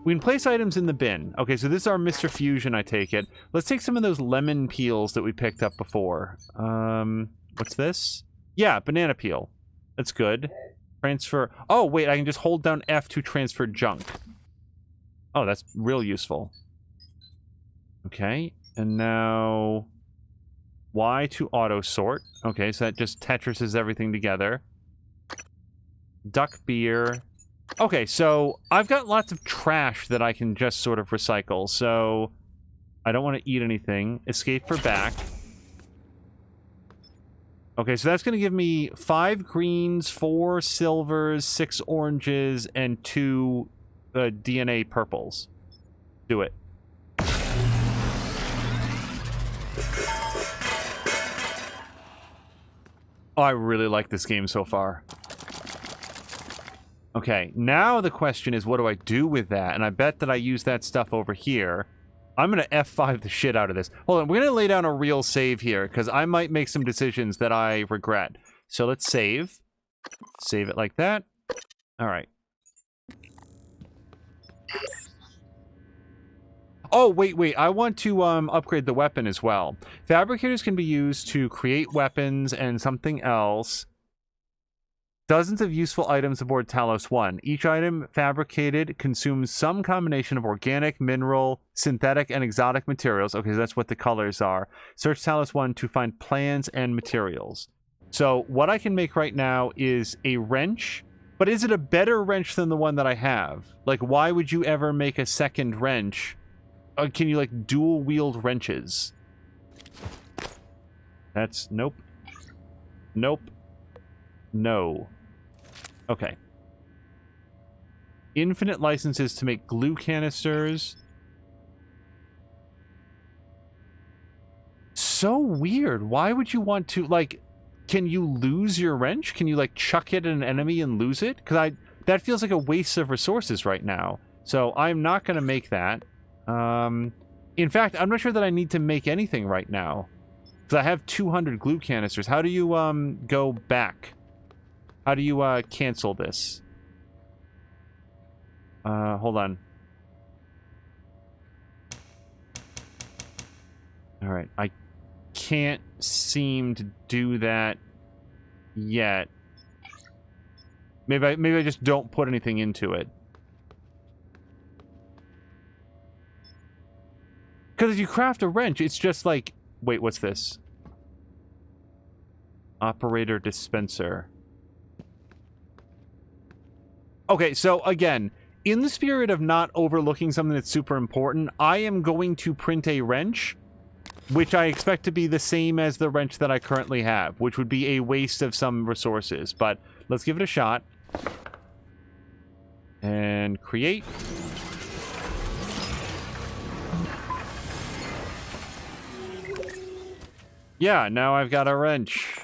we can place items in the bin. Okay, so this is our Mr. Fusion, I take it. Let's take some of those lemon peels that we picked up before. What's this? Yeah, banana peel. That's good. Transfer. Oh, wait, I can just hold down F to transfer junk. Oh, that's real useful. Okay, and now Y to auto sort. Okay, so that just Tetrises everything together. Duck beer. Okay, so I've got lots of trash that I can just sort of recycle, so I don't want to eat anything. Escape for back. Okay, so that's going to give me 5 greens, 4 silvers, 6 oranges, and 2 DNA purples. Do it. Oh, I really like this game so far. Okay, now the question is, what do I do with that? And I bet that I use that stuff over here. I'm going to F5 the shit out of this. Hold on, we're going to lay down a real save here, because I might make some decisions that I regret. So let's save. Save it like that. All right. Oh, wait. I want to upgrade the weapon as well. Fabricators can be used to create weapons and something else. Dozens of useful items aboard Talos 1. Each item fabricated consumes some combination of organic, mineral, synthetic, and exotic materials. Okay, so that's what the colors are. Search Talos 1 to find plans and materials. So what I can make right now is a wrench, but is it a better wrench than the one that I have? Like, why would you ever make a second wrench? Can you, like, dual-wield wrenches? That's... nope. Nope. No. Okay. Infinite licenses to make glue canisters. So weird. Why would you want to, like, can you lose your wrench? Can you, like, chuck it at an enemy and lose it? Because that feels like a waste of resources right now. So I'm not going to make that. In fact, I'm not sure that I need to make anything right now. Because I have 200 glue canisters. How do you, go back? How do you, cancel this? Hold on. Alright, I can't seem to do that yet. Maybe I just don't put anything into it. Because if you craft a wrench, it's just like... Wait, what's this? Operator dispenser. Okay, so again, in the spirit of not overlooking something that's super important, I am going to print a wrench, which I expect to be the same as the wrench that I currently have, which would be a waste of some resources. But let's give it a shot. And create. Yeah, now I've got a wrench.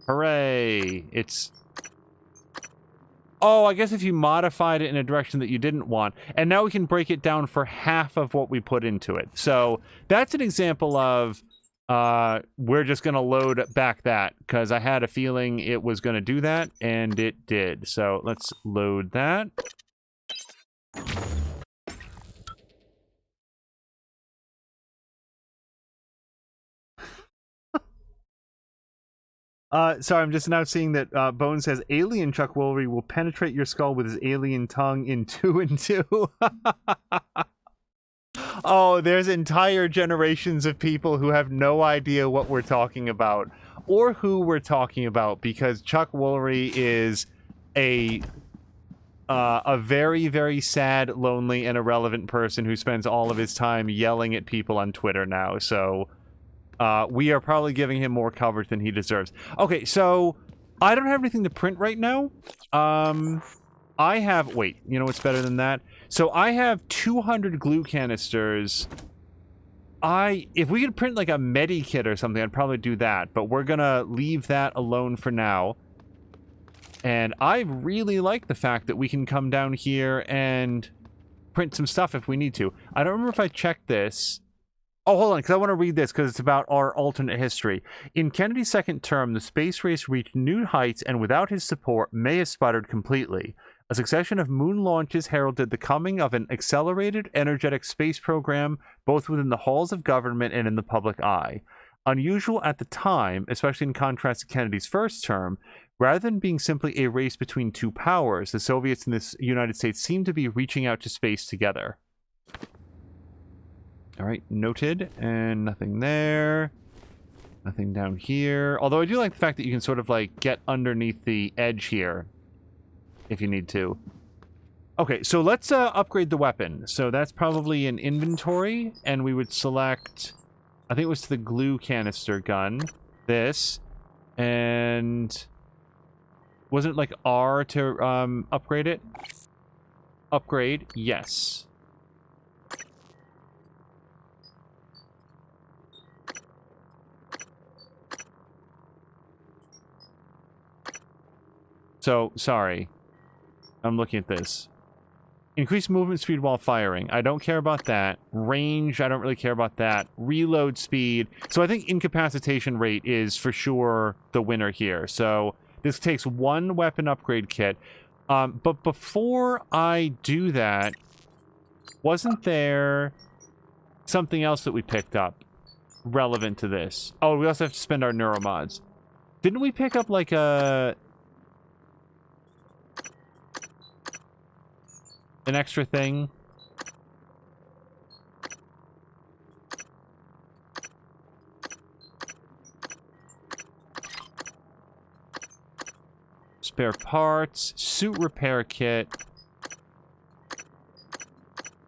Hooray! It's... Oh, I guess if you modified it in a direction that you didn't want. And now we can break it down for half of what we put into it. So that's an example of we're just going to load back that because I had a feeling it was going to do that, and it did. So let's load that. Sorry, I'm just now seeing that Bone says alien Chuck Woolery will penetrate your skull with his alien tongue in 2 and 2. Oh, there's entire generations of people who have no idea what we're talking about or who we're talking about, because Chuck Woolery is a very, very sad, lonely, and irrelevant person who spends all of his time yelling at people on Twitter now. So we are probably giving him more coverage than he deserves. Okay, so I don't have anything to print right now. I have... Wait, you know what's better than that? So I have 200 glue canisters. If we could print like a medikit or something, I'd probably do that. But we're gonna leave that alone for now. And I really like the fact that we can come down here and print some stuff if we need to. I don't remember if I checked this. Oh, hold on, because I want to read this because it's about our alternate history. In Kennedy's second term, the space race reached new heights and without his support may have sputtered completely. A succession of moon launches heralded the coming of an accelerated, energetic space program, both within the halls of government and in the public eye. Unusual at the time, especially in contrast to Kennedy's first term, rather than being simply a race between two powers, the Soviets and the United States seemed to be reaching out to space together. Alright, noted, and nothing there. Nothing down here. Although I do like the fact that you can sort of, like, get underneath the edge here, if you need to. Okay, so let's upgrade the weapon. So that's probably an inventory, and we would select... I think it was to the glue canister gun. This. And... wasn't it, like, R to upgrade it? Upgrade, yes. So, sorry. I'm looking at this. Increase movement speed while firing. I don't care about that. Range, I don't really care about that. Reload speed. So I think incapacitation rate is for sure the winner here. So this takes one weapon upgrade kit. But before I do that, wasn't there something else that we picked up relevant to this? Oh, we also have to spend our neuromods. Didn't we pick up like an extra thing? Spare parts, suit repair kit.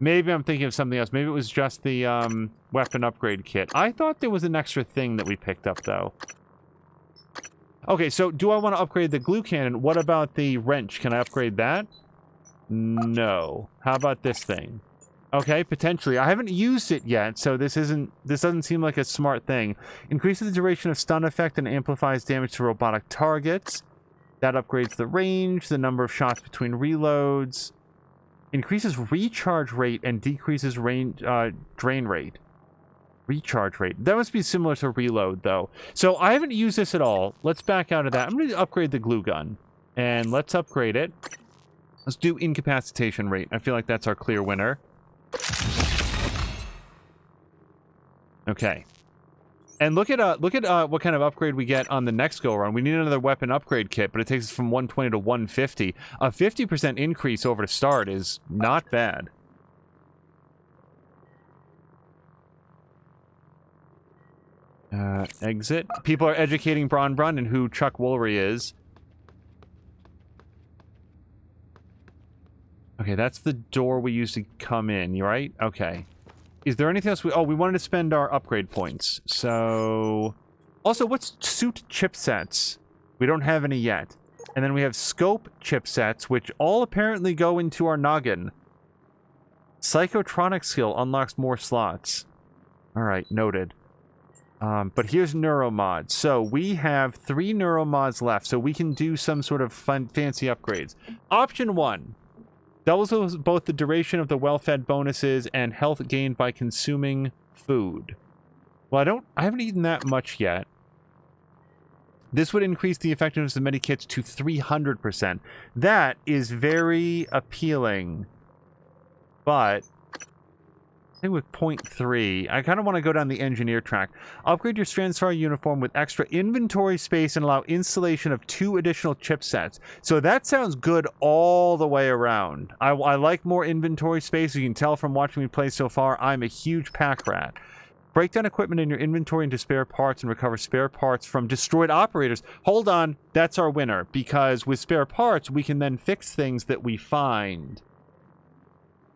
Maybe I'm thinking of something else. Maybe it was just the weapon upgrade kit. I thought there was an extra thing that we picked up, though. Okay, so do I want to upgrade the glue cannon? What about the wrench? Can I upgrade that? No. How about this thing? Okay, potentially. I haven't used it yet, so this doesn't seem like a smart thing. Increases the duration of stun effect and amplifies damage to robotic targets. That upgrades the range, the number of shots between reloads. Increases recharge rate and decreases drain rate. Recharge rate. That must be similar to reload, though. So I haven't used this at all. Let's back out of that. I'm going to upgrade the glue gun. And let's upgrade it. Let's do incapacitation rate. I feel like that's our clear winner. Okay. And look at what kind of upgrade we get on the next go around. We need another weapon upgrade kit, but it takes us from 120 to 150. A 50% increase over to start is not bad. Exit. People are educating Bron Brun and who Chuck Woolery is. Okay, that's the door we used to come in, right? Okay. Is there anything else we wanted to spend our upgrade points. So... Also, what's suit chipsets? We don't have any yet. And then we have scope chipsets, which all apparently go into our noggin. Psychotronic skill unlocks more slots. Alright, noted. But here's neuromods. So we have 3 neuromods left, so we can do some sort of fancy upgrades. Option 1. Doubles both the duration of the well-fed bonuses and health gained by consuming food. Well, I haven't eaten that much yet. This would increase the effectiveness of medikits to 300%. That is very appealing. But I think with 0.3, I kind of want to go down the engineer track. Upgrade your Strandstar uniform with extra inventory space and allow installation of 2 additional chipsets. So that sounds good all the way around. I like more inventory space. You can tell from watching me play so far, I'm a huge pack rat. Break down equipment in your inventory into spare parts and recover spare parts from destroyed operators. Hold on, that's our winner. Because with spare parts, we can then fix things that we find.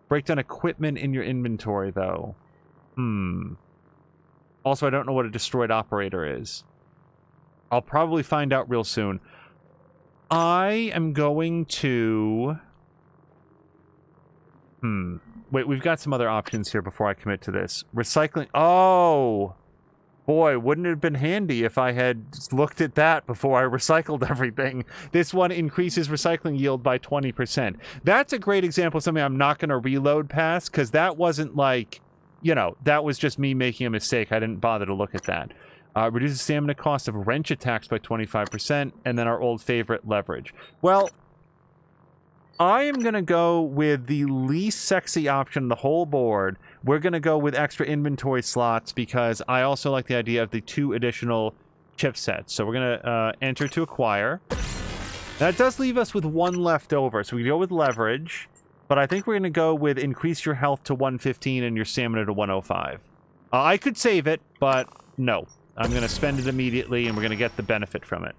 Break down equipment in your inventory, though. Also, I don't know what a destroyed operator is. I'll probably find out real soon. I am going to... Wait, we've got some other options here before I commit to this. Recycling... Oh! Boy, wouldn't it have been handy if I had looked at that before I recycled everything. This one increases recycling yield by 20%. That's a great example of something I'm not going to reload past, because that wasn't like, you know, that was just me making a mistake. I didn't bother to look at that. Reduces stamina cost of wrench attacks by 25%, and then our old favorite, leverage. Well, I am going to go with the least sexy option on the whole board. We're going to go with extra inventory slots because I also like the idea of the 2 additional chipsets. So we're going to enter to acquire. That does leave us with 1 left over. So we go with leverage, but I think we're going to go with increase your health to 115 and your stamina to 105. I could save it, but no. I'm going to spend it immediately and we're going to get the benefit from it.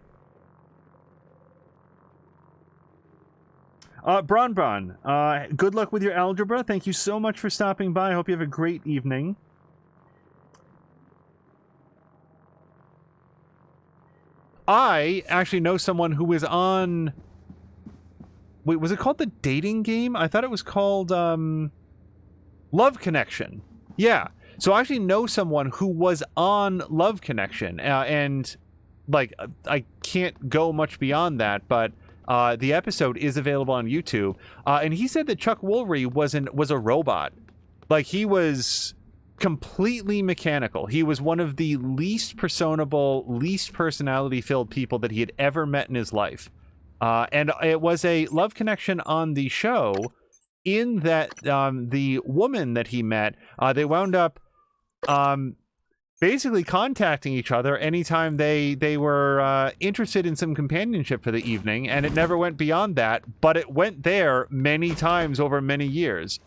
Bron, good luck with your algebra. Thank you so much for stopping by. I hope you have a great evening. I actually know someone who was on... Wait, was it called The Dating Game? I thought it was called, Love Connection. Yeah. So I actually know someone who was on Love Connection. And, like, I can't go much beyond that, but... the episode is available on YouTube, and he said that Chuck Woolery was a robot. Like, he was completely mechanical. He was one of the least personable, least personality-filled people that he had ever met in his life. And it was a love connection on the show in that the woman that he met, they wound up... basically contacting each other anytime they were interested in some companionship for the evening, and it never went beyond that, but it went there many times over many years.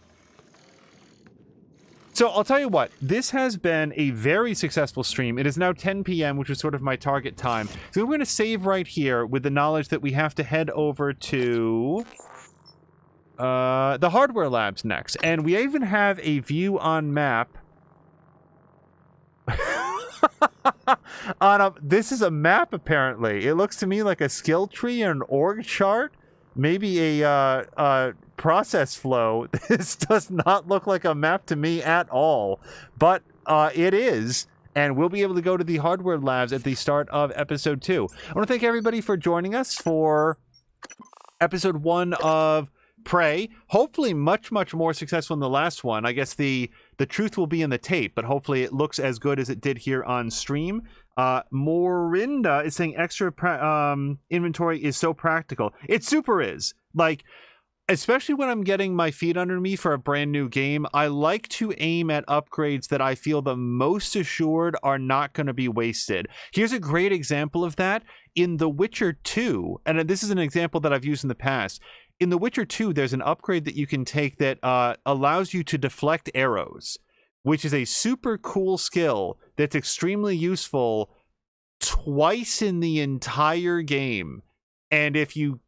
So I'll tell you what, this has been a very successful stream. It is now 10 p.m., which was sort of my target time. So we're going to save right here with the knowledge that we have to head over to the hardware labs next. And we even have a view on map. This is a map, apparently. It looks to me like a skill tree and an org chart. Maybe a process flow. This does not look like a map to me at all. But it is. And we'll be able to go to the hardware labs at the start of episode 2. I want to thank everybody for joining us for episode 1 of Prey. Hopefully much, much more successful than the last one. I guess the truth will be in the tape, but hopefully it looks as good as it did here on stream. Morinda is saying extra inventory is so practical. It super is. Like, especially when I'm getting my feet under me for a brand new game, I like to aim at upgrades that I feel the most assured are not going to be wasted. Here's a great example of that. In The Witcher 2, and this is an example that I've used in the past. In The Witcher 2, there's an upgrade that you can take that allows you to deflect arrows, which is a super cool skill that's extremely useful twice in the entire game. And if you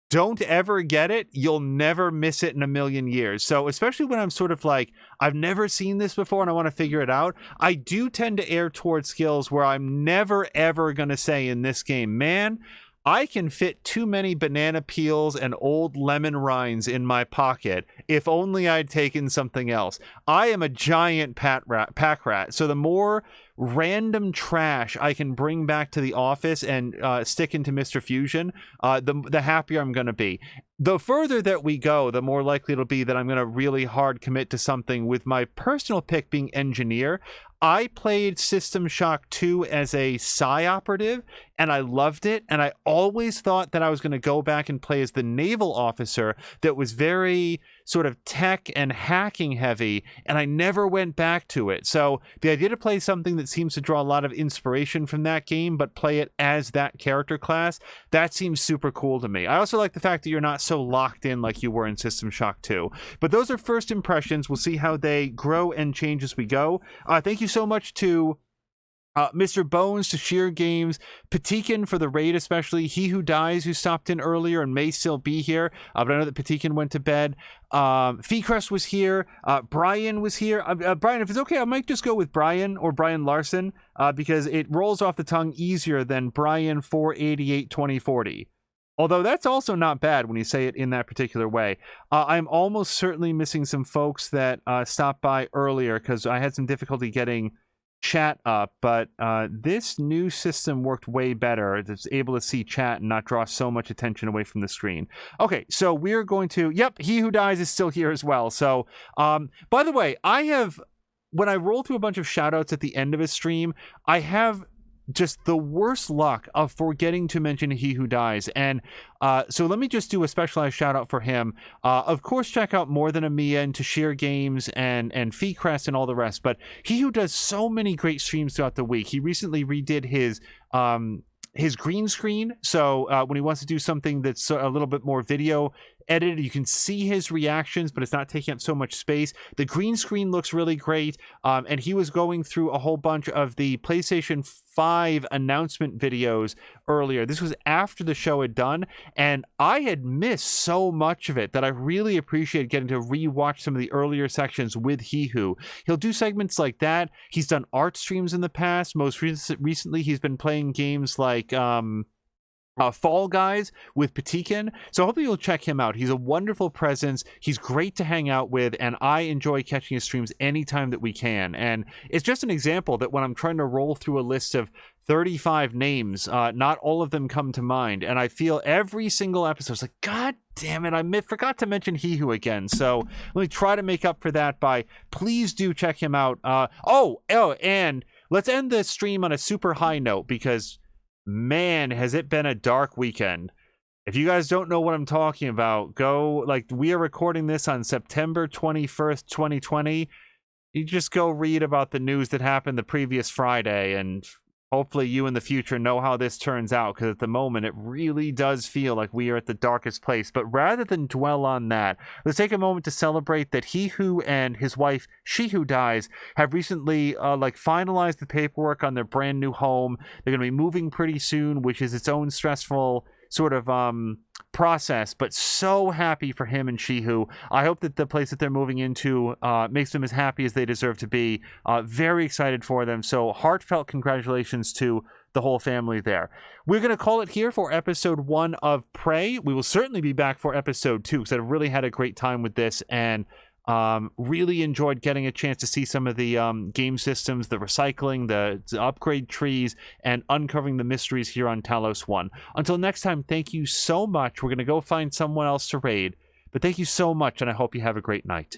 don't ever get it, you'll never miss it in a million years. So especially when I'm sort of like, I've never seen this before and I want to figure it out, I do tend to err towards skills where I'm never, ever going to say in this game, man, I can fit too many banana peels and old lemon rinds in my pocket. If only I'd taken something else. I am a giant pack rat. So the more random trash I can bring back to the office and stick into Mr. Fusion, the happier I'm going to be. The further that we go, the more likely it'll be that I'm going to really hard commit to something, with my personal pick being engineer. I played System Shock 2 as a Psi operative, and I loved it, and I always thought that I was going to go back and play as the naval officer that was very sort of tech and hacking heavy, and I never went back to it. So the idea to play something that seems to draw a lot of inspiration from that game, but play it as that character class, that seems super cool to me. I also like the fact that you're not so locked in like you were in System Shock 2. But those are first impressions. We'll see how they grow and change as we go. Thank you so much to Mr. Bones, to Sheer Games, Patikin for the raid especially, He Who Dies, who stopped in earlier and may still be here, but I know that Patikin went to bed. Feecrest was here, Brian was here. Brian, if it's okay, I might just go with Brian or Brian Larson, because it rolls off the tongue easier than Brian 488 2040. Although that's also not bad when you say it in that particular way. I'm almost certainly missing some folks that stopped by earlier because I had some difficulty getting chat up, but this new system worked way better. It's able to see chat and not draw so much attention away from the screen. Okay, so we're going to, yep, He Who Dies is still here as well. So, by the way, when I roll through a bunch of shoutouts at the end of a stream, I have just the worst luck of forgetting to mention He Who Dies. And so let me just do a specialized shout out for him. Of course, check out More Than a Mia and To Sheer Games and Feecrest and all the rest. But he who does so many great streams throughout the week, he recently redid his green screen. So when he wants to do something that's a little bit more video edited, you can see his reactions, but it's not taking up so much space. The green screen looks really great. And he was going through a whole bunch of the PlayStation 5 announcement videos earlier. This was after the show had done, and I had missed so much of it that I really appreciate getting to rewatch some of the earlier sections with He Who. He'll do segments like that. He's done art streams in the past. Most recently, he's been playing games like Fall Guys with Patikin. So hopefully you'll check him out. He's a wonderful presence. He's great to hang out with, and I enjoy catching his streams anytime that we can. And it's just an example that when I'm trying to roll through a list of 35 names, not all of them come to mind. And I feel every single episode is like, God damn it, I forgot to mention He Who again. So let me try to make up for that by, please do check him out. And let's end the stream on a super high note, because man, has it been a dark weekend. If you guys don't know what I'm talking about, we are recording this on September 21st, 2020. You just go read about the news that happened the previous Friday, and hopefully you in the future know how this turns out, because at the moment it really does feel like we are at the darkest place. But rather than dwell on that, let's take a moment to celebrate that He Who and his wife, She Who Dies, have recently finalized the paperwork on their brand new home. They're going to be moving pretty soon, which is its own stressful sort of process, but so happy for him and She Who. I hope that the place that they're moving into makes them as happy as they deserve to be. Very excited for them. So heartfelt congratulations to the whole family there. We're going to call it here for episode 1 of Prey. We will certainly be back for episode 2, because I really had a great time with this, and really enjoyed getting a chance to see some of the game systems, the recycling, the upgrade trees, and uncovering the mysteries here on Talos 1. Until next time, thank you so much. We're going to go find someone else to raid, but thank you so much, and I hope you have a great night.